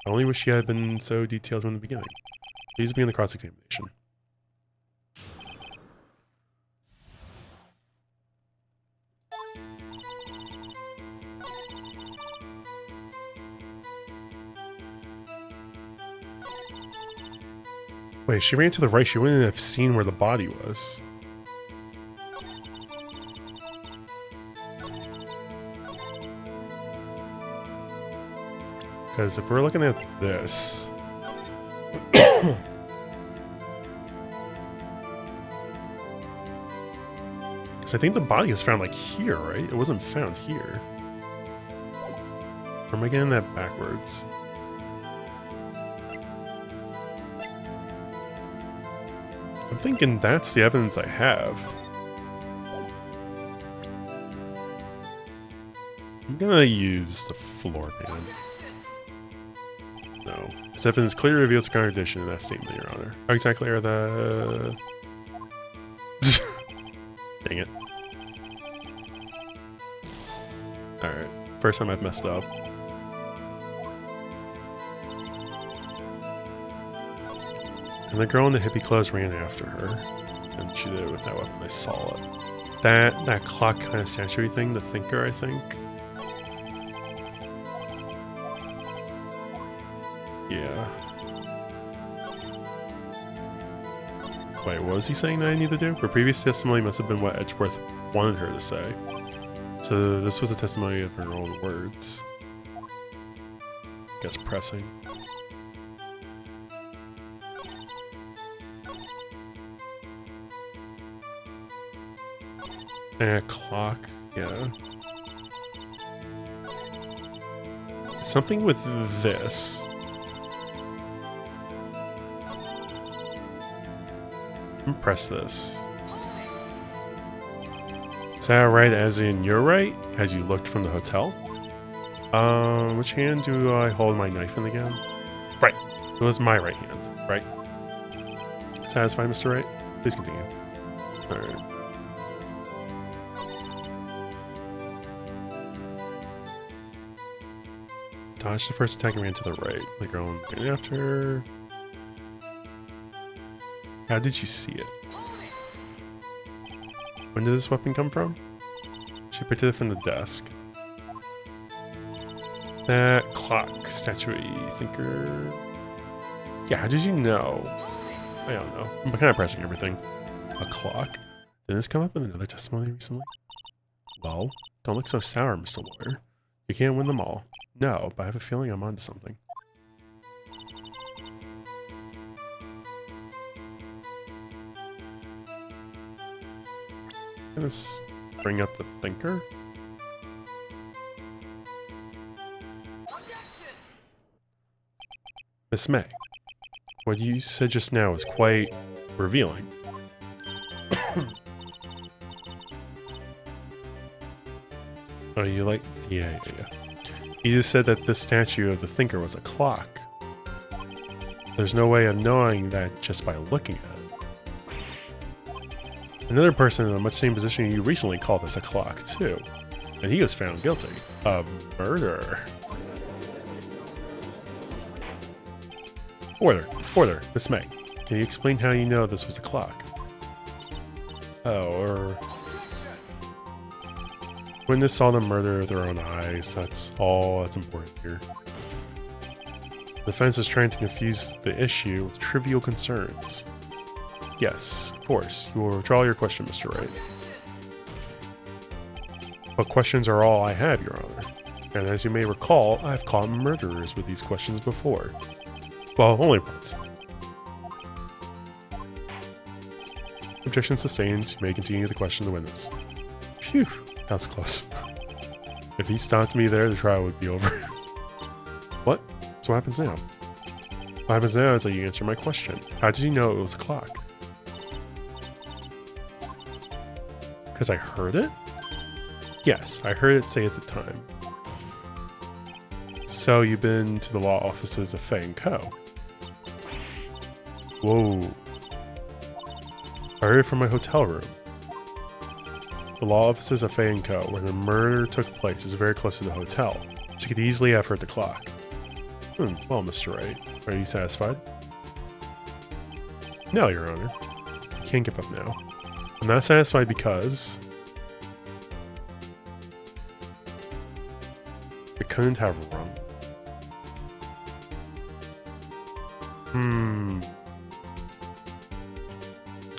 I only wish she had been so detailed from the beginning. Please be in the cross-examination. Wait, she ran to the right. She wouldn't have seen where the body was. Because if we're looking at this... Because I think the body was found, like, here, right? It wasn't found here. Or am I getting that backwards? I'm thinking that's the evidence I have. I'm gonna use the floor pan. No. This evidence clearly reveals a contradiction in that statement, Your Honor. How exactly are the... Dang it. Alright. First time I've messed up. And the girl in the hippie clothes ran after her. And she did it with that weapon. I saw it. That clock kind of statue thing, the thinker, I think. Yeah. Wait, what was he saying that I need to do? Her previous testimony must have been what Edgeworth wanted her to say. So this was a testimony of her own words. I guess pressing. And a clock, yeah. Something with this. Press this. Is that right as in you're right? As you looked from the hotel? Which hand do I hold my knife in again? Right. It was my right hand, right? Satisfied, Mr. Wright? Please continue. Alright. Dodged the first attack and ran to the right. The girl ran after her. How did you see it? When did this weapon come from? She picked it from the desk. That clock, statuary, thinker. Yeah, how did you know? I don't know. I'm kind of pressing everything. A clock? Did this come up in another testimony recently? Well, don't look so sour, Mr. Lawyer. You can't win them all. No, but I have a feeling I'm onto something. Let's bring up the thinker. Miss May, what you said just now is quite revealing. Oh, you like... Yeah. You just said that this statue of the thinker was a clock. There's no way of knowing that just by looking at it. Another person in a much same position you recently called this a clock, too. And he was found guilty of murder. Order, Miss May. Can you explain how you know this was a clock? Witness saw the murder with their own eyes. That's all that's important here. The defense is trying to confuse the issue with trivial concerns. Yes, of course. You will withdraw your question, Mr. Wright. But questions are all I have, Your Honor. And as you may recall, I've caught murderers with these questions before. Well, only once. Objection sustained. You may continue the question to the witness. Phew, that was close. If he stopped me there, the trial would be over. What? So what happens now? What happens now is that you answer my question. How did you know it was a clock? Because I heard it? Yes, I heard it say at the time. So you've been to the law offices of Fay & Co. Whoa. I heard it from my hotel room. The law offices of Fay & Co., where the murder took place, is very close to the hotel. She could easily have heard the clock. Well, Mr. Wright, are you satisfied? No, Your Honor. I can't give up now. I'm not satisfied because... it couldn't have rung.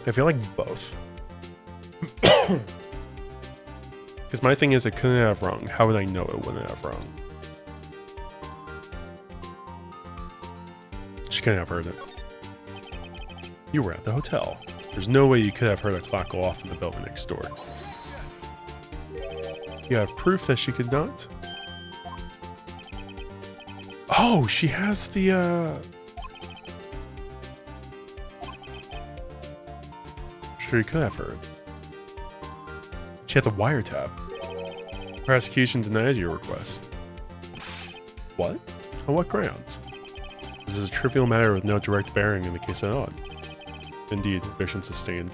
I feel like both. Because my thing is, it couldn't have rung. How would I know it wouldn't have rung? She couldn't have heard it. You were at the hotel. There's no way you could have heard a clock go off in the building next door. You have proof that she could not? Oh, she has the, Sure, you could have heard. She had the wiretap. Prosecution denies your request. What? On what grounds? This is a trivial matter with no direct bearing in the case at all. Indeed, objection sustained.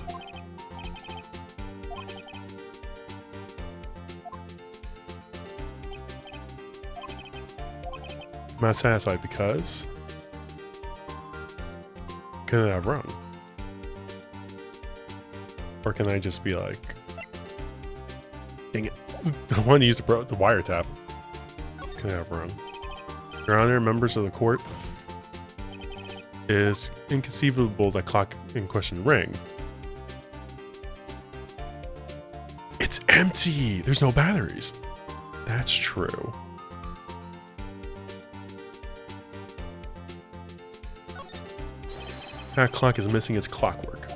I'm not satisfied because... couldn't have rung. Or can I just be like... dang it. I wanted to use the wiretap. Couldn't have rung. Your Honor, members of the court, it is inconceivable that clock in question rang. It's empty! There's no batteries. That's true. That clock is missing its clockwork.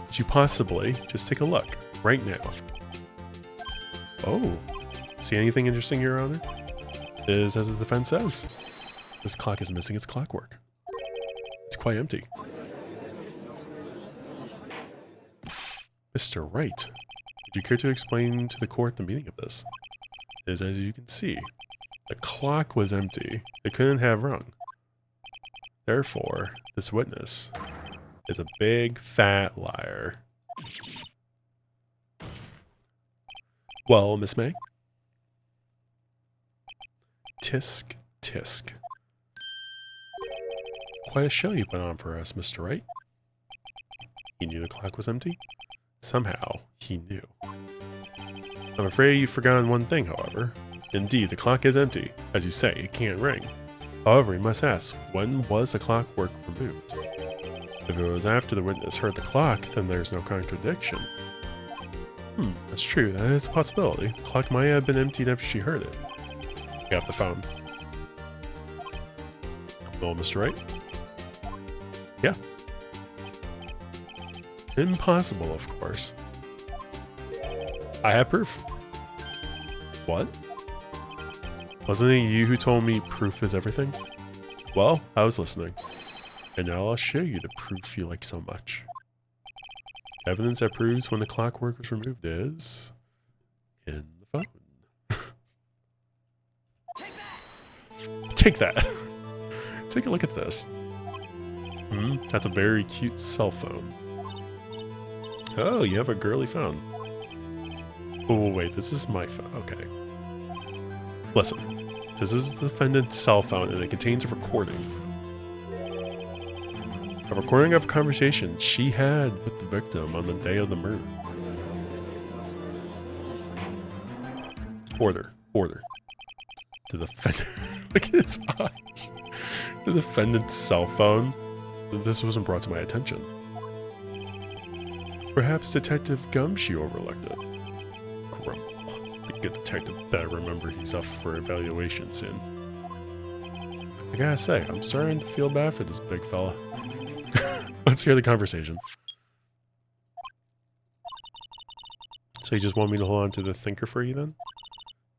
Could you possibly just take a look right now? Oh, see anything interesting, Your Honor? It is as the defense says. This clock is missing its clockwork. It's quite empty. Mr. Wright, would you care to explain to the court the meaning of this? It is as you can see. The clock was empty. It couldn't have rung. Therefore, this witness is a big, fat liar. Well, Miss May? Tisk, tisk. Quite a show you put on for us, Mr. Wright. He knew the clock was empty? Somehow, he knew. I'm afraid you've forgotten one thing, however. Indeed, the clock is empty. As you say, it can't ring. However, we must ask, when was the clockwork removed? If it was after the witness heard the clock, then there's no contradiction. That's true. That is a possibility. The clock might have been emptied after she heard it. Get off the phone. Well, Mr. Wright? Yeah. Impossible, of course. I have proof. What? Wasn't it you who told me proof is everything? Well, I was listening. And now I'll show you the proof you like so much. Evidence that proves when the clockwork was removed is... in the phone. Take that! Take a look at this. That's a very cute cell phone. Oh, you have a girly phone. Oh, wait, this is my phone. Okay. Listen, this is the defendant's cell phone and it contains a recording. A recording of a conversation she had with the victim on the day of the murder. Order. The defendant. Look at his eyes. The defendant's cell phone. This wasn't brought to my attention. Perhaps Detective Gumshoe overlooked it. Grumble. The good detective better remember he's up for evaluation soon. I gotta say, I'm starting to feel bad for this big fella. Let's hear the conversation. So you just want me to hold on to the thinker for you then?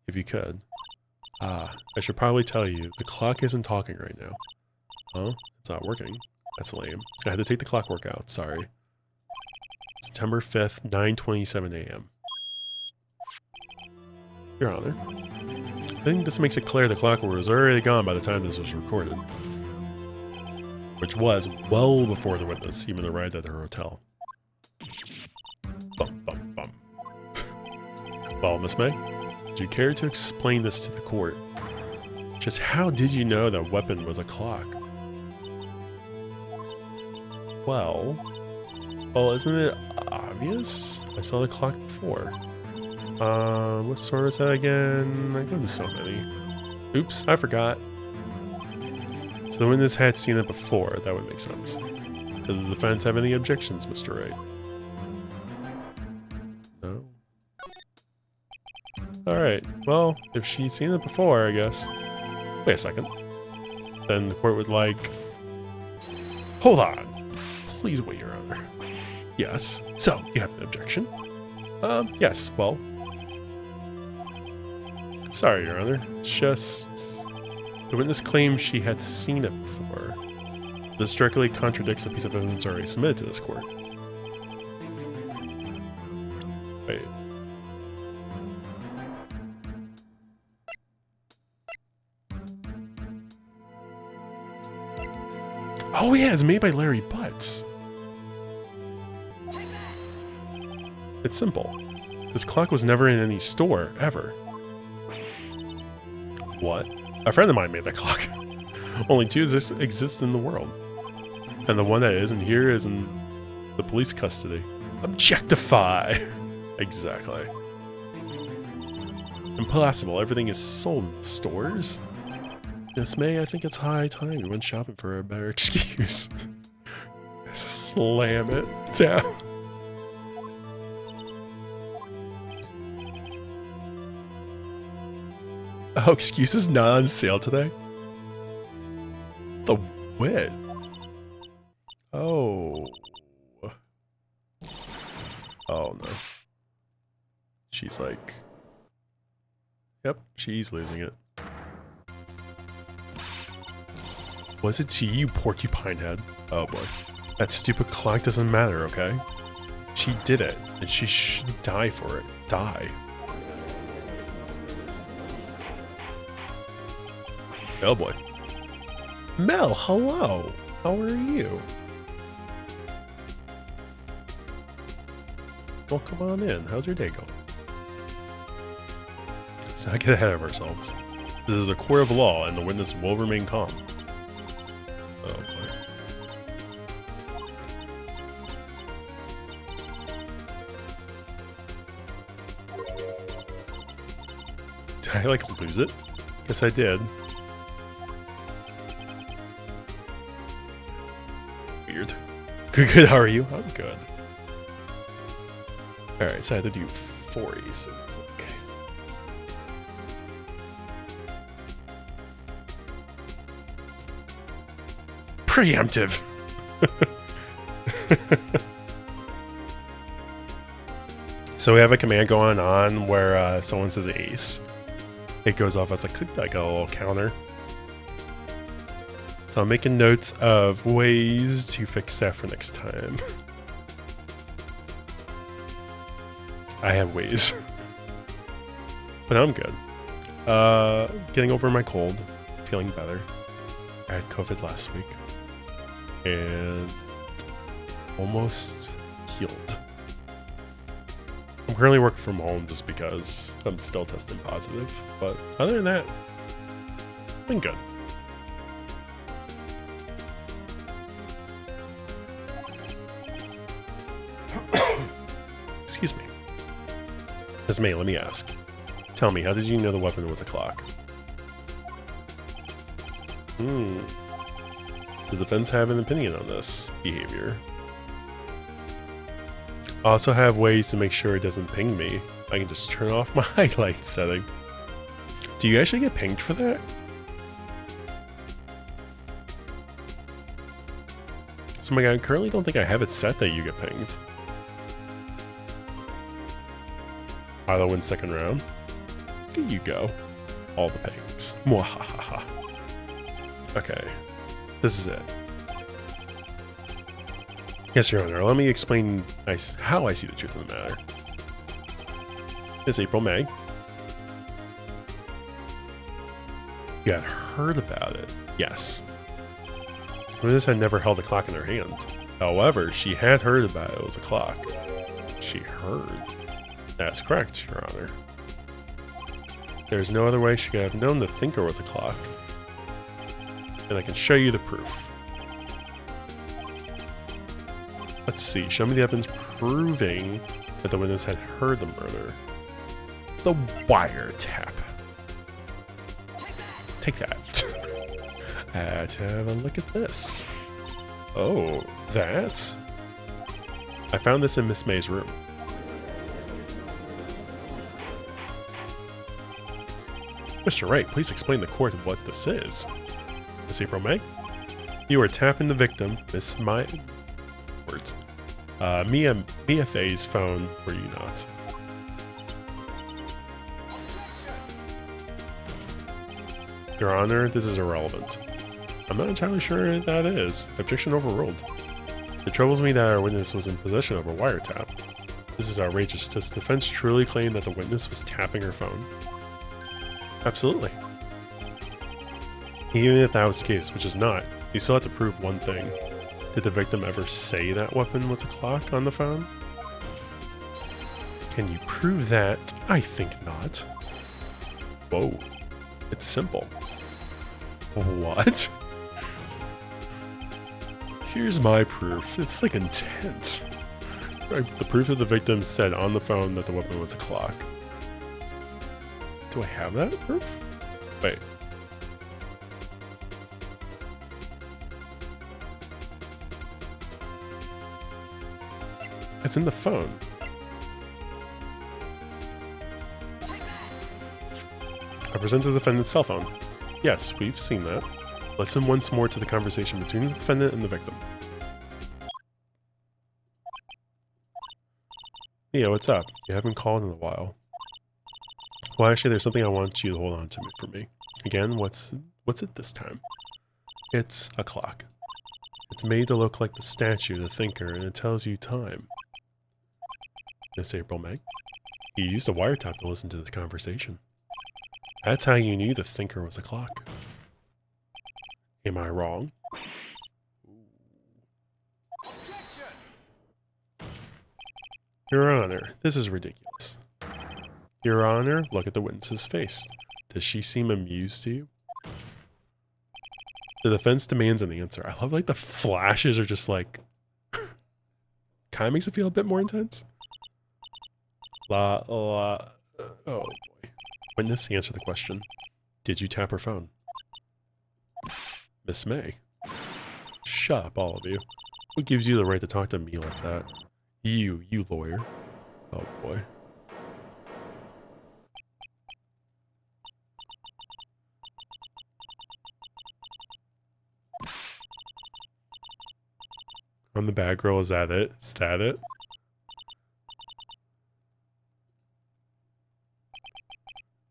If you could. I should probably tell you, the clock isn't talking right now. Huh? It's not working. That's lame. I had to take the clockwork out, sorry. September 5th, 9:27 a.m. Your Honor. I think this makes it clear the clockwork was already gone by the time this was recorded. Which was well before the witness even arrived at her hotel. Bum, bum, bum. Well, Miss May, would you care to explain this to the court? Just how did you know that weapon was a clock? Well, isn't it obvious? I saw the clock before. What store is that again? I go to so many. Oops, I forgot. So the witness had seen it before, that would make sense. Does the defense have any objections, Mr. Wright? No? Alright, well, if she's seen it before, I guess. Wait a second. Then the court would like... Hold on! Please wait, Your Honor. Yes. So, you have an objection? Yes, well... Sorry, Your Honor. It's just... The witness claims she had seen it before. This directly contradicts a piece of evidence already submitted to this court. Wait. Oh yeah, it's made by Larry Butts. It's simple. This clock was never in any store, ever. What? A friend of mine made that clock. Only two exist in the world. And the one that isn't here is in the police custody. Objectify! Exactly. Impossible. Everything is sold in stores. Miss May, I think it's high time we went shopping for a better excuse. Slam it down. Oh, excuses not on sale today? The wit. Oh. Oh no. She's like... Yep, she's losing it. Was it to you, porcupine head? Oh boy. That stupid clock doesn't matter, okay? She did it, and she should die for it. Die. Oh boy. Mel, hello! How are you? Well, come on in. How's your day going? Let's not get ahead of ourselves. This is a court of law, and the witness will remain calm. Oh boy. Did I, like, lose it? Guess I did. Weird. Good, how are you? I'm good. Alright, so I had to do 40, so it's okay. Preemptive! So we have a command going on where someone says ace. It goes off as like a little counter. So I'm making notes of ways to fix that for next time. I have ways. But I'm good. Getting over my cold. Feeling better. I had COVID last week. And almost healed. I'm currently working from home just because I'm still testing positive. But other than that, I've been good. Excuse me. Ms. May, let me ask. Tell me, how did you know the weapon was a clock? The defense have an opinion on this behavior. I also have ways to make sure it doesn't ping me. I can just turn off my highlight setting. Do you actually get pinged for that? So my God, I currently don't think I have it set that you get pinged. Milo wins second round. Look at you go. All the pings. Mwahaha. Okay. This is it. Yes, Your Honor. Let me explain how I see the truth of the matter. It's April May. You had heard about it. Yes. Witness had never held a clock in her hand. However, she had heard about it was a clock. She heard. That's correct, Your Honor. There's no other way she could have known the thinker was a clock. And I can show you the proof. Let's see. Show me the evidence proving that the witness had heard the murder. The wiretap. Take that. Let's have a look at this. Oh, that? I found this in Miss May's room. Mr. Wright, please explain to the court what this is. Miss April May? You are tapping the victim, Miss Mia Faye's phone, were you not? Your Honor, this is irrelevant. I'm not entirely sure that is. Objection overruled. It troubles me that our witness was in possession of a wiretap. This is outrageous. Does the defense truly claim that the witness was tapping her phone? Absolutely. Even if that was the case, which is not, you still have to prove one thing. Did the victim ever say that weapon was a clock on the phone? Can you prove that? I think not. Whoa. It's simple. What? Here's my proof. It's like intense. The proof that the victim said on the phone that the weapon was a clock. Do I have that proof? Wait. It's in the phone. I present the defendant's cell phone. Yes, we've seen that. Listen once more to the conversation between the defendant and the victim. Yeah, what's up? You haven't called in a while. Well, actually, there's something I want you to hold on to for me. Again, what's it this time? It's a clock. It's made to look like the statue, the thinker, and it tells you time. Miss April May, you used a wiretap to listen to this conversation. That's how you knew the thinker was a clock. Am I wrong? Your Honor, this is ridiculous. Your Honor, look at the witness's face. Does she seem amused to you? The defense demands an answer. I love like the flashes are just like kind of makes it feel a bit more intense. Oh boy. Witness, answer the question. Did you tap her phone? Miss May. Shut up, all of you. What gives you the right to talk to me like that? You lawyer. Oh boy. I'm the bad girl, is that it? Is that it?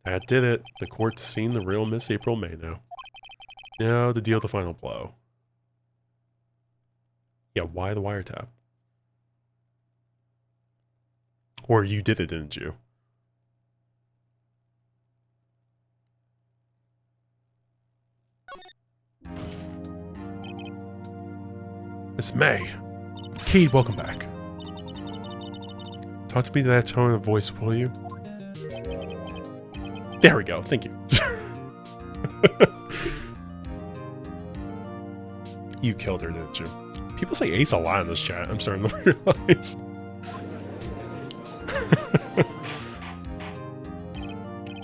That did it. The court's seen the real Miss April May now. Now to deal the final blow. Yeah, why the wiretap? Or you did it, didn't you? Miss May. Cade, welcome back. Talk to me in that tone of voice, will you? There we go. Thank you. You killed her, didn't you? People say ace a lot in this chat. I'm starting to realize.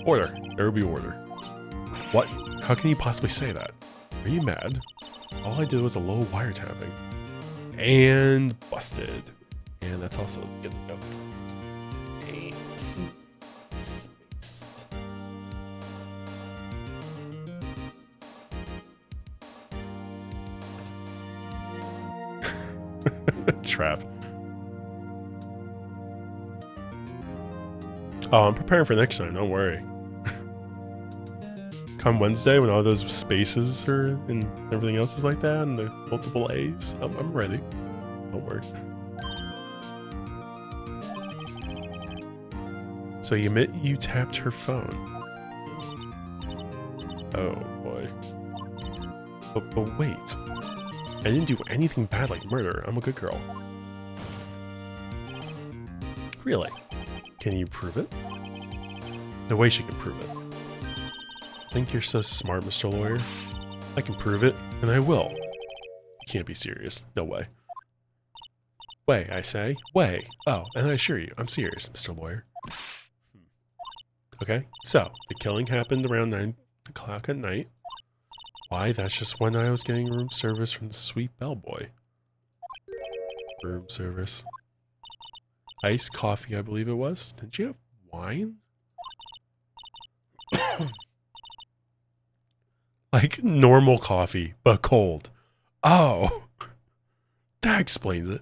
Order. There will be order. What? How can you possibly say that? Are you mad? All I did was a little wiretapping. And busted. And that's also good note. Trap. Oh, I'm preparing for next time, don't worry. Come Wednesday when all those spaces are and everything else is like that and the multiple A's, I'm ready. Don't worry. So you admit you tapped her phone. Oh boy. But wait. I didn't do anything bad like murder. I'm a good girl. Really? Can you prove it? No way she can prove it. Think you're so smart, Mr. Lawyer? I can prove it, and I will. You can't be serious. No way. Way, I say. Way. Oh, and I assure you, I'm serious, Mr. Lawyer. Okay, so, the killing happened around 9 o'clock at night. Why, that's just when I was getting room service from the sweet bellboy. Room service. Iced coffee, I believe it was. Didn't you have wine? Like normal coffee, but cold. Oh, that explains it.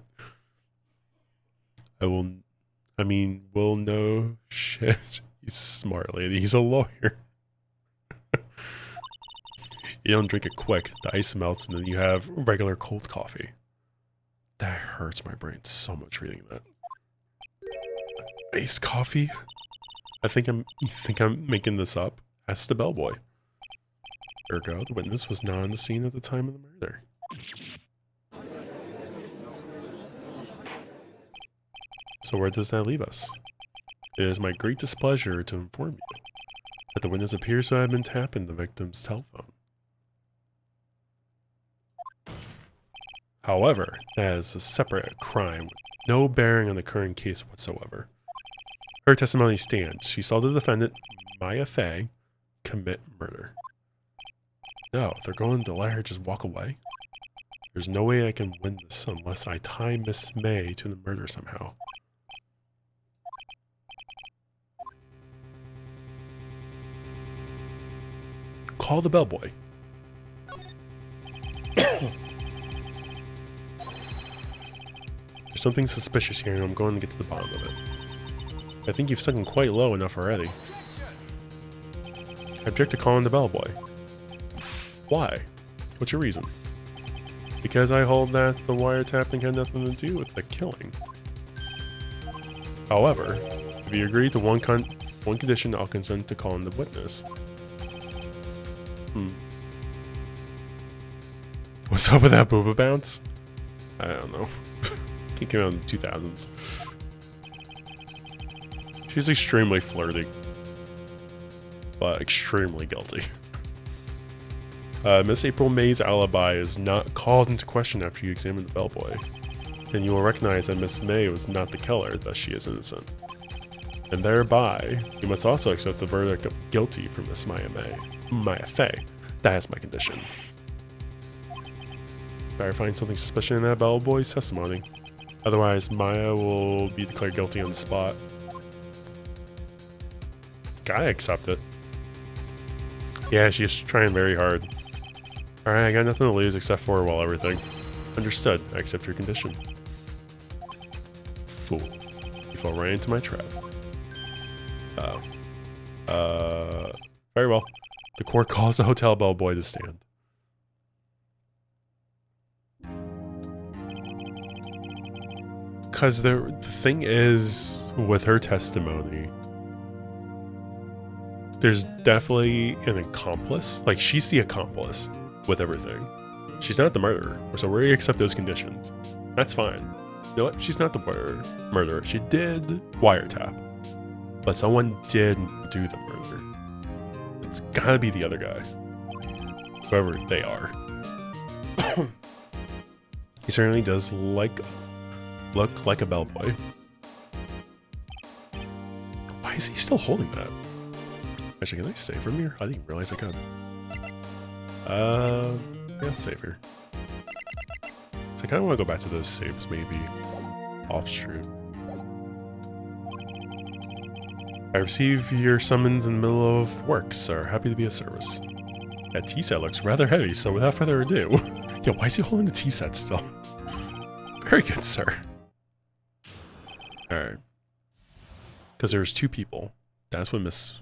We'll know shit. He's smart, lady. He's a lawyer. You don't drink it quick. The ice melts and then you have regular cold coffee. That hurts my brain so much reading that. Iced coffee? You think I'm making this up? That's the bellboy. Ergo, the witness was not on the scene at the time of the murder. So where does that leave us? It is my great displeasure to inform you that the witness appears to have been tapping the victim's telephone. However, that is a separate crime with no bearing on the current case whatsoever. Her testimony stands. She saw the defendant, Maya Fey, commit murder. No, they're going to let her just walk away? There's no way I can win this unless I tie Miss May to the murder somehow. Call the bellboy. There's something suspicious here and I'm going to get to the bottom of it. I think you've sunken quite low enough already. I object to calling the bellboy. Why? What's your reason? Because I hold that the wiretapping had nothing to do with the killing. However, if you agree to one condition, I'll consent to calling the witness. What's up with that booba bounce? I don't know. It came out in the 2000s. She's extremely flirty, but extremely guilty. Miss April May's alibi is not called into question after you examine the bellboy. Then you will recognize that Miss May was not the killer, thus she is innocent. And thereby, you must also accept the verdict of guilty for Miss Maya Fey. That is my condition. Better find something suspicious in that bellboy's testimony. Otherwise, Maya will be declared guilty on the spot. Gotta accept it. Yeah, she's trying very hard. Alright, I got nothing to lose except for, well, everything. Understood. I accept your condition. Fool. You fell right into my trap. Uh-oh. Very well. The court calls the hotel bellboy to stand. Because the thing is, with her testimony, there's definitely an accomplice. Like, she's the accomplice with everything. She's not the murderer, so we accept those conditions. That's fine. You know what? She's not the murderer. She did wiretap, but someone did do the murder. It's gotta be the other guy, whoever they are. He certainly does look like a bellboy. Why is he still holding that? Actually, can I save from here? I didn't realize I could. Yeah, let's save here. So I kind of want to go back to those saves, maybe off stream. I receive your summons in the middle of work, sir. Happy to be of service. That tea set looks rather heavy, so without further ado... Yo, why is he holding the tea set still? Very good, sir. Alright. Because there's two people. That's what Miss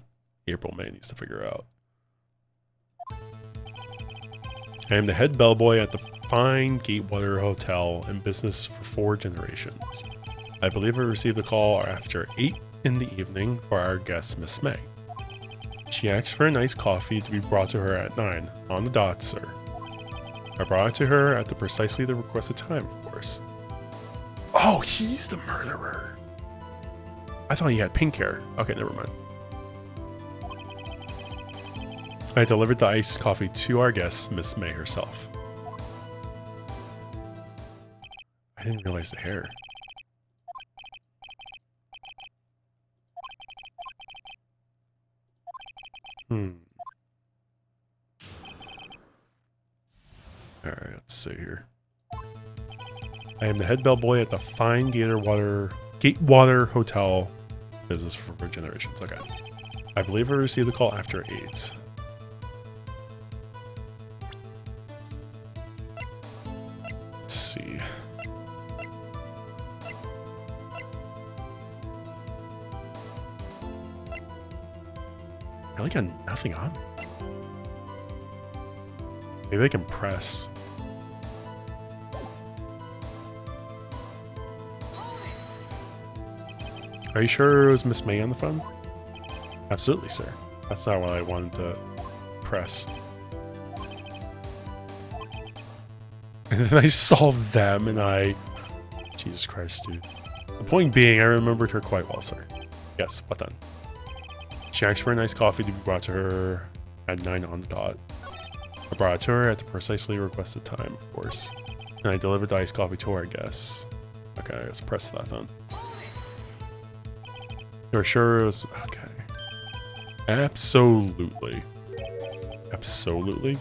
April May needs to figure out. I am the head bellboy at the fine Gatewater Hotel in business for 4 generations. I believe I received a call after 8 in the evening for our guest, Miss May. She asked for a nice coffee to be brought to her at 9, on the dot, sir. I brought it to her at precisely the requested time, of course. Oh, he's the murderer. I thought he had pink hair. Okay, never mind. I delivered the iced coffee to our guest, Miss May herself. I didn't realize the hair. Alright, let's see here. I am the head bellboy at the fine Gatewater Hotel. Business for generations. Okay. I believe I received the call after 8. Let's see. I really got nothing on. Maybe I can press. Are you sure it was Miss May on the phone? Absolutely, sir. That's not what I wanted to press. And then I saw them and I... Jesus Christ, dude. The point being, I remembered her quite well, sir. Yes, what then? She asked for a nice coffee to be brought to her at 9 on the dot. I brought it to her at the precisely requested time, of course. And I delivered the iced coffee to her, I guess. Okay, let's press that then. You're sure it was... Okay. Absolutely. Absolutely?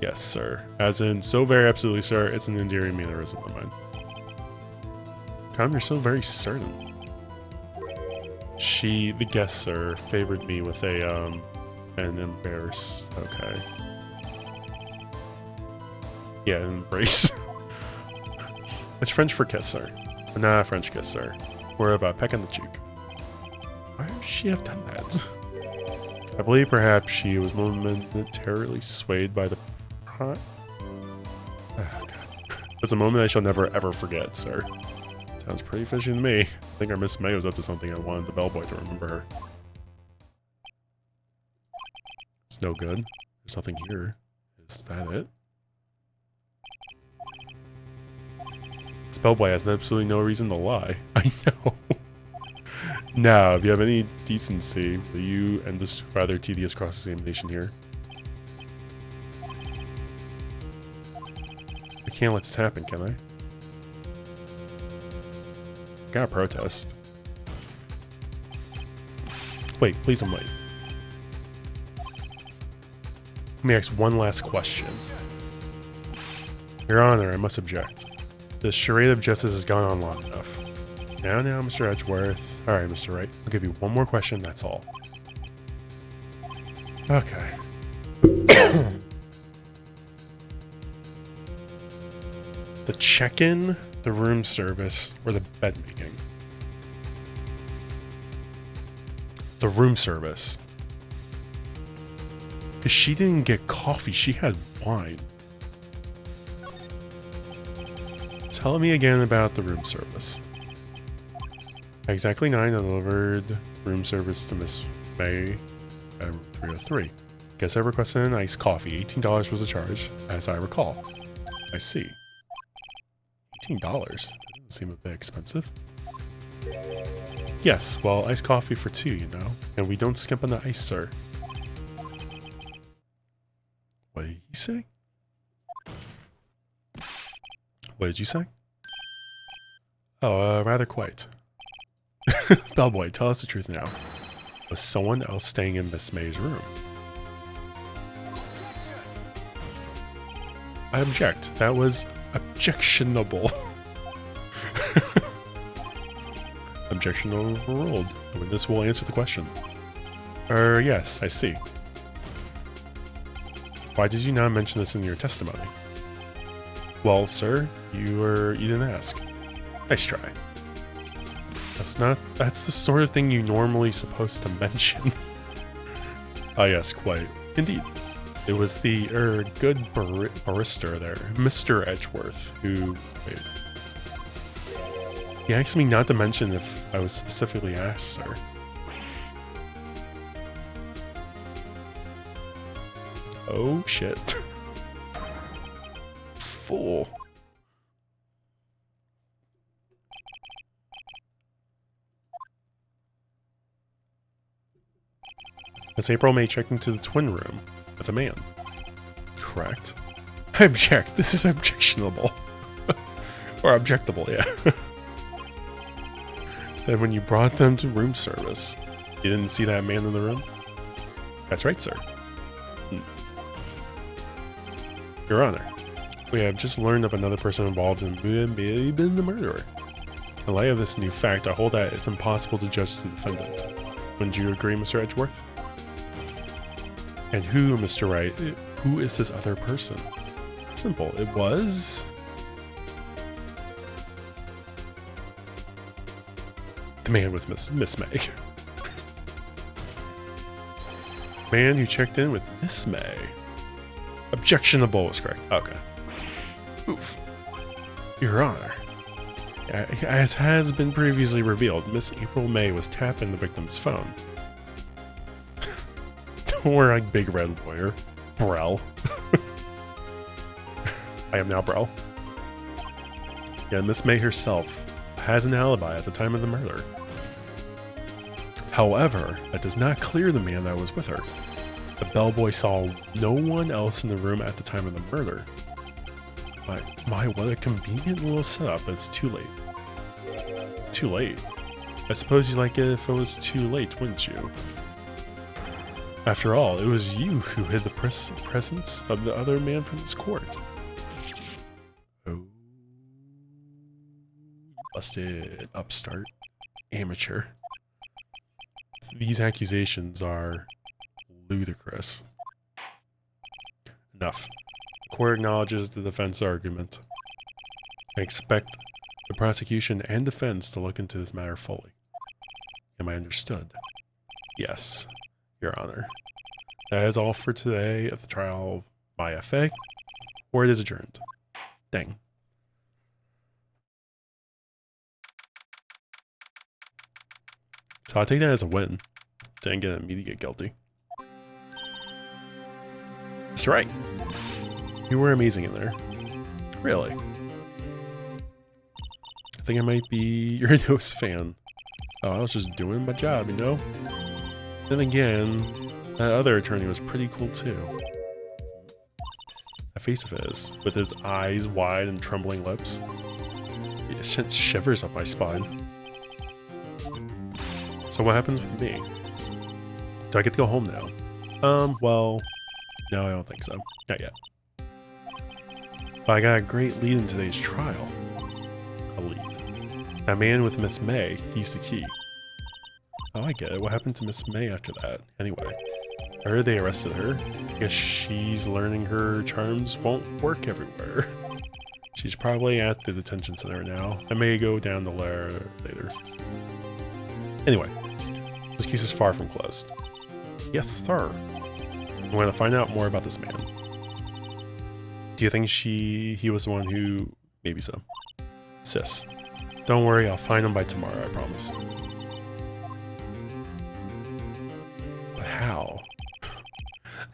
Yes, sir. As in, so very absolutely, sir. It's an endearing mannerism of mine. Tom, you're so very certain. She, the guest, sir, favored me with a, an embarrass. Okay. Yeah, an embrace. It's French for kiss, sir. Nah, French kiss, sir. We're about peck on the cheek. Why would she have done that? I believe perhaps she was momentarily swayed by the... Oh, God. It's a moment I shall never ever forget, sir. Sounds pretty fishy to me. I think our Miss May was up to something. I wanted the bellboy to remember her. It's no good. There's nothing here. Is that it? This bellboy has absolutely no reason to lie. I know. Now, if you have any decency, will you end this rather tedious cross-examination here? I can't let this happen, can I? I gotta protest. Wait, please I'm late. Let me ask one last question. Your Honor, I must object. This charade of justice has gone on long enough. Now, Mr. Edgeworth. Alright, Mr. Wright. I'll give you one more question, that's all. Okay. The check-in, the room service, or the bed making? The room service. Because she didn't get coffee, she had wine. Tell me again about the room service. At exactly 9, I delivered room service to Miss May at room 303. Guess I requested an iced coffee. $18 was the charge, as I recall. I see. $18? Doesn't seem a bit expensive. Yes, well, iced coffee for 2, you know. And we don't skimp on the ice, sir. What did he say? What did you say? Oh, rather quite. Bellboy, tell us the truth now. Was someone else staying in Miss May's room? I object. That was objectionable. Objection overruled. This will answer the question. Yes, I see. Why did you not mention this in your testimony? Well, sir, you didn't ask. Nice try. That's the sort of thing you normally supposed to mention. Ah, yes, quite. Indeed. It was the, good barrister there, Mr. Edgeworth, who, wait. He asked me not to mention if I was specifically asked, sir. Oh, shit. Fool. Miss April May checked into the twin room with a man. Correct. I object. This is objectionable. Or objectable, yeah. Then when you brought them to room service, you didn't see that man in the room? That's right, sir. Your Honor, we have just learned of another person involved in the murder. In light of this new fact, I hold that it's impossible to judge the defendant. Wouldn't you agree, Mr. Edgeworth? And who, Mr. Wright, who is this other person? Simple. It was... the man with Miss May. Man who checked in with Miss May. Objectionable was correct. Okay. Oof. Your Honor. As has been previously revealed, Miss April May was tapping the victim's phone. Don't worry, like Big Red Lawyer. Brel. I am now Brel. Yeah, Miss May herself has an alibi at the time of the murder. However, that does not clear the man that was with her. The bellboy saw no one else in the room at the time of the murder. My, what a convenient little setup, but it's too late. Too late? I suppose you'd like it if it was too late, wouldn't you? After all, it was you who hid the presence of the other man from his court. Oh. Busted upstart. Amateur. These accusations are ludicrous. Enough. The court acknowledges the defense argument. I expect the prosecution and defense to look into this matter fully. Am I understood? Yes, Your Honor. That is all for today of the trial of my FA. Court is adjourned. Dang. So I'll take that as a win. Didn't get me to get guilty. That's right. You were amazing in there. Really. I think I might be your newest fan. Oh, I was just doing my job, you know? Then again, that other attorney was pretty cool too. That face of his, with his eyes wide and trembling lips. It sent shivers up my spine. So what happens with me? Do I get to go home now? Well, no, I don't think so. Not yet. But I got a great lead in today's trial. A lead. That man with Miss May, he's the key. Oh, I get it. What happened to Miss May after that? Anyway, I heard they arrested her. I guess she's learning her charms won't work everywhere. She's probably at the detention center now. I may go down the lair later. Anyway, this case is far from closed. Yes, sir. I'm going to find out more about this man. Do you think he was the one who... Maybe so. Sis. Don't worry, I'll find him by tomorrow, I promise. But how?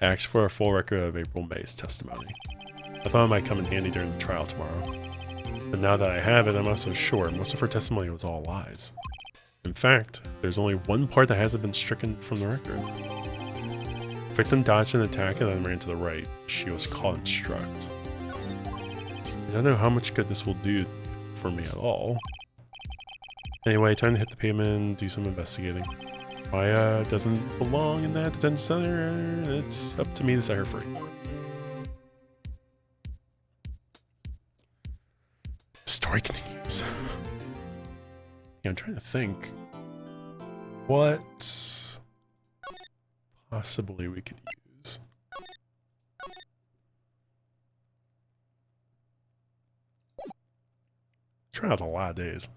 I asked for a full record of April May's testimony. I thought it might come in handy during the trial tomorrow. But now that I have it, I'm also sure most of her testimony was all lies. In fact, there's only one part that hasn't been stricken from the record. The victim dodged an attack and then ran to the right. She was caught and struck. I don't know how much good this will do for me at all. Anyway, time to hit the pavement and do some investigating. Maya doesn't belong in that detention center. It's up to me to set her free. The story continues. Yeah, I'm trying to think what possibly we could use. Trial's a lot of days.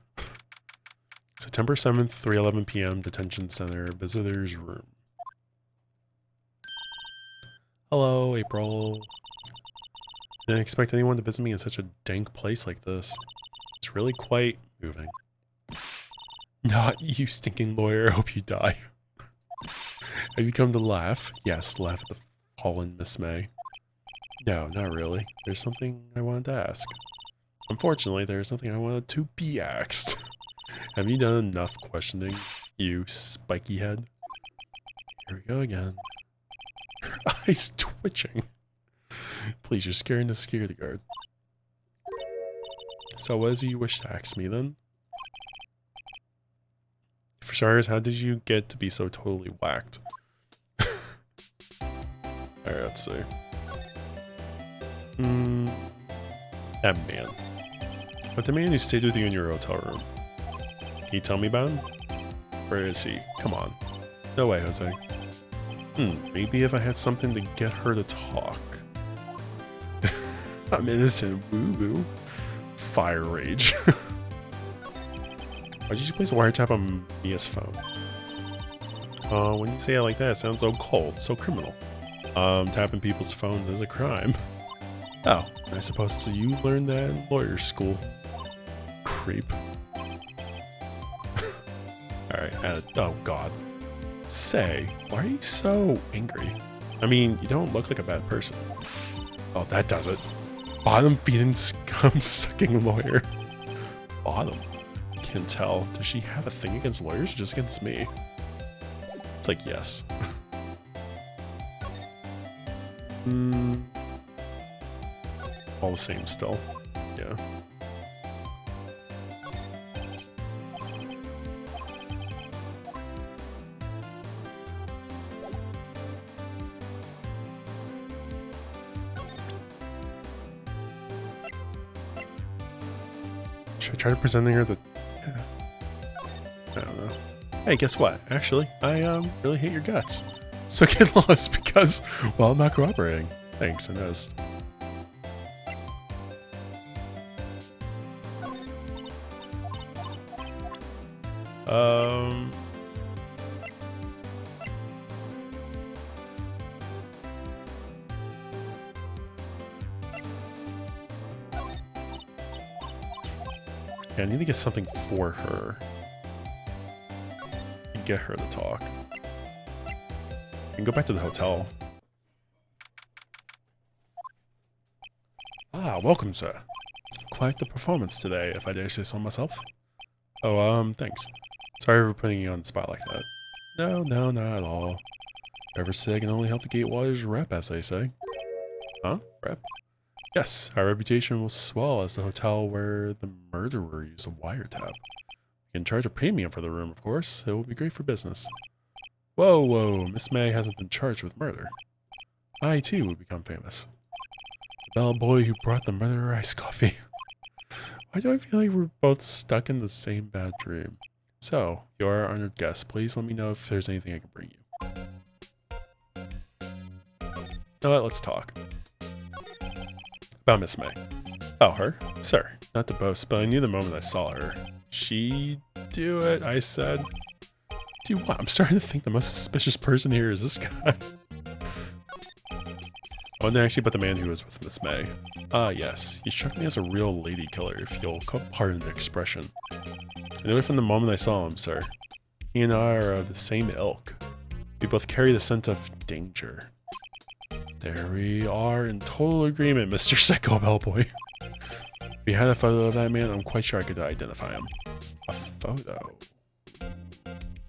September 7th, 3:11 p.m. Detention Center, Visitors Room. Hello, April. Didn't expect anyone to visit me in such a dank place like this. It's really quite moving. Not you, stinking lawyer. I hope you die. Have you come to laugh? Yes, laugh at the fallen Miss May. No, not really. There's something I wanted to ask. Unfortunately, there's nothing I wanted to be asked. Have you done enough questioning, you spiky head? Here we go again. Her eyes twitching. Please, you're scaring the security guard. So what is it you wish to ask me then? For starters, how did you get to be so totally whacked? Alright, let's see. That man. But the man who stayed with you in your hotel room. Can you tell me about him? Where is he? Come on. No way, Jose. Maybe if I had something to get her to talk. I'm innocent, woo-woo. Fire rage. Why did you place a wiretap on Mia's phone? When you say it like that, it sounds so cold, so criminal. Tapping people's phones is a crime. Oh, I suppose so you learned that in lawyer school. Creep. Alright, oh god. Say, why are you so angry? I mean, you don't look like a bad person. Oh, that does it. Bottom feeding scum sucking lawyer. Bottom. Can't tell. Does she have a thing against lawyers or just against me? It's like, yes. All the same still. Yeah. Should I try presenting her the... I don't know. Hey, guess what? Actually, I really hate your guts. So get lost because, well, I'm not cooperating. Thanks, I noticed. Yeah, I need to get something for her. And get her to talk. I can go back to the hotel. Ah, welcome, sir. Quite the performance today, if I dare say so myself. Oh, thanks. Sorry for putting you on the spot like that. No, not at all. Whoever said I can only help the Gatewaters rep, as they say. Huh? Rep? Yes, our reputation will swell as the hotel where the murderer used a wiretap. You can charge a premium for the room, of course. It will be great for business. Whoa, Miss May hasn't been charged with murder. I, too, would become famous. The bellboy who brought the murderer iced coffee. Why do I feel like we're both stuck in the same bad dream? So, you're our honored guest. Please let me know if there's anything I can bring you. You know what? Let's talk. About Miss May. Oh, her? Sir, not to boast, but I knew the moment I saw her. She do it, I said. Do what? I'm starting to think the most suspicious person here is this guy. Oh, and actually put the man who was with Miss May. Ah, yes. He struck me as a real lady killer, if you'll pardon the expression. Anyway, from the moment I saw him, sir, he and I are of the same ilk. We both carry the scent of danger. There we are in total agreement, Mr. Psycho Bellboy. If we had a photo of that man, I'm quite sure I could identify him. A photo?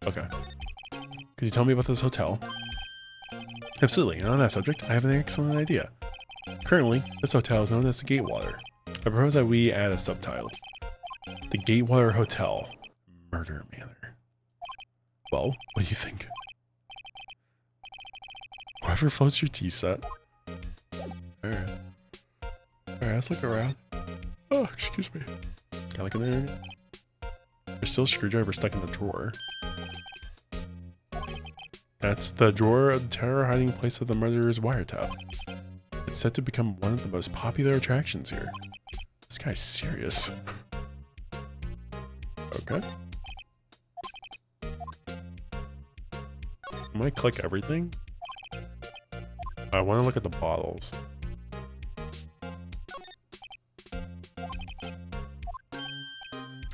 Okay. Could you tell me about this hotel? Absolutely, and on that subject, I have an excellent idea. Currently, this hotel is known as the Gatewater. I propose that we add a subtitle. The Gatewater Hotel, Murder Manor. Well, what do you think? Whoever floats your tea set. Alright. Alright, let's look around. Oh, excuse me. Can I look in there? There's still a screwdriver stuck in the drawer. That's the drawer of the terror hiding place of the murderer's wiretap. It's set to become one of the most popular attractions here. This guy's serious. Okay. I might click everything. I want to look at the bottles.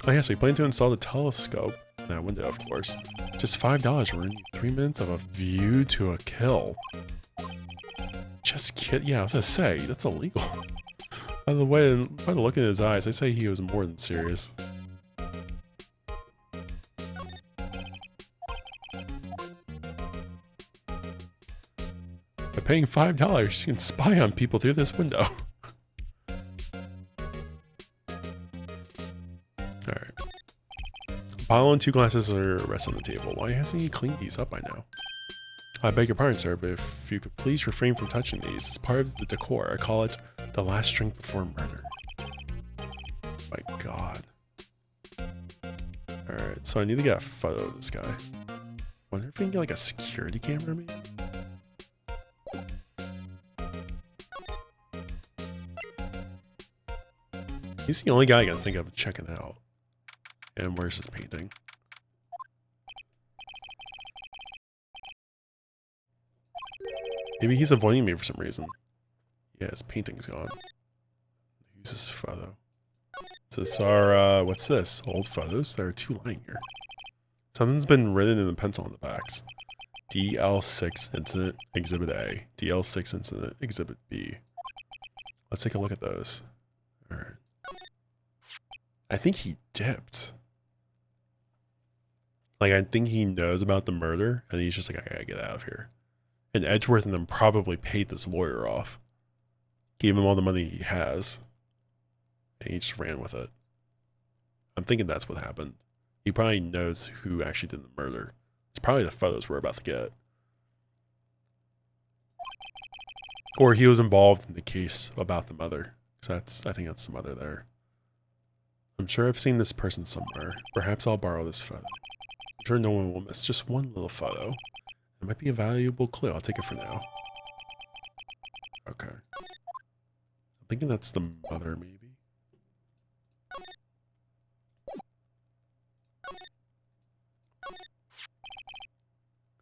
Oh yeah, so you plan to install the telescope in that window, of course. Just $5 will earn you 3 minutes of a view to a kill. Just kid. Yeah, I was gonna say that's illegal. By the way, by the look in his eyes, I say he was more than serious. By paying $5, you can spy on people through this window. Alright. Bottle and 2 glasses are rest on the table. Why hasn't he cleaned these up by now? I beg your pardon, sir, but if you could please refrain from touching these. It's part of the decor. I call it the last drink before murder. My god. Alright, so I need to get a photo of this guy. Wonder if we can get like a security camera maybe? He's the only guy I can think of checking out. And where's his painting? Maybe he's avoiding me for some reason. Yeah, his painting's gone. Use this photo. So this are, what's this? Old photos? There are 2 lying here. Something's been written in pencil on the backs. DL6 Incident Exhibit A. DL6 Incident Exhibit B. Let's take a look at those. Alright. I think he dipped. Like, I think he knows about the murder, and he's just like, I gotta get out of here. And Edgeworth and them probably paid this lawyer off. Gave him all the money he has. And he just ran with it. I'm thinking that's what happened. He probably knows who actually did the murder. It's probably the photos we're about to get. Or he was involved in the case about the mother. Because I think that's the mother there. I'm sure I've seen this person somewhere. Perhaps I'll borrow this photo. I'm sure no one will miss just one little photo. It might be a valuable clue. I'll take it for now. Okay. I'm thinking that's the mother, maybe.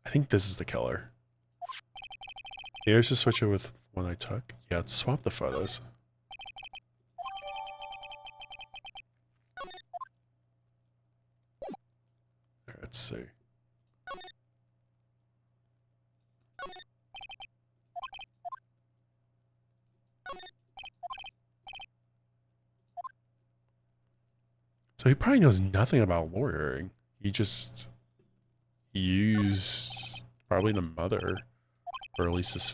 I think this is the killer. Maybe I should switch it with one I took. Yeah, let's swap the photos. Let's see. So he probably knows nothing about lawyering. He just used probably the mother, or at least his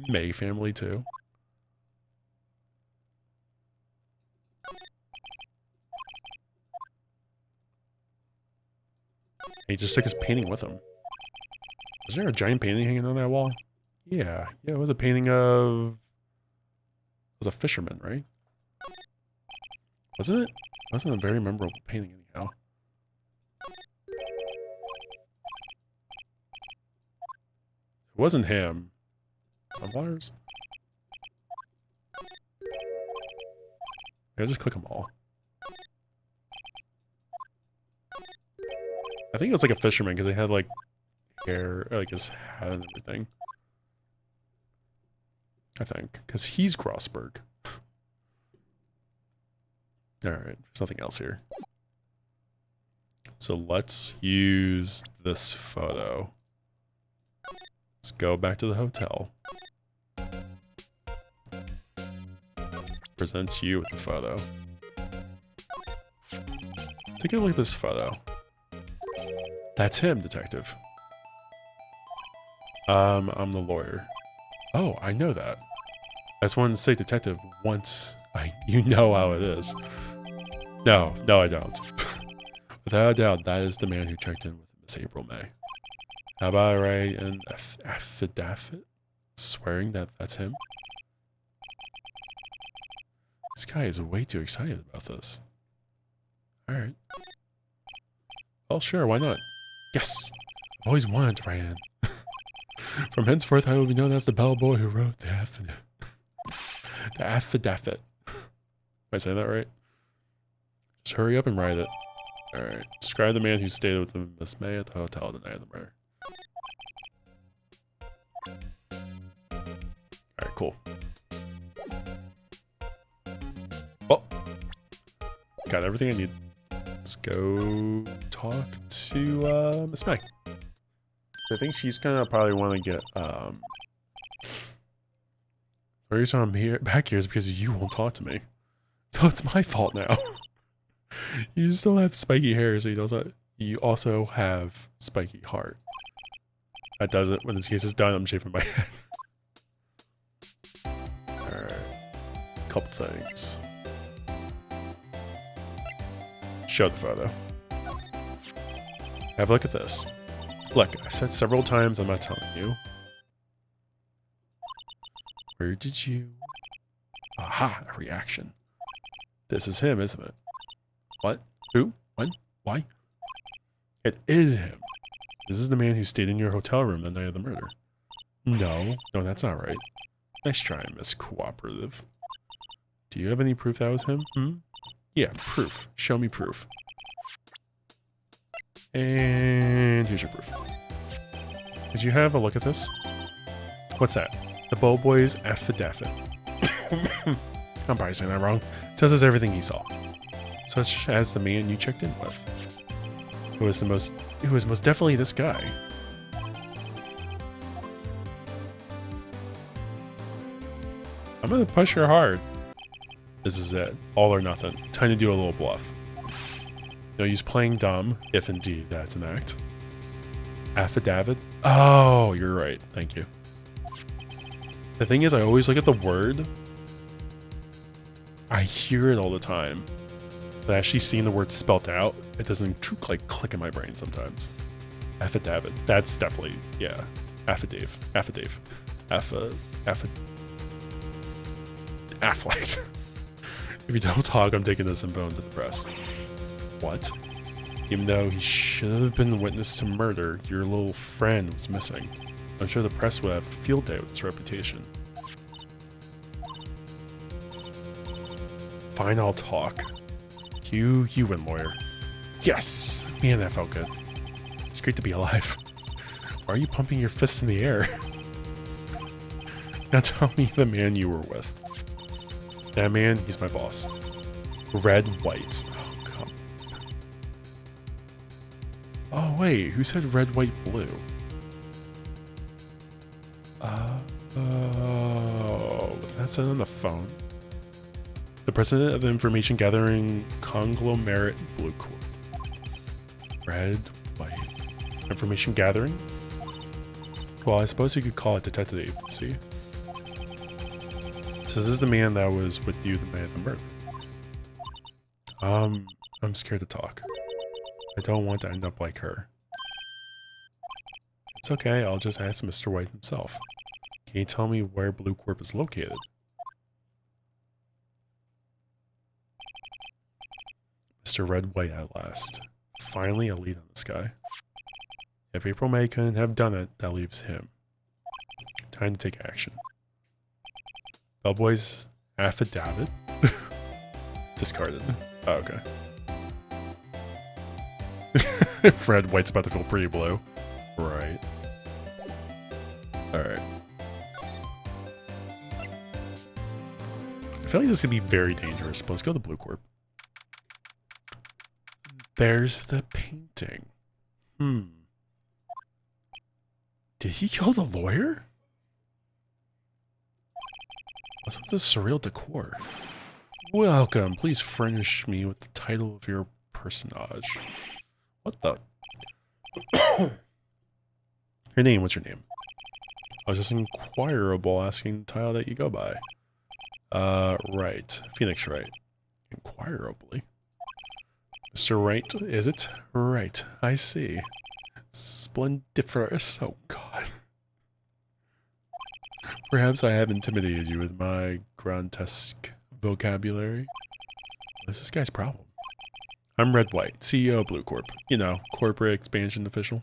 May family too. He just took his painting with him. Is there a giant painting hanging on that wall? Yeah, it was a painting of... It was a fisherman, right? Wasn't it? It wasn't a very memorable painting anyhow. It wasn't him. Sunflowers? Yeah, just click them all. I think it was like a fisherman because he had like hair, like his hat and everything. I think, because he's Grossberg. All right, there's nothing else here. So let's use this photo. Let's go back to the hotel. Presents you with the photo. Take a look at this photo. That's him, detective. I'm the lawyer. Oh, I know that. I just wanted to say detective once you know how it is. No, I don't. Without a doubt, that is the man who checked in with Miss April May. How about I write an affidavit swearing that that's him? This guy is way too excited about this. Alright. Well, sure, why not? Yes! I've always wanted to write in. From henceforth, I will be known as the bellboy who wrote the affidavit. The affidavit. Am I saying that right? Just hurry up and write it. Alright. Describe the man who stayed with Miss May at the hotel the night of the murder. Alright, cool. Well, got everything I need. Let's go talk to Miss May. I think she's gonna probably want to get the reason I'm back here is because you won't talk to me. So it's my fault now. You still have spiky hair, so you also have spiky heart. That does it. When this case is done, I'm shaving my head. Alright. Couple things. Show the photo. Have a look at this. Look, I've said several times I'm not telling you. Where did you... Aha, a reaction. This is him, isn't it? What? Who? When? Why? It is him. This is the man who stayed in your hotel room the night of the murder. No, that's not right. Nice try, Miss Cooperative. Do you have any proof that was him? Yeah, proof. Show me proof. And here's your proof. Did you have a look at this? What's that? The Bellboy's affidavit. I'm probably saying that wrong. It tells us everything he saw. Such as the man you checked in with. Who was most definitely this guy. I'm gonna push her hard. This is it. All or nothing. Time to do a little bluff. No use playing dumb, if indeed that's an act. Affidavit? Oh, you're right. Thank you. The thing is, I always look at the word. I hear it all the time. But actually seeing the word spelt out, it doesn't click in my brain sometimes. Affidavit. That's definitely, yeah. Affidavit. Affleck. If you don't talk, I'm taking this in bone to the press. What? Even though he should have been witness to murder, your little friend was missing. I'm sure the press would have a field day with his reputation. Fine, I'll talk. You win, lawyer. Yes! Man, that felt good. It's great to be alive. Why are you pumping your fists in the air? Now tell me the man you were with. That man, he's my boss. Red, white. Oh, come. Oh, wait. Who said red, white, blue? Oh, was that said on the phone? The president of the information gathering conglomerate Blue Corp. Red, white. Information gathering? Well, I suppose you could call it detective agency. So this is the man that was with you the night of the murder. I'm scared to talk. I don't want to end up like her. It's okay, I'll just ask Mr. White himself. Can you tell me where Blue Corp is located? Mr. Red White at last. Finally a lead on this guy. If April May couldn't have done it, that leaves him. Time to take action. Bellboy's affidavit? Discarded. Oh, okay. Red White's about to feel pretty blue. Right. Alright. feel like this could be very dangerous, but let's go to Blue Corp. There's the painting. Did he kill the lawyer? What's with this surreal decor? Welcome. Please furnish me with the title of your personage. What the? Your name, what's your name? I was just inquirable asking the title that you go by. Wright. Phoenix Wright. Inquirably. Mr. Wright, is it? Right, I see. Splendiferous. Oh, God. Perhaps I have intimidated you with my grotesque vocabulary. What's this guy's problem? I'm Red White, CEO of Blue Corp. You know, corporate expansion official.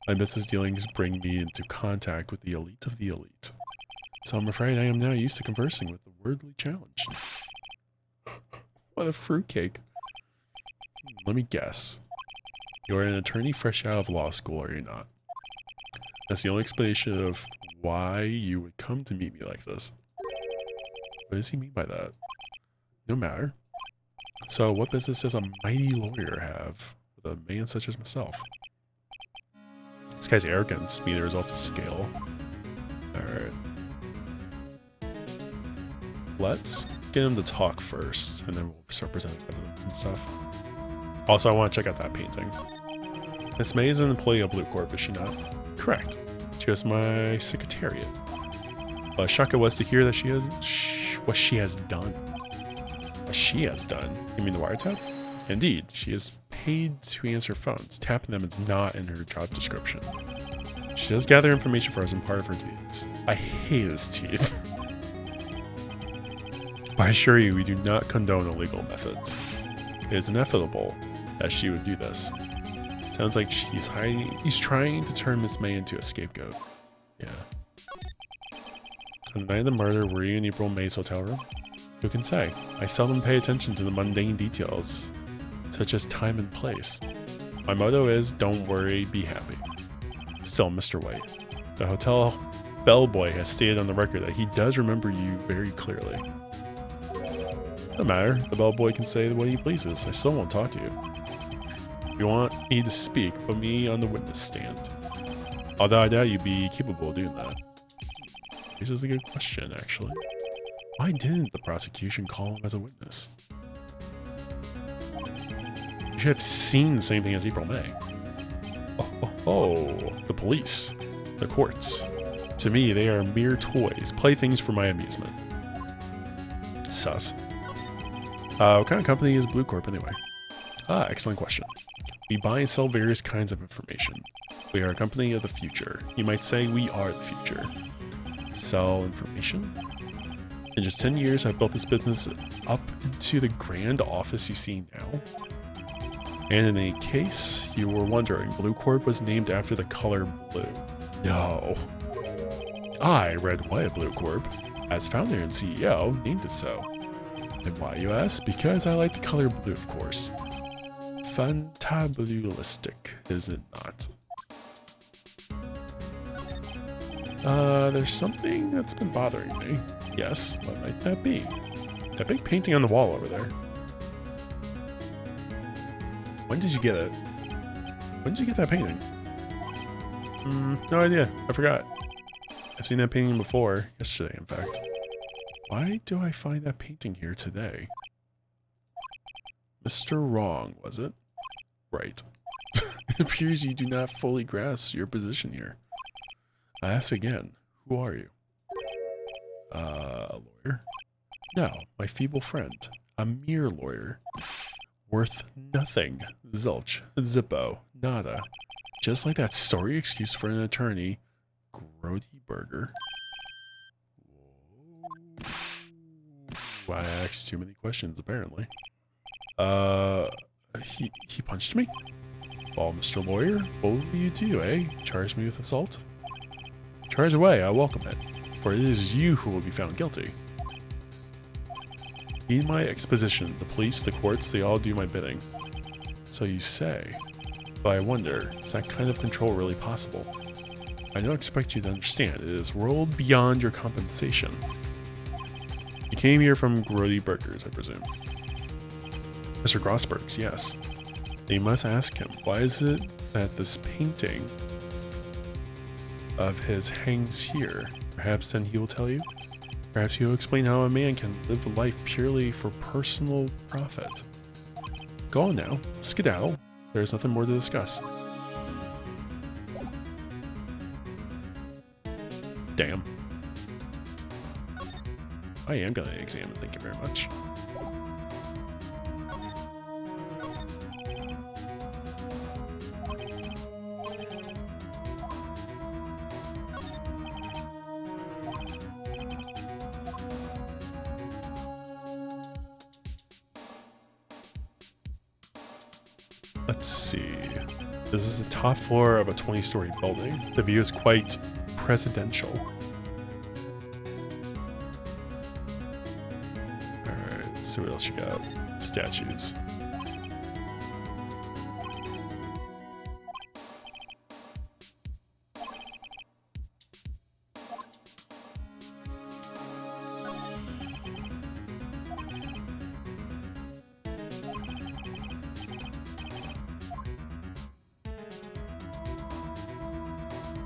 My business dealings bring me into contact with the elite of the elite. So I'm afraid I am now used to conversing with the wordly challenged. What a fruitcake. Let me guess. You're an attorney fresh out of law school, are you not? That's the only explanation of why you would come to meet me like this. What does he mean by that? No matter. So what business does a mighty lawyer have with a man such as myself? This guy's arrogance meter is off the scale. Alright. Let's get him to talk first, and then we'll start presenting evidence and stuff. Also, I want to check out that painting. Miss May is an employee of Blue Corp, is she not? Correct. She was my secretariat. Shock it was to hear that what she has done. What she has done? You mean the wiretap? Indeed, she is paid to answer phones. Tapping them is not in her job description. She does gather information for us and part of her duties. I hate his teeth. But I assure you, we do not condone illegal methods. It is inevitable that she would do this. Sounds like he's trying to turn Miss May into a scapegoat. Yeah. On the night of the murder, were you in April May's hotel room? Who can say? I seldom pay attention to the mundane details, such as time and place. My motto is, don't worry, be happy. Still, Mr. White, the hotel bellboy has stated on the record that he does remember you very clearly. No matter, the bellboy can say what he pleases. I still won't talk to you. If you want me to speak, put me on the witness stand. Although I doubt you'd be capable of doing that. This is a good question, actually. Why didn't the prosecution call him as a witness? You should have seen the same thing as April May. Oh, the police. The courts. To me, they are mere toys, playthings for my amusement. Sus. What kind of company is Blue Corp anyway? Excellent question. We buy and sell various kinds of information. We are a company of the future. You might say we are the future. Sell information? In just 10 years, I've built this business up into the grand office you see now. And in any case, you were wondering, Blue Corp was named after the color blue. No. I, Red White Blue Corp, as founder and CEO, named it so. And why, you ask? Because I like the color blue, of course. Fantabulistic, is it not? There's something that's been bothering me. Yes, what might that be? That big painting on the wall over there. When did you get it? When did you get that painting? No idea. I forgot. I've seen that painting before. Yesterday, in fact. Why do I find that painting here today? Mr. Wrong, was it? Right. It appears you do not fully grasp your position here. I ask again, who are you? A lawyer? No, my feeble friend. A mere lawyer. Worth nothing. Zilch. Zippo. Nada. Just like that sorry excuse for an attorney. Grody Burger. I asked too many questions, apparently. He punched me? Well, Mr. Lawyer, what will you do, eh? Charge me with assault? Charge away, I welcome it. For it is you who will be found guilty. In my exposition, the police, the courts, they all do my bidding. So you say. But I wonder, is that kind of control really possible? I don't expect you to understand. It is world beyond your compensation. You came here from Grody Burgers, I presume. Mr. Grossberg's, yes. You must ask him, why is it that this painting of his hangs here? Perhaps then he will tell you? Perhaps he will explain how a man can live life purely for personal profit. Go on now, skedaddle. There is nothing more to discuss. Damn. I am gonna examine, thank you very much. Let's see. This is the top floor of a 20-story building. The view is quite presidential. Alright, let's see what else you got. Statues.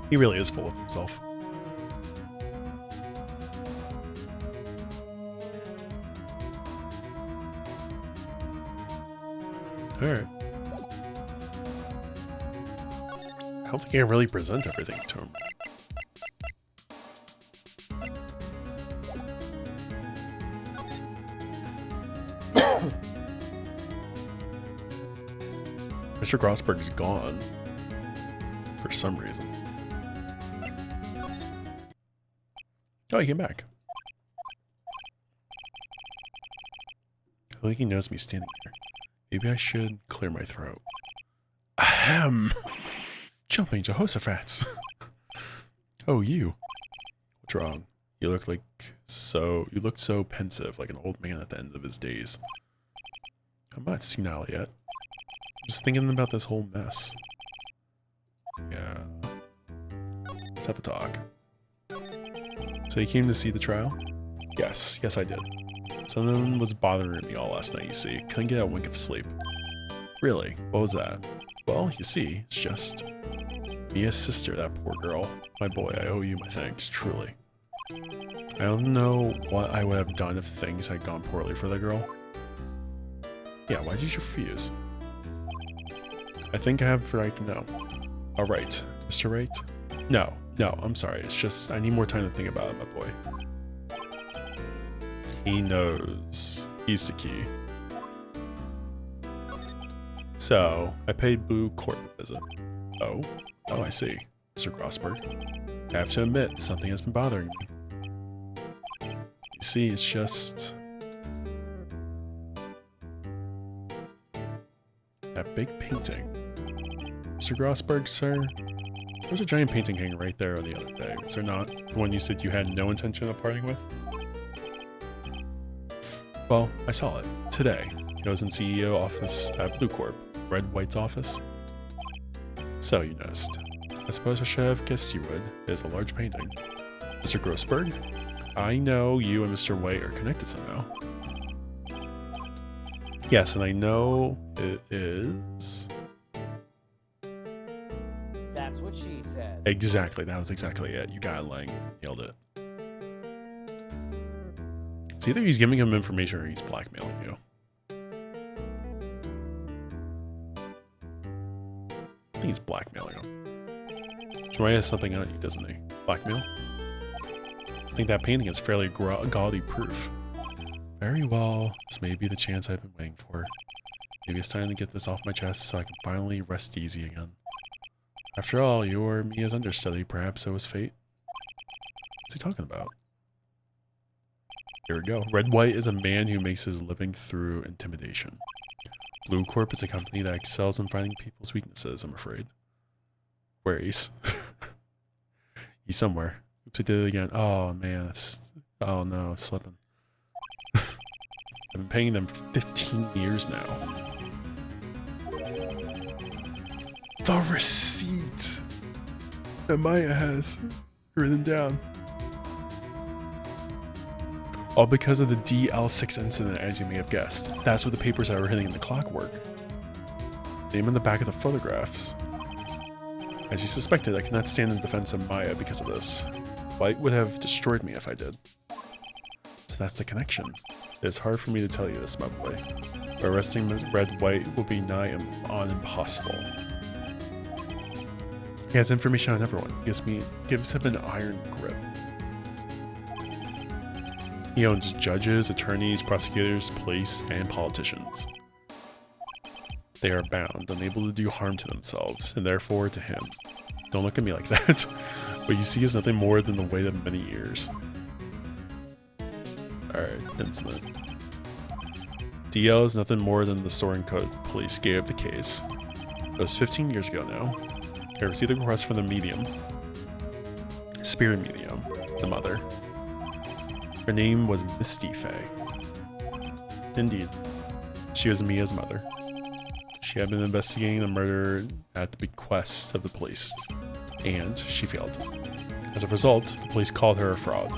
He really is full of himself. Alright. I don't think I can really present everything to him. Mr. Grossberg's gone. For some reason. Oh, he came back. I think he knows me standing here. Maybe I should clear my throat. Ahem! Jumping Jehoshaphat's! Oh, you. What's wrong? You looked so pensive, like an old man at the end of his days. I'm not senile yet. I'm just thinking about this whole mess. Yeah. Let's have a talk. So you came to see the trial? Yes, I did. Something was bothering me all last night, you see. Couldn't get a wink of sleep. Really? What was that? Well, you see, it's just Mia's sister, that poor girl. My boy, I owe you my thanks, truly. I don't know what I would have done if things had gone poorly for the girl. Yeah, why did you refuse? I think I have the right to know. Alright, Mr. Wright? No, I'm sorry. It's just, I need more time to think about it, my boy. He knows. He's the key. So, I paid Blue Court a visit. Oh, I see. Mr. Grossberg. I have to admit, something has been bothering me. You see, it's just... that big painting. Mr. Grossberg, sir? There's a giant painting hanging right there the other day. Was there not? The one you said you had no intention of parting with? Well, I saw it. Today. It was in CEO office at Blue Corp. Red White's office. So, you noticed. I suppose I should have guessed you would. It is a large painting. Mr. Grossberg? I know you and Mr. White are connected somehow. Yes, and I know it is... That's what she said. Exactly, that was exactly it. You got it, Lang. Nailed it. It's either he's giving him information or he's blackmailing you. I think he's blackmailing him. Troy has something on you, doesn't he? Blackmail? I think that painting is fairly gaudy proof. Very well, this may be the chance I've been waiting for. Maybe it's time to get this off my chest so I can finally rest easy again. After all, you were Mia's understudy. Perhaps it was fate? What's he talking about? Here we go. Red White is a man who makes his living through intimidation. Blue Corp is a company that excels in finding people's weaknesses, I'm afraid. Where is he? He's somewhere. Oops, I did it again. Oh, man. Oh, no. Slipping. I've been paying them for 15 years now. The receipt that Maya has written down. All because of the DL6 incident, as you may have guessed. That's what the papers that were hitting in the clockwork. Name on the back of the photographs. As you suspected, I cannot stand in defense of Maya because of this. Wright would have destroyed me if I did. So that's the connection. It's hard for me to tell you this, my boy. But arresting Red White will be nigh on impossible. He has information on everyone. Gives him an iron grip. He owns judges, attorneys, prosecutors, police, and politicians. They are bound, unable to do harm to themselves, and therefore to him. Don't look at me like that. What you see is nothing more than the weight of many years. Alright, incident. DL is nothing more than the Soren Code police gave the case. It was 15 years ago now. I received a request from the medium. Spirit medium, the mother. Her name was Misty Faye. Indeed, she was Mia's mother. She had been investigating the murder at the bequest of the police, and she failed. As a result, the police called her a fraud.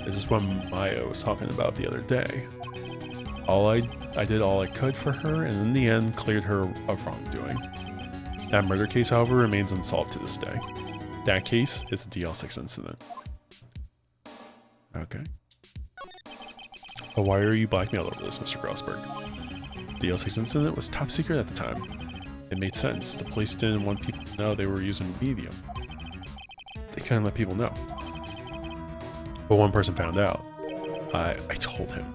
This is what Maya was talking about the other day. I did all I could for her, and in the end cleared her of wrongdoing. That murder case, however, remains unsolved to this day. That case is the DL6 incident. Okay. But why are you blackmailed over this, Mr. Grossberg? The DL6 incident was top secret at the time. It made sense. The police didn't want people to know they were using medium. They couldn't let people know. But one person found out. I told him.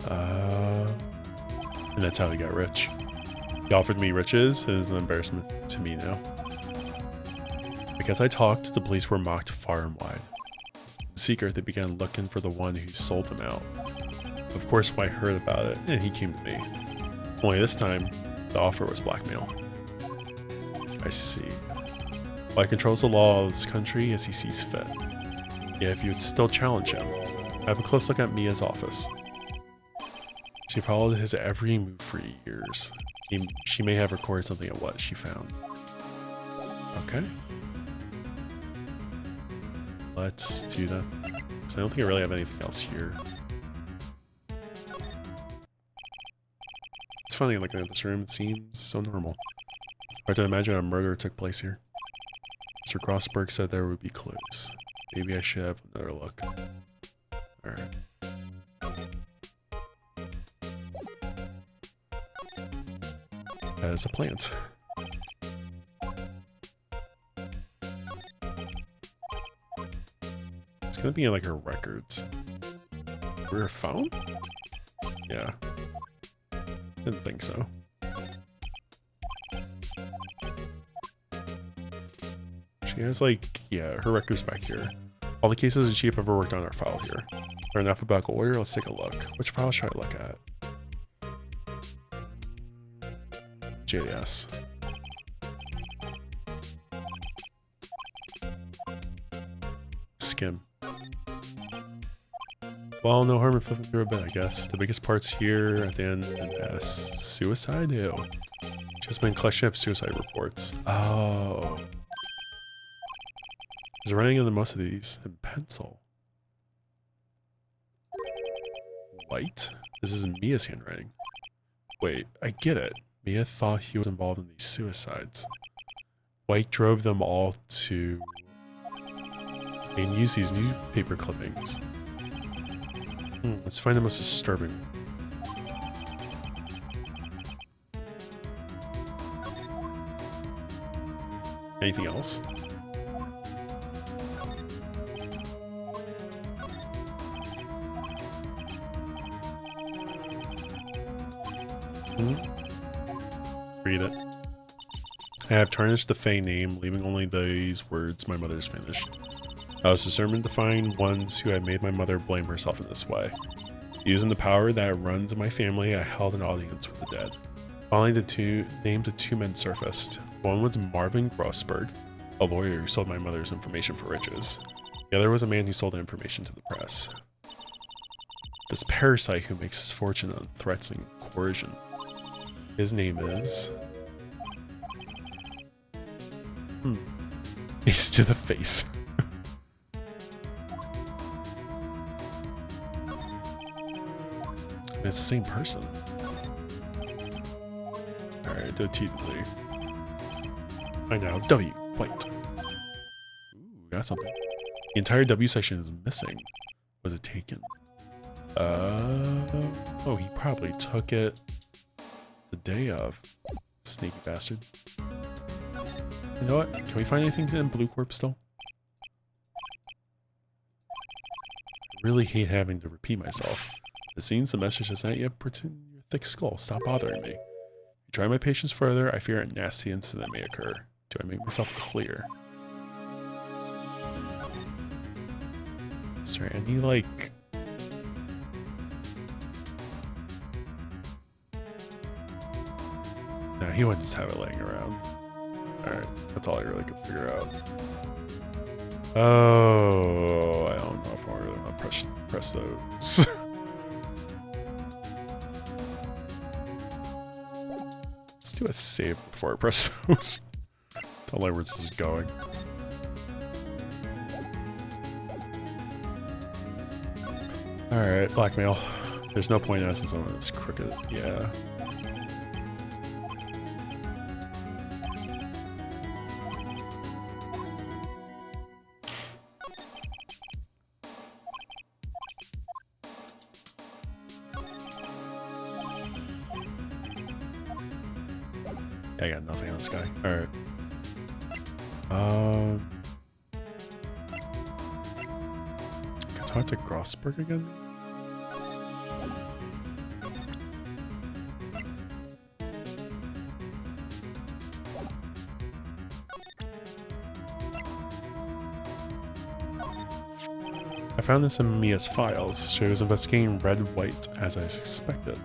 And that's how he got rich. He offered me riches. It is an embarrassment to me now. Because I talked, the police were mocked far and wide. In secret, they began looking for the one who sold them out. Of course, White heard about it, and he came to me. Only this time, the offer was blackmail. I see. White controls the law of this country as he sees fit. Yet if you would still challenge him, have a close look at Mia's office. She followed his every move for years. She may have recorded something of what she found. Okay. Let's do that. So I don't think I really have anything else here. It's funny looking at this room, it seems so normal. Hard to imagine a murder took place here. Mr. Grossberg said there would be clues. Maybe I should have another look. Alright. That is a plant. It's gonna be in like her records. For her phone? Yeah. Didn't think so. She has like, yeah, her records back here. All the cases that she have ever worked on are filed here. They're in alphabetical order. Let's take a look. Which file should I look at? JDS. Skim. Well, no harm in flipping through a bit, I guess. The biggest parts here at the end and S. Suicide? Ew. Just been collection of suicide reports. Oh. He's writing on most of these in pencil. White? This is Mia's handwriting. Wait, I get it. Mia thought he was involved in these suicides. White drove them all to and use these newspaper clippings. Let's find the most disturbing. Anything else? Read it. I have tarnished the Fae name, leaving only these words my mother's finished. I was determined to find ones who had made my mother blame herself in this way. Using the power that runs in my family, I held an audience with the dead. Finally, names of two men surfaced. One was Marvin Grossberg, a lawyer who sold my mother's information for riches. The other was a man who sold the information to the press. This parasite who makes his fortune on threats and coercion. His name is... Ace to the face. It's the same person. Alright, do a T to Z. I know, W, White. Ooh, got something. The entire W section is missing. Was it taken? Oh, he probably took it the day of. Sneaky bastard. You know what? Can we find anything in Blue Corp still? I really hate having to repeat myself. It seems the message has not yet put in your thick skull. Stop bothering me. If you try my patience further, I fear a nasty incident may occur. Do I make myself clear? Sorry, I need like... Nah, he wouldn't just have it laying around. Alright, that's all I really could figure out. Oh, I don't know if I really want to press those. Let's do a save before I press those. Don't like where this is going. Alright, blackmail. There's no point in asking someone that's crooked. Yeah. I got nothing on this guy. Alright. Can I talk to Grossberg again? I found this in Mia's files. She was investigating Red White as I suspected.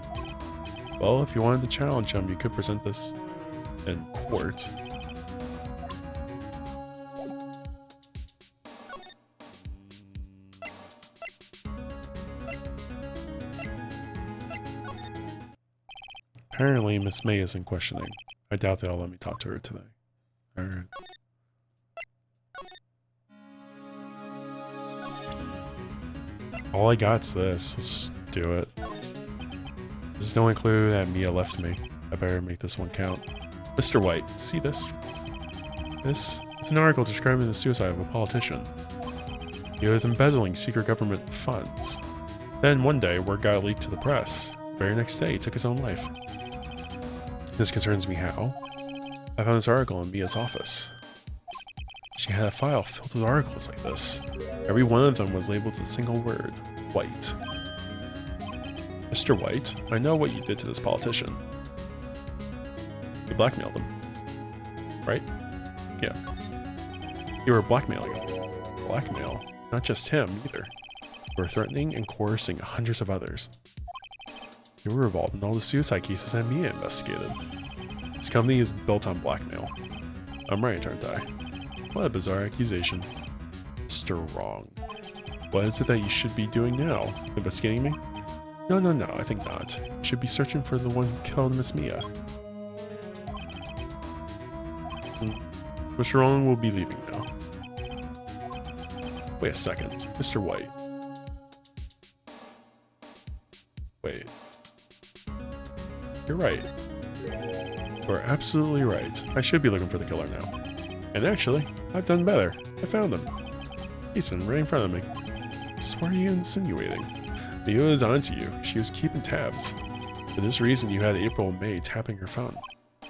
Well, if you wanted to challenge him, you could present this in court. Apparently, Miss May isn't questioning. I doubt they'll let me talk to her today. Alright. All I got's this. Let's just do it. This is the only clue that Mia left me. I better make this one count. Mr. White, see this? It's an article describing the suicide of a politician. He was embezzling secret government funds. Then one day, word got leaked to the press. The very next day, he took his own life. This concerns me how? I found this article in Mia's office. She had a file filled with articles like this. Every one of them was labeled with a single word, White. Mr. White, I know what you did to this politician. You blackmailed him. Right? Yeah. You were blackmailing him. Blackmail? Not just him, either. You were threatening and coercing hundreds of others. You were involved in all the suicide cases that Mia investigated. This company is built on blackmail. I'm right, aren't I? What a bizarre accusation. Mr. Wrong. What is it that you should be doing now? Investigating me? No, I think not. You should be searching for the one who killed Miss Mia. Mr. Wrong will be leaving now. Wait a second. Mr. White. Wait. You're right. You're absolutely right. I should be looking for the killer now. And actually, I've done better. I found him. He's right in front of me. Just what are you insinuating? Mia was onto you. She was keeping tabs. For this reason, you had April and May tapping her phone.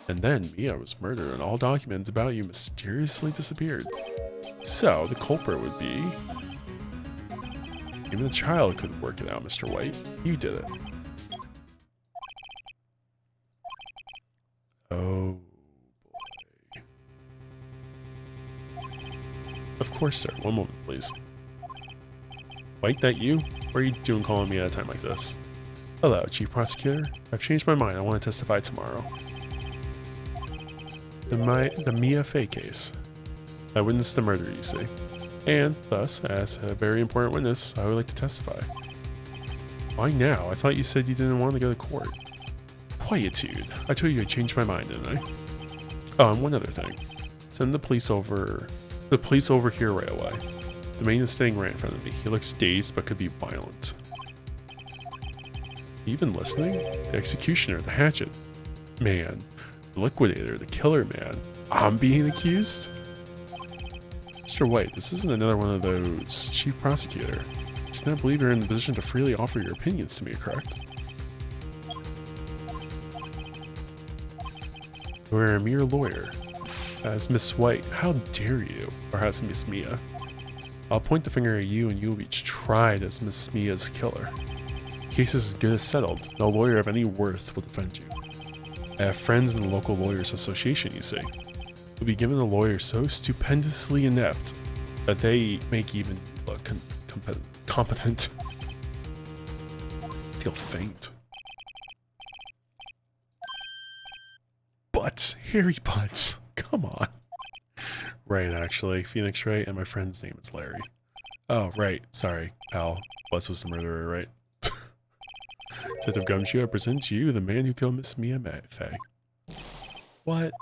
And then Mia was murdered and all documents about you mysteriously disappeared. So, the culprit would be... Even a child could work it out, Mr. White. You did it. Oh boy. Of course, sir. One moment, please. White, that you? What are you doing calling me at a time like this? Hello, Chief Prosecutor. I've changed my mind. I want to testify tomorrow. The Mia Fey case. I witnessed the murder, you see. And, thus, as a very important witness, I would like to testify. Why now? I thought you said you didn't want to go to court. Quietude. I told you I changed my mind, didn't I? Oh, and one other thing. Send the police over here right away. The man is standing right in front of me. He looks dazed, but could be violent. Even listening? The executioner, the hatchet man, the liquidator, the killer man. I'm being accused? Mr. White, this isn't another one of those. Chief prosecutor. I do not believe you're in the position to freely offer your opinions to me, correct? You're a mere lawyer. As Miss White, how dare you? Or as Miss Mia. I'll point the finger at you and you will be tried as Miss Mia's killer. Case is as good as settled. No lawyer of any worth will defend you. I have friends in the local lawyers association, you see. You'll be given a lawyer so stupendously inept that they make even look competent. I feel faint. Butts, hairy butts. Come on. Right, actually. Phoenix Wright, and my friend's name is Larry. Oh, right. Sorry, pal. Butts was the murderer, right? Detective Gumshoe, I present to you the man who killed Miss Mia Fey. What?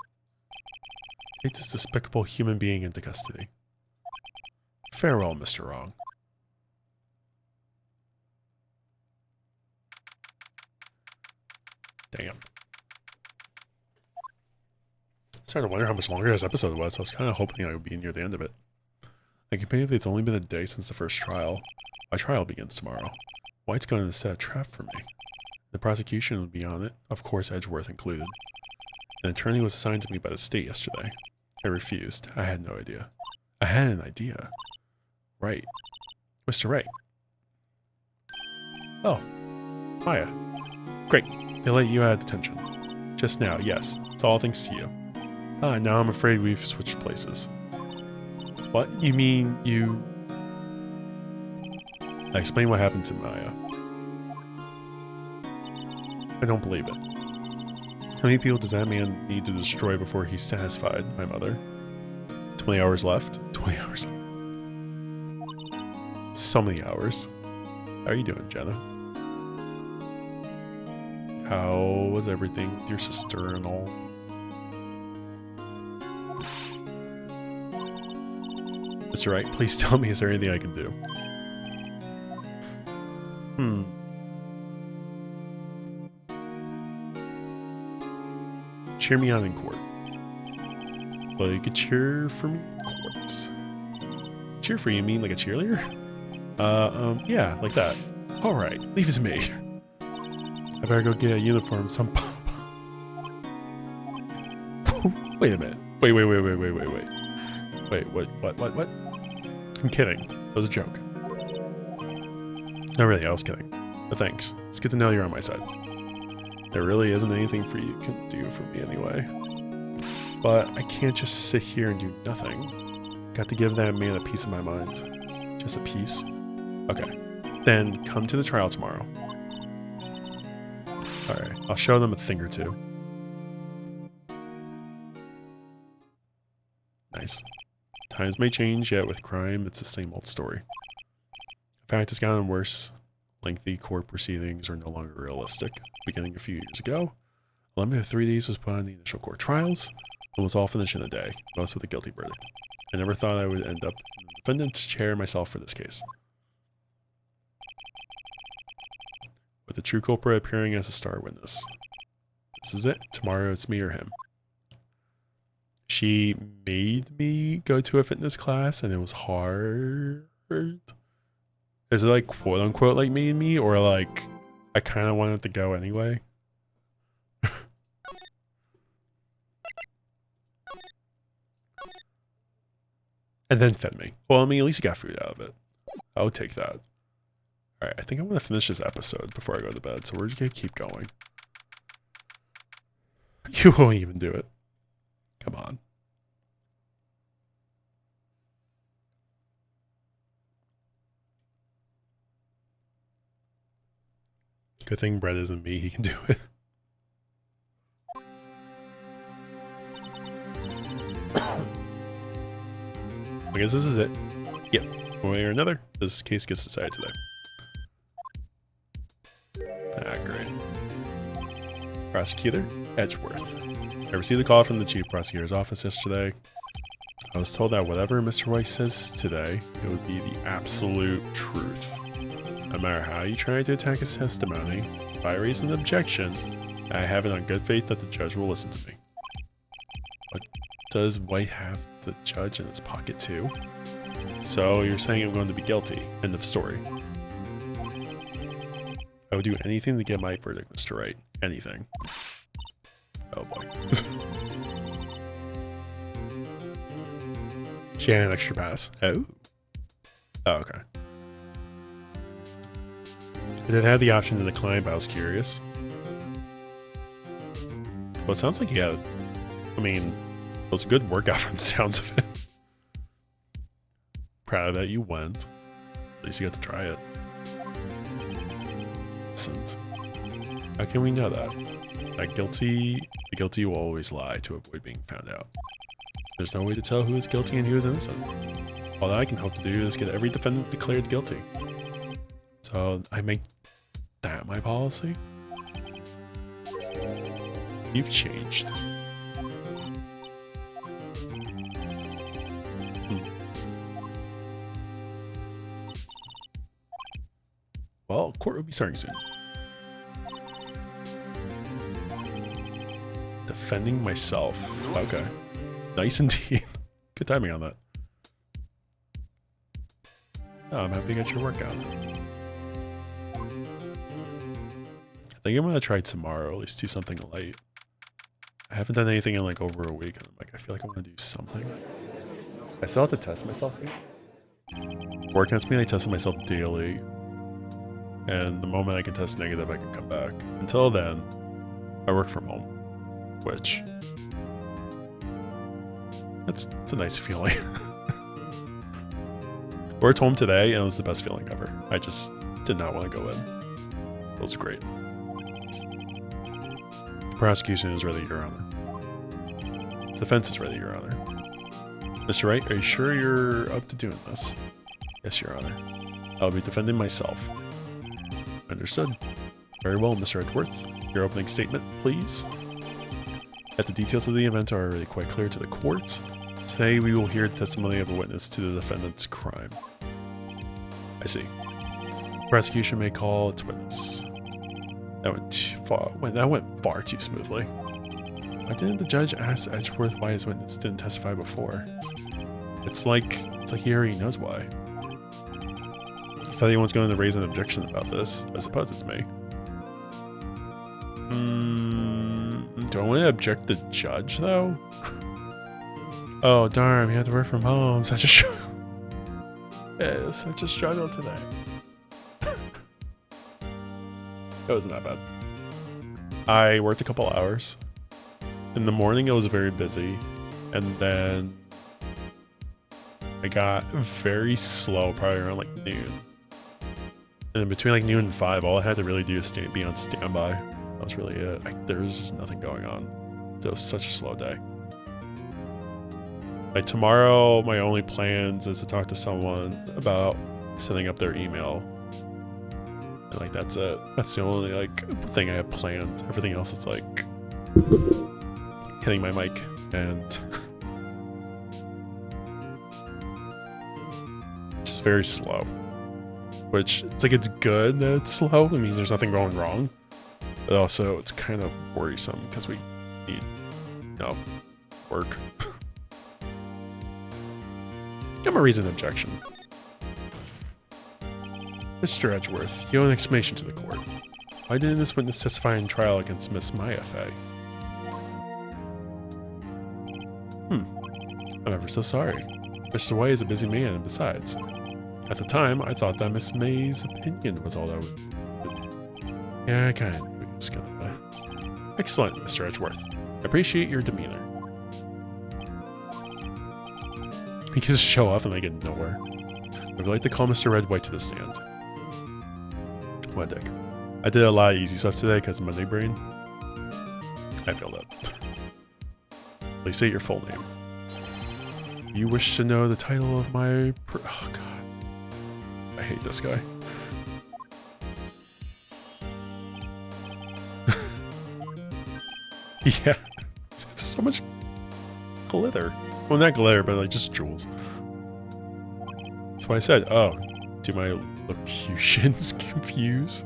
Take this despicable human being into custody. Farewell, Mr. Wrong. Damn. Started to wonder how much longer this episode was. I was kind of hoping I would be near the end of it. I can believe it's only been a day since the first trial. My trial begins tomorrow. White's going to set a trap for me. The prosecution would be on it, of course Edgeworth included. An attorney was assigned to me by the state yesterday. I refused. I had no idea. I had an idea. Right. Mr. Wright. Oh. Maya. Great. They let you out of detention. Just now, yes. It's all thanks to you. Now I'm afraid we've switched places. What? You mean you... I explained what happened to Maya. I don't believe it. How many people does that man need to destroy before he's satisfied, my mother? 20 hours left? 20 hours. So many hours. How are you doing, Jenna? How was everything with your sister and all? Mr. Wright, please tell me, is there anything I can do? Cheer me on in court. Well, you could cheer for me in court. Cheer for you mean like a cheerleader? Yeah, like that. Alright, leave it to me. I better go get a uniform, some pop. Wait a minute. Wait. Wait, what? I'm kidding. That was a joke. No, really, I was kidding. But thanks. It's good to know you're on my side. There really isn't anything for you can do for me anyway. But I can't just sit here and do nothing. Got to give that man a piece of my mind. Just a piece? Okay. Then come to the trial tomorrow. Alright, I'll show them a thing or two. Nice. Times may change, yet with crime, it's the same old story. In fact, it's gotten worse. Lengthy court proceedings are no longer realistic. Beginning a few years ago, a limit of 3 days was put on the initial court trials, and was all finished in a day, most with a guilty verdict. I never thought I would end up in the defendant's chair myself for this case. With the true culprit appearing as a star witness. This is it. Tomorrow it's me or him. She made me go to a fitness class and it was hard. Is it like quote unquote like made me, or like I kind of wanted to go anyway? And then fed me. Well, I mean, at least you got food out of it. I would take that. Alright, I think I'm going to finish this episode before I go to bed, so we're just going to keep going. You won't even do it. Come on. Good thing Brett isn't me, he can do it. I guess this is it. Yep, one way or another, this case gets decided today. Ah, great. Prosecutor, Edgeworth. I received a call from the chief prosecutor's office yesterday. I was told that whatever Mr. Wright says today, it would be the absolute truth. No matter how you try to attack his testimony, If I raise an objection, I have it on good faith that the judge will listen to me. But does White have the judge in his pocket too? So you're saying I'm going to be guilty. End of story. I would do anything to get my verdict, Mr. Wright. Anything. Oh boy. She had an extra pass. Oh. Oh, okay. I did have the option to decline, but I was curious. Well, it sounds like you had... I mean, it was a good workout from the sounds of it. Proud that you went. At least you got to try it. Listen, how can we know that? The guilty will always lie to avoid being found out. There's no way to tell who is guilty and who is innocent. All that I can hope to do is get every defendant declared guilty. So I make that my policy? You've changed. Well, court will be starting soon. Defending myself. Okay. Nice indeed. Good timing on that. Oh, I'm happy you got your workout. I think I'm gonna try tomorrow, at least do something light. I haven't done anything in like over a week, and I'm like, I feel like I want to do something. I still have to test myself here. Work against me, I tested myself daily. And the moment I can test negative, I can come back. Until then, I work from home. Which... It's a nice feeling. Worked home today, and it was the best feeling ever. I just did not want to go in. It was great. Prosecution is ready, Your Honor. Defense is ready, Your Honor. Mr. Wright, are you sure you're up to doing this? Yes, Your Honor. I'll be defending myself. Understood. Very well, Mr. Edgeworth. Your opening statement, please. That the details of the event are already quite clear to the court. Today we will hear the testimony of a witness to the defendant's crime. I see. Prosecution may call its witness. That went too far. That went far too smoothly. Why didn't the judge ask Edgeworth why his witness didn't testify before? It's like he already knows why. I thought anyone's going to raise an objection about this. I suppose it's me. Do I want to object the judge, though? Oh, darn, we had to work from home. Such a struggle. Yeah, such a struggle today. It wasn't that bad. I worked a couple hours. In the morning, it was very busy. And then I got very slow, probably around like noon. And in between like noon and 5, all I had to really do is be on standby. That was really it. There was just nothing going on. It was such a slow day. Like tomorrow, my only plans is to talk to someone about setting up their email. And like that's it. That's the only like thing I have planned. Everything else is like hitting my mic and just very slow. Which it's like it's good that it's slow. I mean, there's nothing going wrong. But also, it's kind of worrisome because we need, work. Give him a reason objection. Mr. Edgeworth, you owe an explanation to the court. Why didn't this witness testify in trial against Miss Maya Fey? I'm ever so sorry. Mr. White is a busy man, and besides, at the time, I thought that Miss May's opinion was all that would... Yeah, I kind of knew he was gonna... Excellent, Mr. Edgeworth. I appreciate your demeanor. He can just show up and they get nowhere. I would like to call Mr. Red White to the stand. What a dick. I did a lot of easy stuff today because of Monday brain. I failed it. Please state your full name. You wish to know the title of my... Oh, God. I hate this guy. Yeah. So much glitter. Well, not glitter, but like just jewels. That's why I said, oh, do my locutions confuse?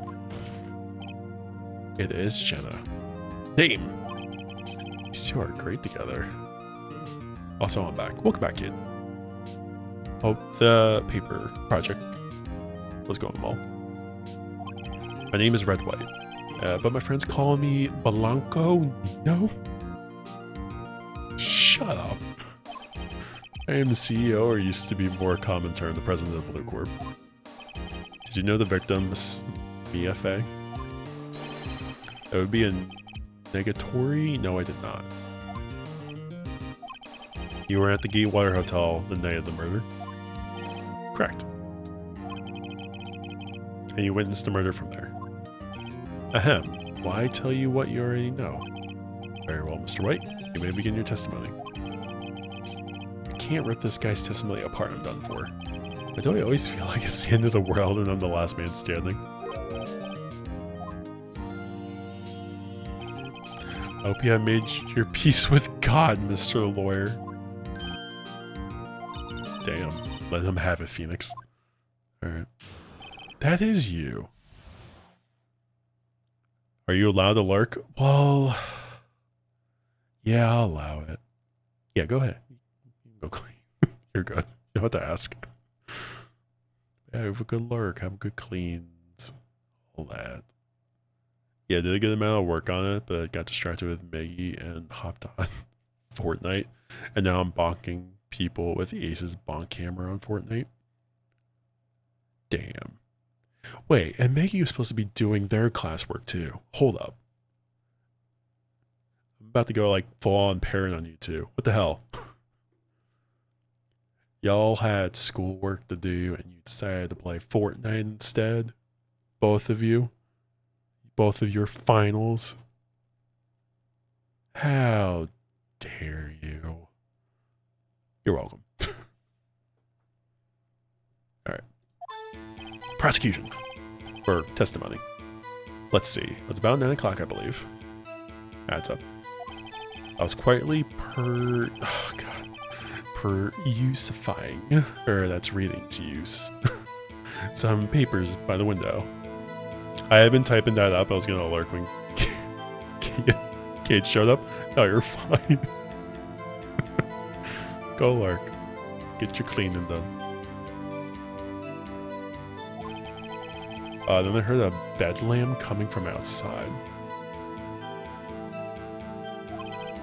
It is Jenna. Name! These two are great together. Also, I'm back. Welcome back, kid. Hope the paper project was going well. My name is Red White, but my friends call me Blanco Nino. Shut up. I am the CEO, or used to be more common term, the president of Blue Corp. Did you know the victim is BFA? That would be a negatory? No, I did not. You were at the Gatewater Hotel the night of the murder? Correct. And you witnessed the murder from there. Ahem. Why tell you what you already know? Very well, Mr. Wright. You may begin your testimony. I can't rip this guy's testimony apart. I'm done for. Why don't I always feel like it's the end of the world and I'm the last man standing? I hope you have made your peace with God, Mr. Lawyer. Damn. Let him have it, Phoenix. Alright. That is you. Are you allowed to lurk? Well... yeah, I'll allow it. Yeah, go ahead. Go clean. You're good. You know what to ask. Yeah, have a good lurk. Have a good cleans. All that. Yeah, did a good amount of work on it, but got distracted with Maggie and hopped on Fortnite. And now I'm bonking people with Ace's bonk camera on Fortnite. Damn. Wait, and Maggie was supposed to be doing their classwork too. Hold up. I'm about to go like full on parent on you two. What the hell? Y'all had schoolwork to do and you decided to play Fortnite instead? Both of you? Both of your finals? How dare you? You're welcome. Alright. Prosecution. Or testimony. Let's see. It's about 9 o'clock, I believe. Adds up. I was quietly perusifying, or that's reading to use, some papers by the window. I had been typing that up. I was gonna lurk when Kate showed up. No, you're fine. Go lurk. Get your cleaning done. Then I heard a bedlam coming from outside.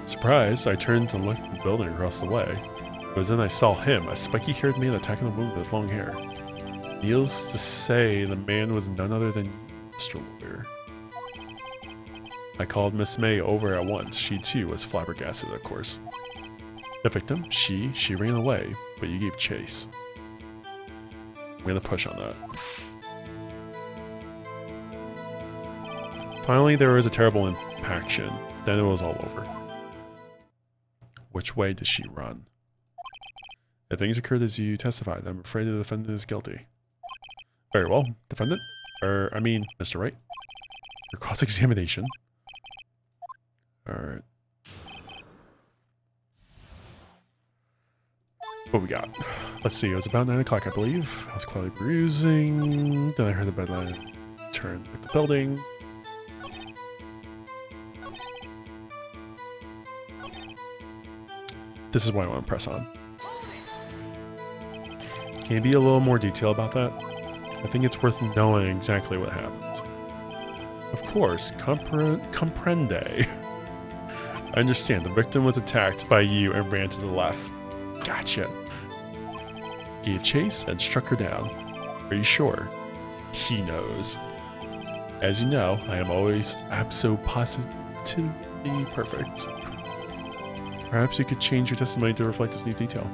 Surprised, I turned to look at the building across the way. It was then I saw him, a spiky-haired man attacking a woman with long hair. Needless to say, the man was none other than Mr. Lawyer. I called Miss May over at once. She too was flabbergasted, of course. The victim, she ran away, but you gave chase. I'm gonna push on that. Finally, there was a terrible impaction. Then it was all over. Which way did she run? If things occurred as you testified, I'm afraid the defendant is guilty. Very well, defendant. Mr. Wright. Your cross-examination. Alright. What we got? Let's see, it was about 9 o'clock, I believe. I was quietly perusing. Then I heard the bedline turn with the building. This is what I want to press on. Can you be a little more detailed about that? I think it's worth knowing exactly what happened. Of course, comprende. I understand. The victim was attacked by you and ran to the left. Gotcha. Gave chase and struck her down. Are you sure? He knows. As you know, I am always absolutely perfect. Perhaps you could change your testimony to reflect this new detail.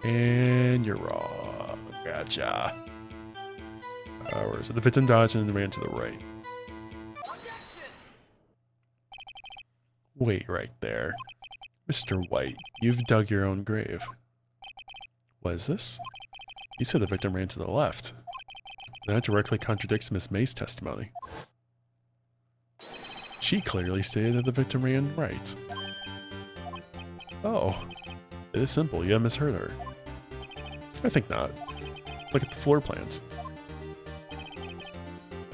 And you're wrong. Gotcha. Where is it? The victim dodged and ran to the right. Wait right there. Mr. White, you've dug your own grave. What is this? You said the victim ran to the left. That directly contradicts Miss May's testimony. She clearly stated that the victim ran right. Oh, it is simple. You have misheard her. I think not. Look at the floor plans.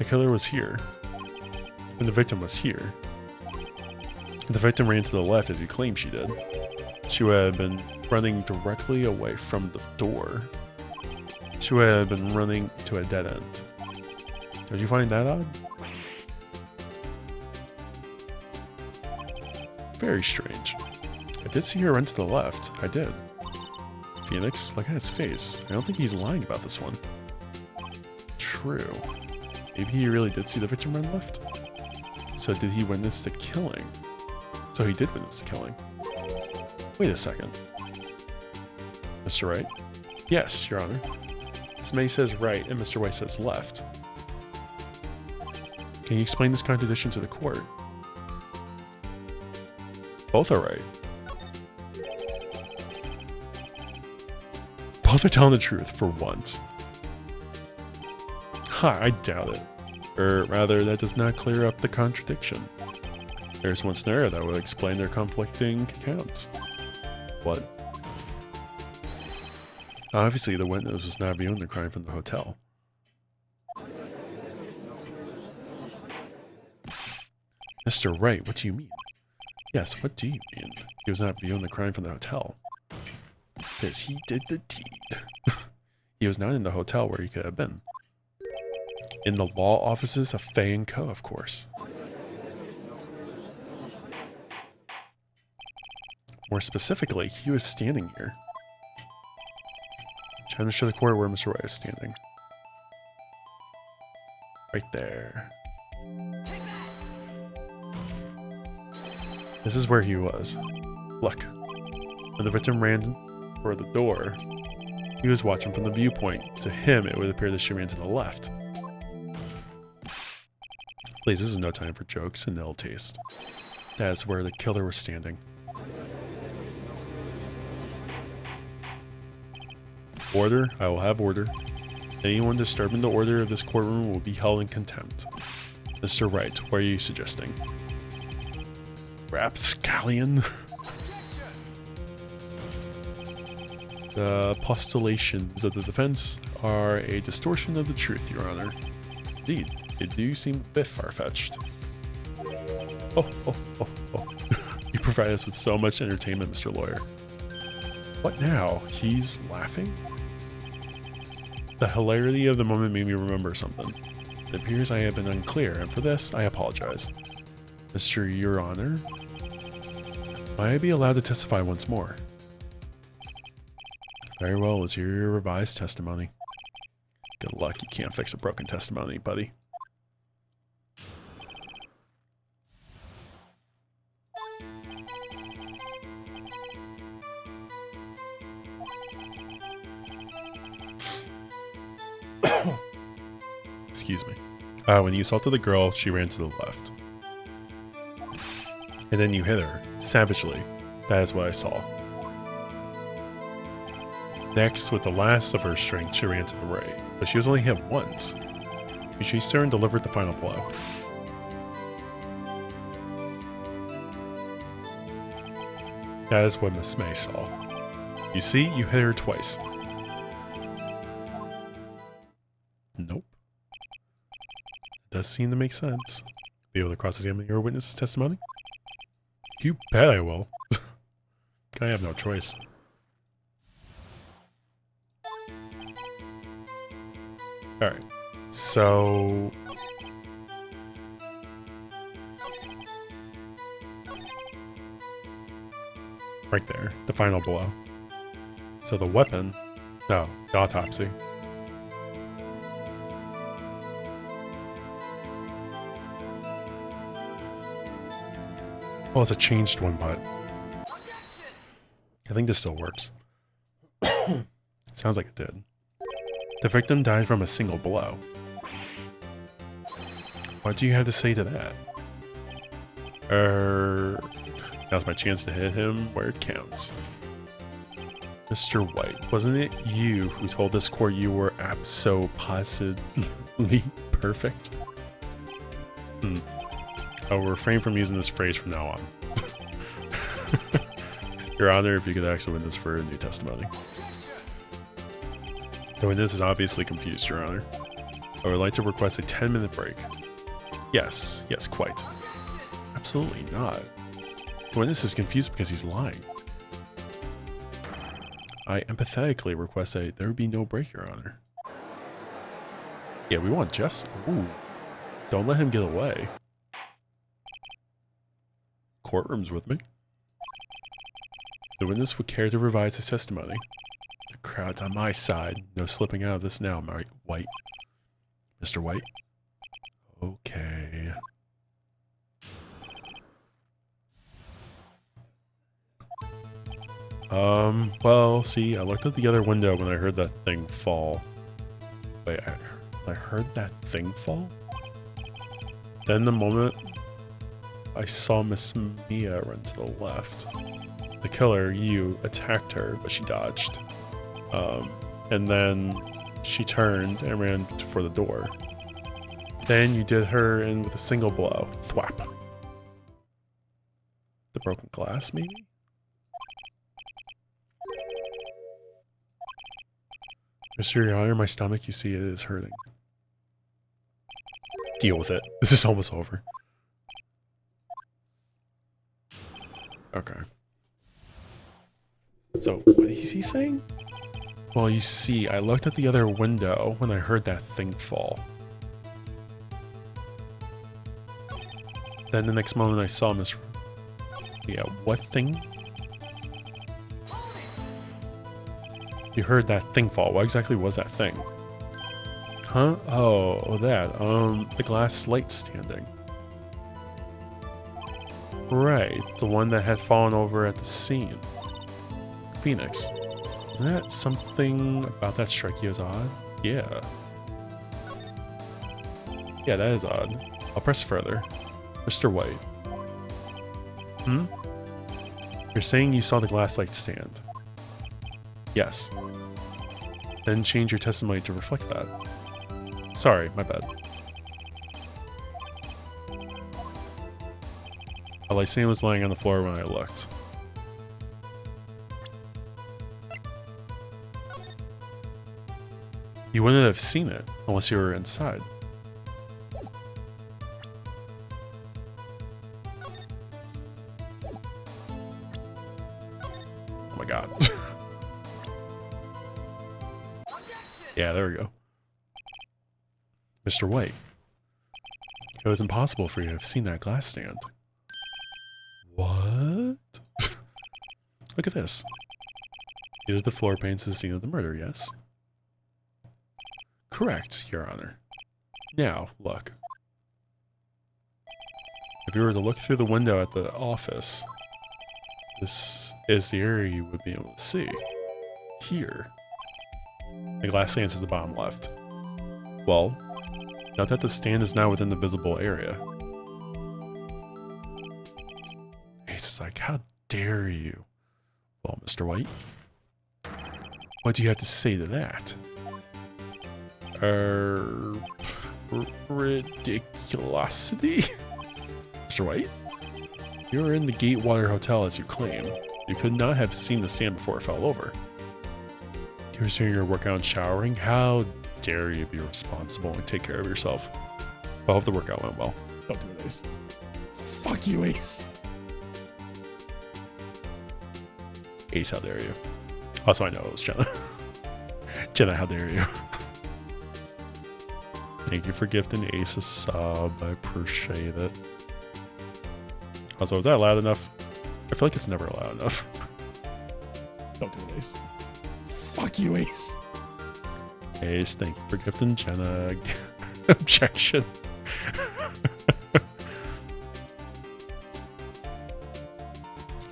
The killer was here. And the victim was here. The victim ran to the left as you claimed she did. She would have been running directly away from the door. She would have been running to a dead end. Don't you find that odd? Very strange. I did see her run to the left. I did. Phoenix, look at his face. I don't think he's lying about this one. True. Maybe he really did see the victim run left? So did he witness the killing? So he did witness the killing. Wait a second. Mr. Wright? Yes, Your Honor. Ms. May says right and Mr. White says left. Can you explain this contradiction to the court? Both are right. Both are telling the truth for once. Ha, I doubt it. Or rather, that does not clear up the contradiction. There's one scenario that would explain their conflicting accounts. What? Obviously, the witness was not viewing the crime from the hotel. Mr. Wright, what do you mean? Yes, what do you mean? He was not viewing the crime from the hotel. Yes, he did the deed. He was not in the hotel where he could have been. In the law offices of Fay & Co., of course. More specifically, he was standing here. Trying to show the court where Mr. Wright is standing. Right there. This is where he was. Look. When the victim ran for the door, he was watching from the viewpoint. To him, it would appear that she ran to the left. Please, this is no time for jokes and ill taste. That is where the killer was standing. Order, I will have order. Anyone disturbing the order of this courtroom will be held in contempt. Mr. Wright, what are you suggesting? Rapscallion? The postulations of the defense are a distortion of the truth, Your Honor. Indeed, they do seem a bit far-fetched. Oh. You provide us with so much entertainment, Mr. Lawyer. What now? He's laughing? The hilarity of the moment made me remember something. It appears I have been unclear, and for this, I apologize. Mr. Your Honor, might I be allowed to testify once more? Very well, let's hear your revised testimony. Good luck, you can't fix a broken testimony, buddy. Excuse me. When you assaulted the girl, she ran to the left. And then you hit her, savagely. That is what I saw. Next, with the last of her strength, she ran to the right. But she was only hit once. You chased her and delivered the final blow. That is what Miss May saw. You see, you hit her twice. Nope. Does seem to make sense. Be able to cross-examine your witness's testimony? You bet I will. I have no choice. Alright, so... right there, the final blow. So the weapon... no, the autopsy. Well, it's a changed one, but I think this still works. Sounds like it did. The victim died from a single blow. What do you have to say to that? Now's my chance to hit him where it counts. Mr. White, wasn't it you who told this court you were abso-positively perfect? I will refrain from using this phrase from now on. Your Honor, if you could ask the witness for a new testimony. The witness is obviously confused, Your Honor. I would like to request a 10-minute break. Yes, yes, quite. Absolutely not. The witness is confused because he's lying. I empathetically request that there be no break, Your Honor. Yeah, we want justice. Ooh. Don't let him get away. Courtroom's with me. The witness would care to revise his testimony. The crowd's on my side. No slipping out of this now, White. Mr. White? Okay. Well, see, I looked at the other window when I heard that thing fall. Wait, I heard that thing fall? Then the moment I saw Miss Mia run to the left. The killer, you, attacked her, but she dodged. And then she turned and ran for the door. Then you did her in with a single blow. Thwap. The broken glass, maybe? Mr. Your Honor, my stomach, you see, it is hurting. Deal with it. This is almost over. Okay. So, what is he saying? Well, you see, I looked at the other window when I heard that thing fall. Then the next moment I saw Miss... Yeah, what thing? You heard that thing fall. What exactly was that thing? Huh? Oh, that. The glass light standing. Right, the one that had fallen over at the scene. Phoenix. Isn't that something about that strike you as odd? Yeah. Yeah, that is odd. I'll press further. Mr. White. Hmm? You're saying you saw the glass light stand? Yes. Then change your testimony to reflect that. Sorry, my bad. A light stand was lying on the floor when I looked. You wouldn't have seen it unless you were inside. Oh my god. Yeah, there we go. Mr. White. It was impossible for you to have seen that glass stand. What? Look at this. These are the floor paints of the scene of the murder, yes? Correct, Your Honor. Now, look. If you were to look through the window at the office, this is the area you would be able to see. Here. The glass stand is the bottom left. Well, note that the stand is now within the visible area. It's like, how dare you? Well, Mr. White, what do you have to say to that? Ridiculosity? Mr. White? You were in the Gatewater Hotel as you claim. You could not have seen the stand before it fell over. You were doing your workout and showering? How dare you be responsible and take care of yourself? I hope the workout went well. Don't do it, Ace. Fuck you, Ace. Ace, how dare you? Also, I know it was Jenna. Jenna, how dare you? Thank you for gifting Ace a sub. I appreciate it. Also, is that loud enough? I feel like it's never loud enough. Don't do it, Ace. Fuck you, Ace. Ace, thank you for gifting Jenna. Objection.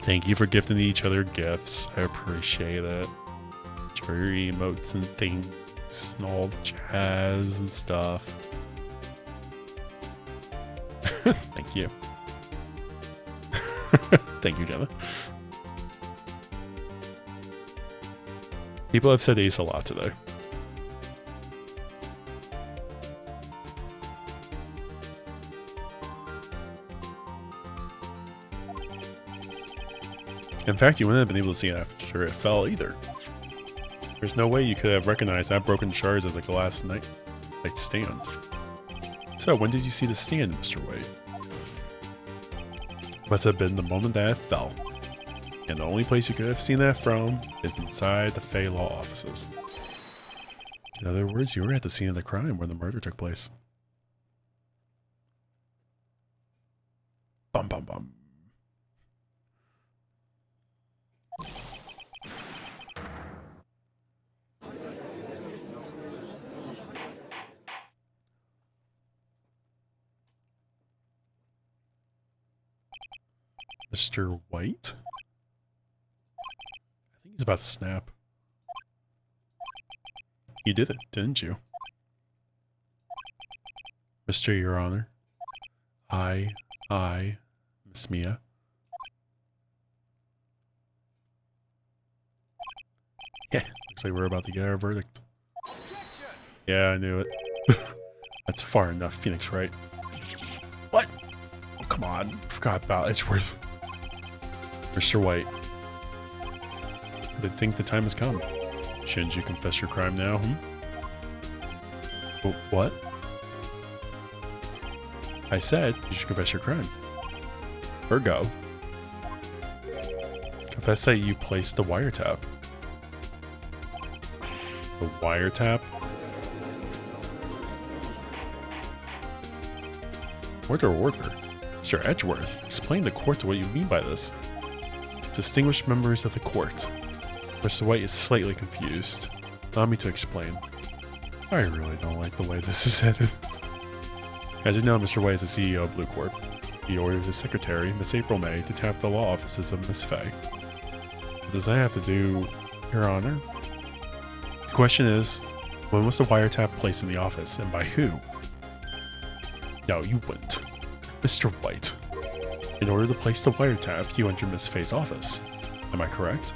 Thank you for gifting each other gifts. I appreciate it. Your emotes and things and all the jazz and stuff. Thank you. Thank you, Jenna. People have said Ace a lot today. In fact, you wouldn't have been able to see it after it fell either. There's no way you could have recognized that broken shards as a glass Light stand. So, when did you see the stand, Mr. White? Must have been the moment that it fell. And the only place you could have seen that from is inside the Fey Law offices. In other words, you were at the scene of the crime where the murder took place. Bum bum bum. Mr. White? I think he's about to snap. You did it, didn't you? Mr. Your Honor. I, Miss Mia. Yeah, looks like we're about to get our verdict. Yeah, I knew it. That's far enough, Phoenix Wright. What? Oh, come on. Forgot about Edgeworth. Mr. White. I think the time has come. Shouldn't you confess your crime now, What? I said you should confess your crime. Ergo. Confess that you placed the wiretap. The wiretap? Order. Mr. Edgeworth, explain to court what you mean by this. Distinguished members of the court. Mr. White is slightly confused. Allow me to explain. I really don't like the way this is headed. As you know, Mr. White is the CEO of Blue Corp. He ordered his secretary, Miss April May, to tap the law offices of Miss Fay. What does that have to do, Your Honor? The question is, when was the wiretap placed in the office, and by who? No, you wouldn't. Mr. White. In order to place the wiretap, you entered Miss Fay's office. Am I correct?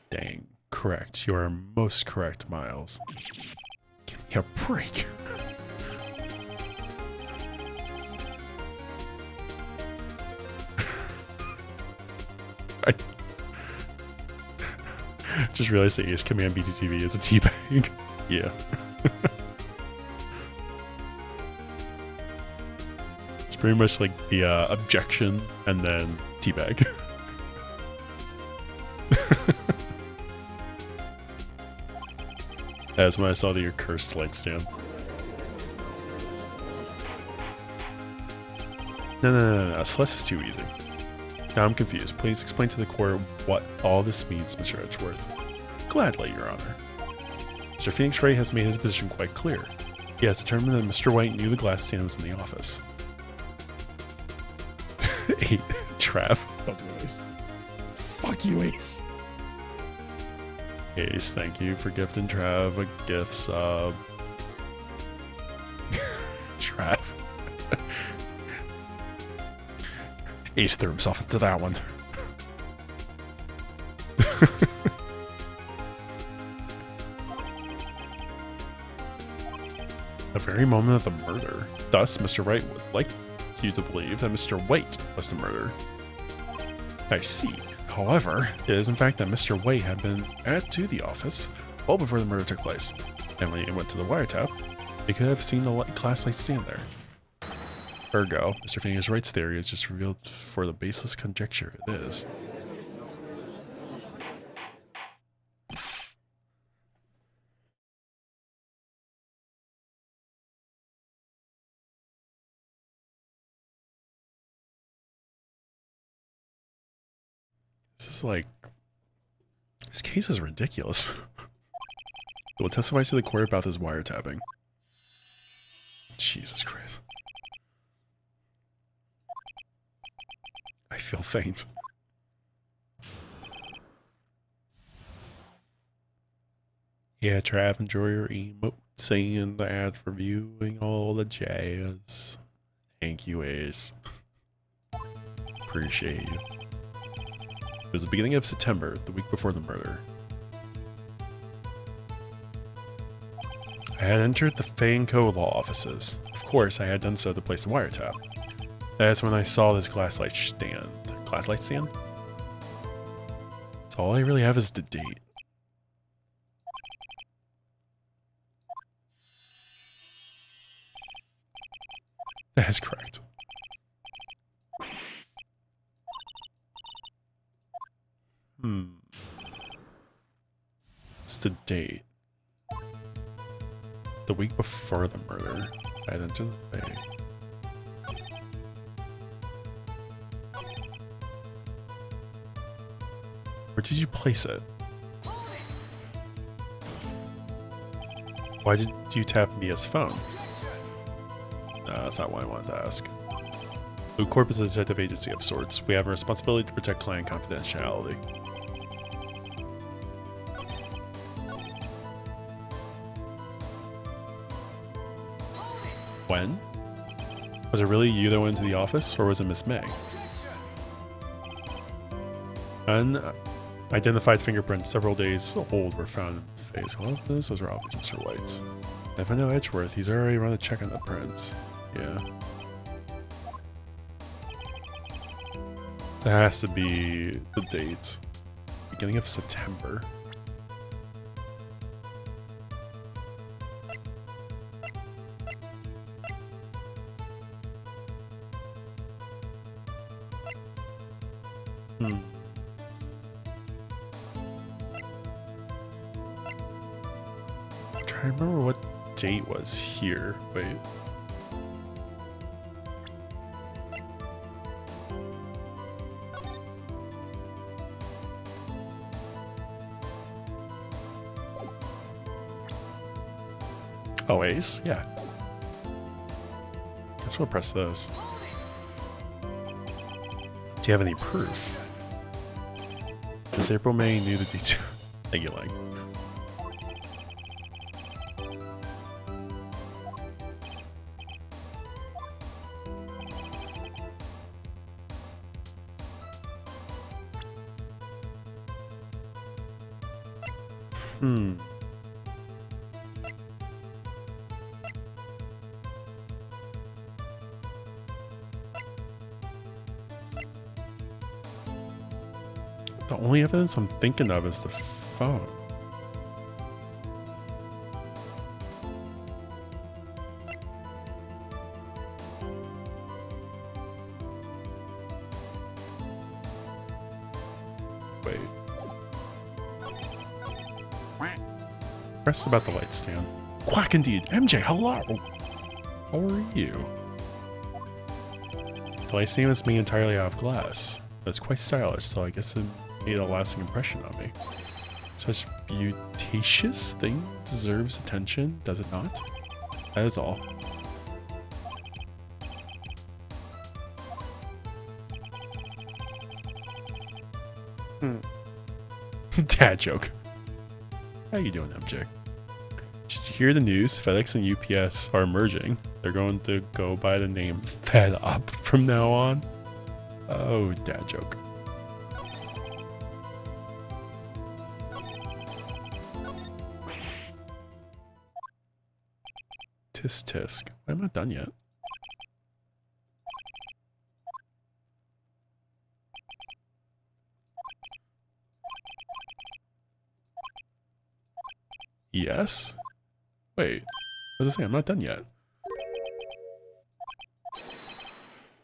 Dang, correct. You are most correct, Miles. Give me a break. I just realized that Ace Command BTTV is a teabag. Yeah. It's pretty much like the objection and then teabag. That's when I saw the accursed light stand. No. Celeste is too easy. Now I'm confused. Please explain to the court what all this means, Mr. Edgeworth. Gladly, Your Honor. Mr. Phoenix Wright has made his position quite clear. He has determined that Mr. White knew the glass stand was in the office. 8. Trav. Don't do Ace. Fuck you, Ace. Ace, thank you for gifting Trav a gift sub. Trav. Ace threw himself into that one. The very moment of the murder. Thus, Mr. Wright would like you to believe that Mr. White was the murderer. I see. However, it is in fact that Mr. White had been to the office well before the murder took place. And when he went to the wiretap, he could have seen the glass light stand there. Ergo, Mr. Phoenix Wright's theory is just revealed for the baseless conjecture it is. This is like... This case is ridiculous. He will testify to the court about this wiretapping. Jesus Christ. I feel faint. Yeah, Trav, enjoy your emote, saying the ad for viewing all the jazz. Thank you, Ace. Appreciate you. It was the beginning of September, the week before the murder. I had entered the Fay & Co. law offices. Of course, I had done so to place the wiretap. That's when I saw this glass light stand. Glass light stand? It's So all I really have is the date. That is correct. It's the date. The week before the murder. I didn't say. Where did you place it? Why did you tap Mia's phone? No, that's not what I wanted to ask. Blue Corp is a detective agency of sorts. We have a responsibility to protect client confidentiality. When? Was it really you that went into the office, or was it Miss May? Unidentified fingerprints several days old were found in the face. All of those were Mr. White's. If I know Edgeworth, he's already run a check on the prints. Yeah. That has to be the date. Beginning of September. I'm trying to remember what date was here. Wait. Oh, Ace? Yeah. Guess we'll press those. Do you have any proof? This April May knew the detail. Thank you, Lang. The only evidence I'm thinking of is the phone. Wait. Press about the light stand. Quack indeed. MJ, hello! How are you? The light stand is made entirely out of glass. It's quite stylish, so I guess it made a lasting impression on me. Such beauticious thing deserves attention, does it not? That is all. Dad joke. How you doing, MJ? Did you hear the news? FedEx and UPS are merging. They're going to go by the name Fed Up from now on. Oh, dad joke. Tisk tisk. I'm not done yet. Yes? Wait. What does it say? I'm not done yet.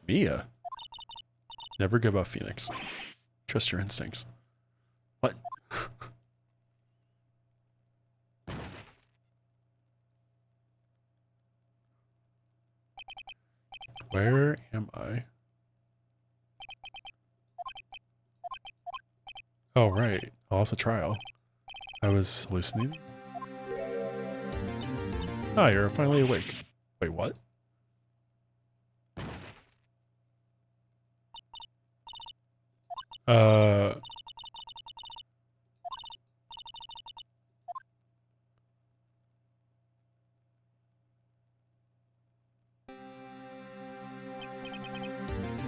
Mia. Never give up, Phoenix. Trust your instincts. What? Where am I? Oh, right. I lost a trial. I was hallucinating. Ah, you're finally awake. Wait, what?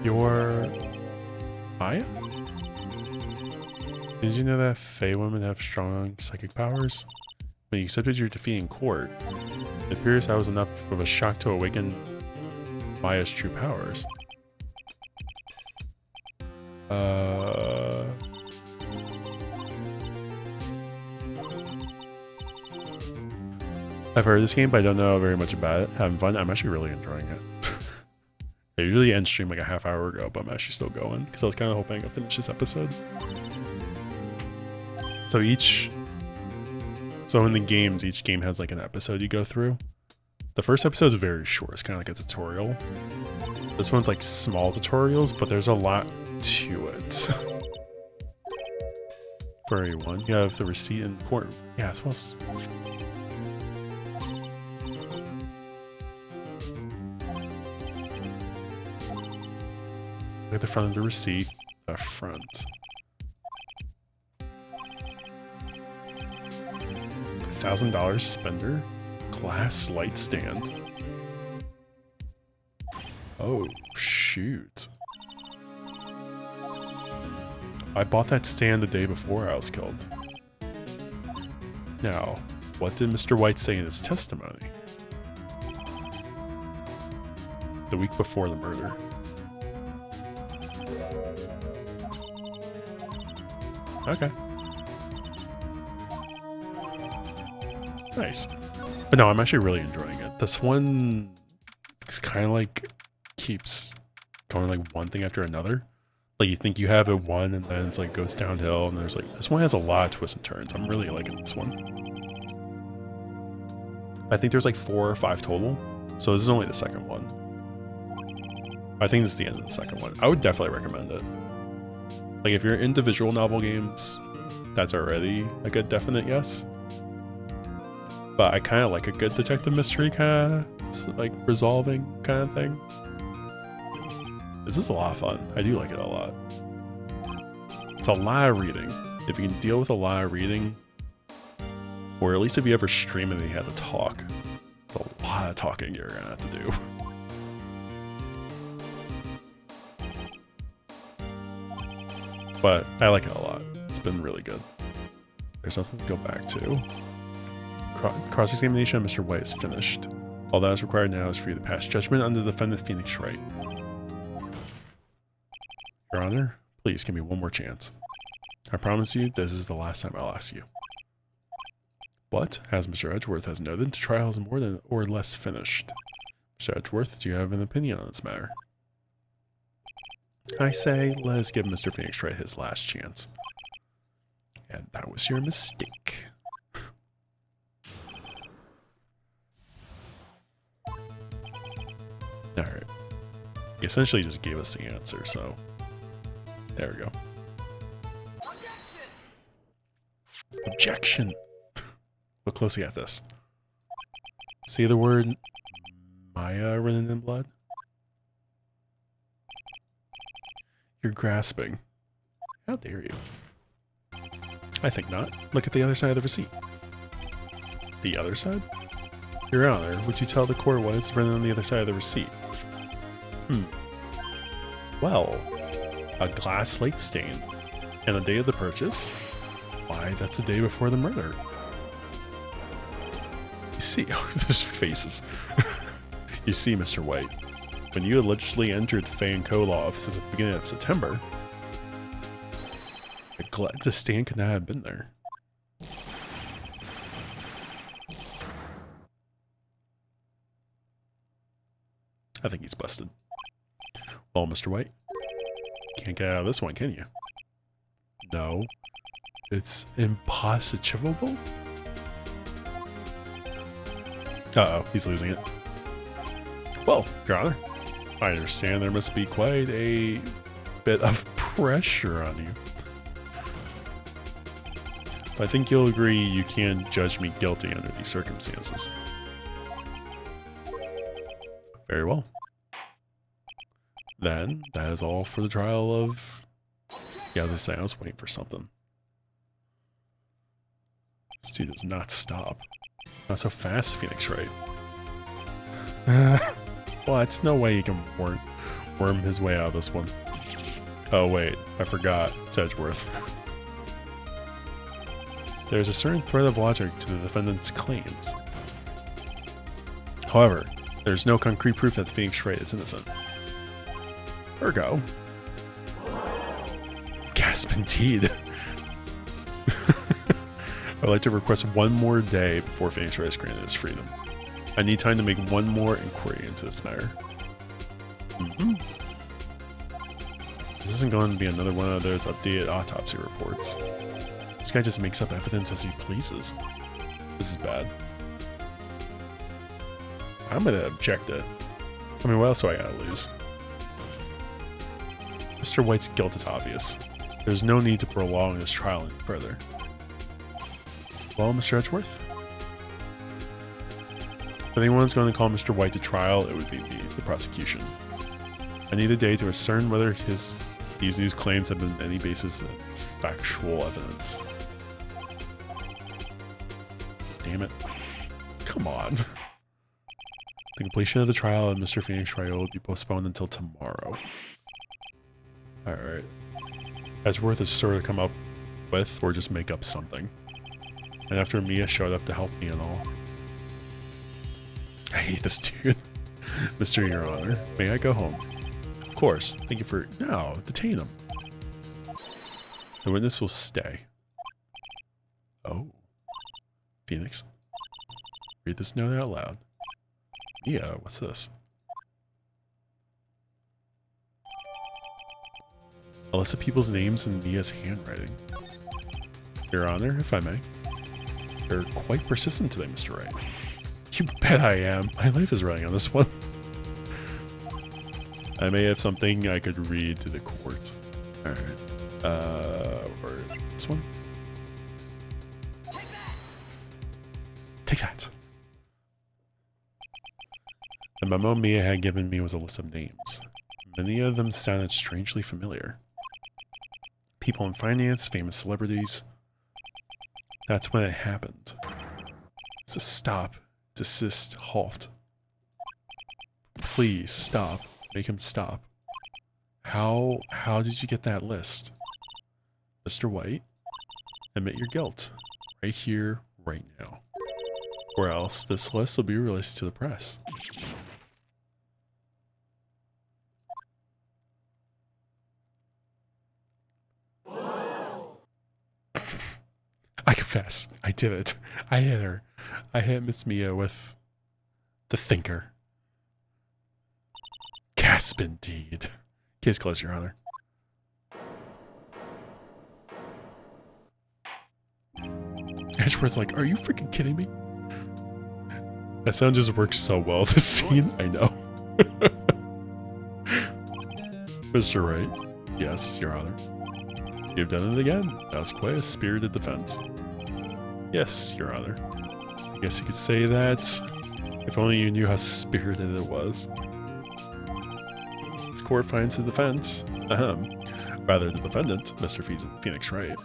You're Maya? Did you know that Fae women have strong psychic powers? When you accepted your defeat in court, it appears that was enough of a shock to awaken Maya's true powers. I've heard of this game, but I don't know very much about it. Having fun. I'm actually really enjoying it. I usually end stream like a half hour ago, but I'm actually still going because I was kind of hoping I'd finish this episode. So in the games, each game has like an episode you go through. The first episode is very short. It's kind of like a tutorial. This one's like small tutorials, but there's a lot to it. For everyone, you have the receipt in court. Yeah, as well as look at the front of the receipt. The front. $1,000 spender. Glass light stand. Oh, shoot. I bought that stand the day before I was killed. Now, what did Mr. White say in his testimony? The week before the murder. Okay. Nice. But no, I'm actually really enjoying it. This one is kind of like keeps going like one thing after another. Like you think you have it one and then it's like goes downhill and there's like, this one has a lot of twists and turns. I'm really liking this one. I think there's like 4 or 5 total. So this is only the second one. I think this is the end of the second one. I would definitely recommend it. Like if you're into visual novel games, that's already like a definite yes. But I kind of like a good detective mystery kind of like resolving kind of thing. This is a lot of fun. I do like it a lot. It's a lot of reading. If you can deal with a lot of reading, or at least if you ever stream and you have to talk, it's a lot of talking you're gonna have to do. But I like it a lot. It's been really good. There's nothing to go back to. Cross-examination of Mr. White is finished. All that is required now is for you to pass judgment on the defendant Phoenix Wright. Your Honor, please give me one more chance. I promise you this is the last time I'll ask you. But, as Mr. Edgeworth has noted, the trial is more than or less finished. Mr. Edgeworth, do you have an opinion on this matter? I say, let us give Mr. Phoenix Wright his last chance. And that was your mistake. Alright. He essentially just gave us the answer, so there we go. Objection! Look closely at this. See the word Maya written in blood? You're grasping. How dare you? I think not. Look at the other side of the receipt. The other side? Your Honor, would you tell the court what is written on the other side of the receipt? Well, a glass light stain. And the day of the purchase? Why, that's the day before the murder. You see, this face is... You see, Mr. White, when you allegedly entered Fay & Co. law offices at the beginning of September, the stain could not have been there. I think he's busted. Well, Mr. White, can't get out of this one, can you? No. It's impossible? Uh-oh, he's losing it. Well, Your Honor, I understand there must be quite a bit of pressure on you. I think you'll agree you can't judge me guilty under these circumstances. Very well. Then, that is all for the trial of... Yeah, I was saying, I was waiting for something. This dude does not stop. Not so fast, Phoenix Wright. What? No way he can worm his way out of this one. Oh wait, I forgot. It's Edgeworth. There's a certain thread of logic to the defendant's claims. However, there's no concrete proof that Phoenix Wright is innocent. Ergo. Gasp indeed. I'd like to request one more day before Phoenix Wright is granted his freedom. I need time to make one more inquiry into this matter. This isn't going to be another one of those updated autopsy reports. This guy just makes up evidence as he pleases. This is bad. I'm gonna object it. I mean, what else do I gotta lose? Mr. White's guilt is obvious. There's no need to prolong this trial any further. Well, Mr. Edgeworth? If anyone's going to call Mr. White to trial, it would be me, the prosecution. I need a day to discern whether these news claims have been any basis of factual evidence. Damn it. Come on. The completion of the trial of Mr. Phoenix Wright will be postponed until tomorrow. Alright. Edgeworth is sure to come up with or just make up something. And after Mia showed up to help me and all. I hate this dude. Mr. Your Honor, may I go home? Of course. Thank you for... No, detain him. The witness will stay. Oh. Phoenix. Read this note out loud. Mia, what's this? A list of people's names in Mia's handwriting. Your Honor, if I may. You're quite persistent today, Mr. Wright. You bet I am. My life is running on this one. I may have something I could read to the court. Alright. Or this one? Take that. The memo Mia had given me was a list of names. Many of them sounded strangely familiar. People in finance, famous celebrities. That's when it happened. It's a stop, desist, halt. Please stop. Make him stop. How did you get that list? Mr. White, admit your guilt. Right here, right now. Or else this list will be released to the press. I confess, I did it. I hit her. I hit Miss Mia with the thinker. Gasp indeed. Case closed, Your Honor. Edgeworth's like, are you freaking kidding me? That sound just works so well, this scene. I know. Mr. Wright. Yes, Your Honor. You've done it again. That was quite a spirited defense. Yes, Your Honor. I guess you could say that. If only you knew how spirited it was. This court finds the defense. Rather the defendant, Mr. Phoenix Wright.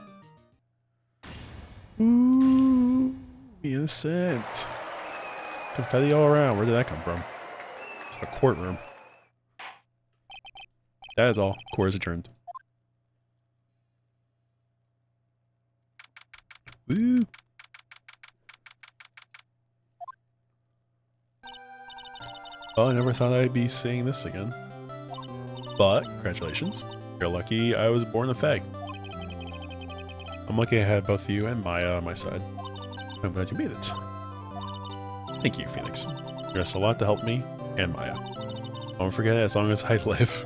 Ooh, innocent. Confetti all around. Where did that come from? It's a courtroom. That is all. Court is adjourned. Woo. Well, I never thought I'd be saying this again. But, congratulations. You're lucky I was born a fag. I'm lucky I had both you and Maya on my side. I'm glad you made it. Thank you, Phoenix. You asked a lot to help me and Maya. I won't forget it as long as I live.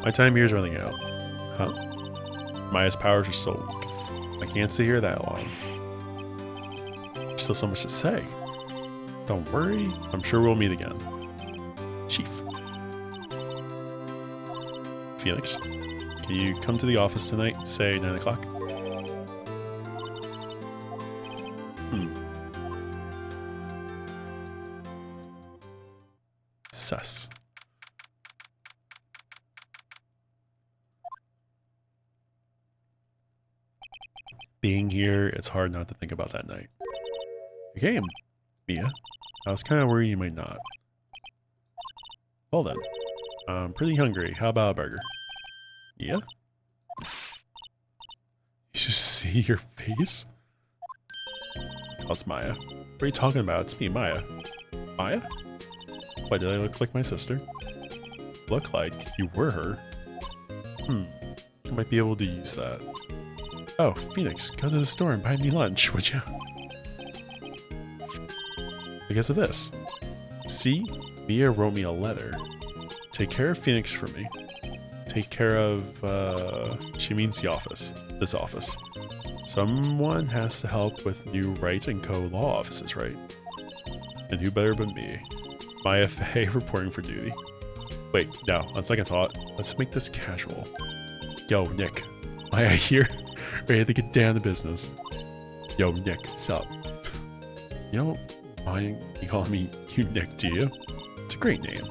My time here is running out. Huh? Maya's powers are so weak. I can't stay here that long. There's still so much to say. Don't worry, I'm sure we'll meet again. Chief. Phoenix, can you come to the office tonight, say 9 o'clock? Sus. Being here, it's hard not to think about that night. You came, Mia. I was kind of worried you might not. Well then, I'm pretty hungry. How about a burger? Mia? You should see your face. Oh, it's Maya. What are you talking about? It's me, Maya. Maya? Why, did I look like my sister? Look like you were her. I might be able to use that. Oh, Phoenix, go to the store and buy me lunch, would you? Because of this. See? Mia wrote me a letter. Take care of Phoenix for me. Take care of, she means the office. This office. Someone has to help with new Wright and Co. law offices, right? And who better but me? Maya Fey reporting for duty. Wait, no, on second thought, let's make this casual. Yo, Nick. Maya here. Ready to get down to business. Yo, Nick, sup? You don't mind you calling me you Nick, do you? It's a great name.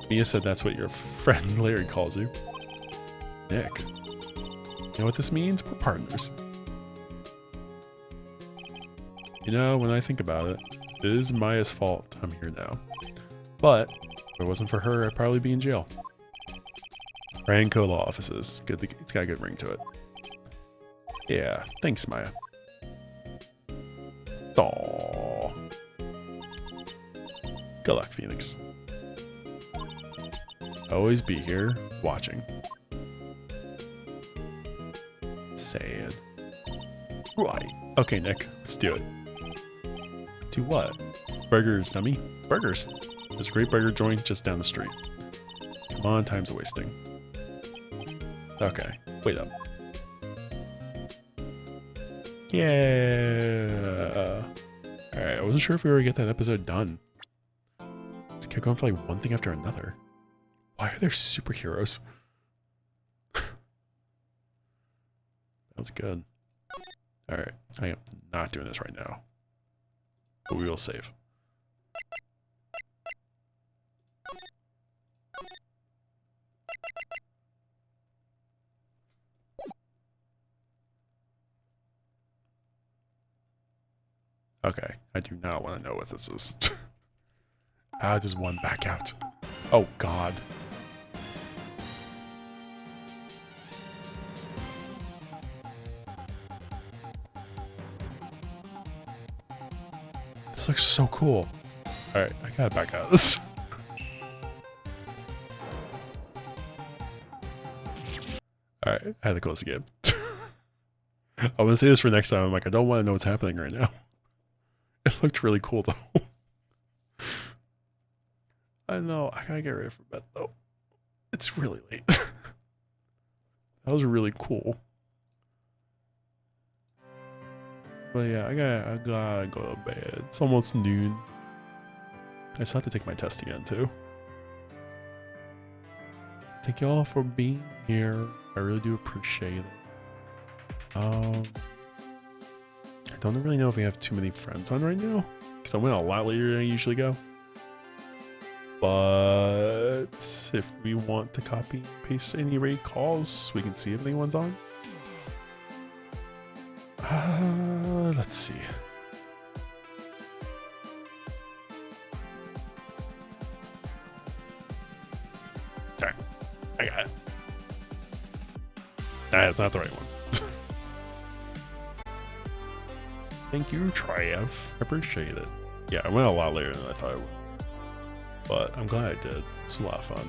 Mia said that's what your friend Larry calls you. Nick. You know what this means? We're partners. You know, when I think about it, it is Maya's fault I'm here now. But if it wasn't for her, I'd probably be in jail. Ranco Law Offices. Good, it's got a good ring to it. Yeah, thanks, Maya. Aww. Good luck, Phoenix. Always be here, watching. Sad. Right. Okay, Nick, let's do it. Do what? Burgers, dummy. Burgers. There's a great burger joint just down the street. Come on, time's wasting. Okay, wait up. Yeah. Alright, I wasn't sure if we were gonna get that episode done. Just kept going for like one thing after another. Why are there superheroes? That was good. Alright, I am not doing this right now. But we will save. Okay, I do not want to know what this is. How does one back out? Oh god. This looks so cool. Alright, I gotta back out of this. Alright, I had to close the game. I'm gonna say this for next time. I'm like, I don't want to know what's happening right now. It looked really cool though. I know, I gotta get ready for bed though. It's really late. That was really cool. But yeah, I gotta go to bed. It's almost noon. I still have to take my test again too. Thank you all for being here. I really do appreciate it. I don't really know if we have too many friends on right now, because I went a lot later than I usually go. But if we want to copy and paste any raid calls, we can see if anyone's on. Let's see. Okay, I got it. That's not the right one. Thank you, Trev. I appreciate it. Yeah, I went a lot later than I thought I would. But I'm glad I did. It's a lot of fun.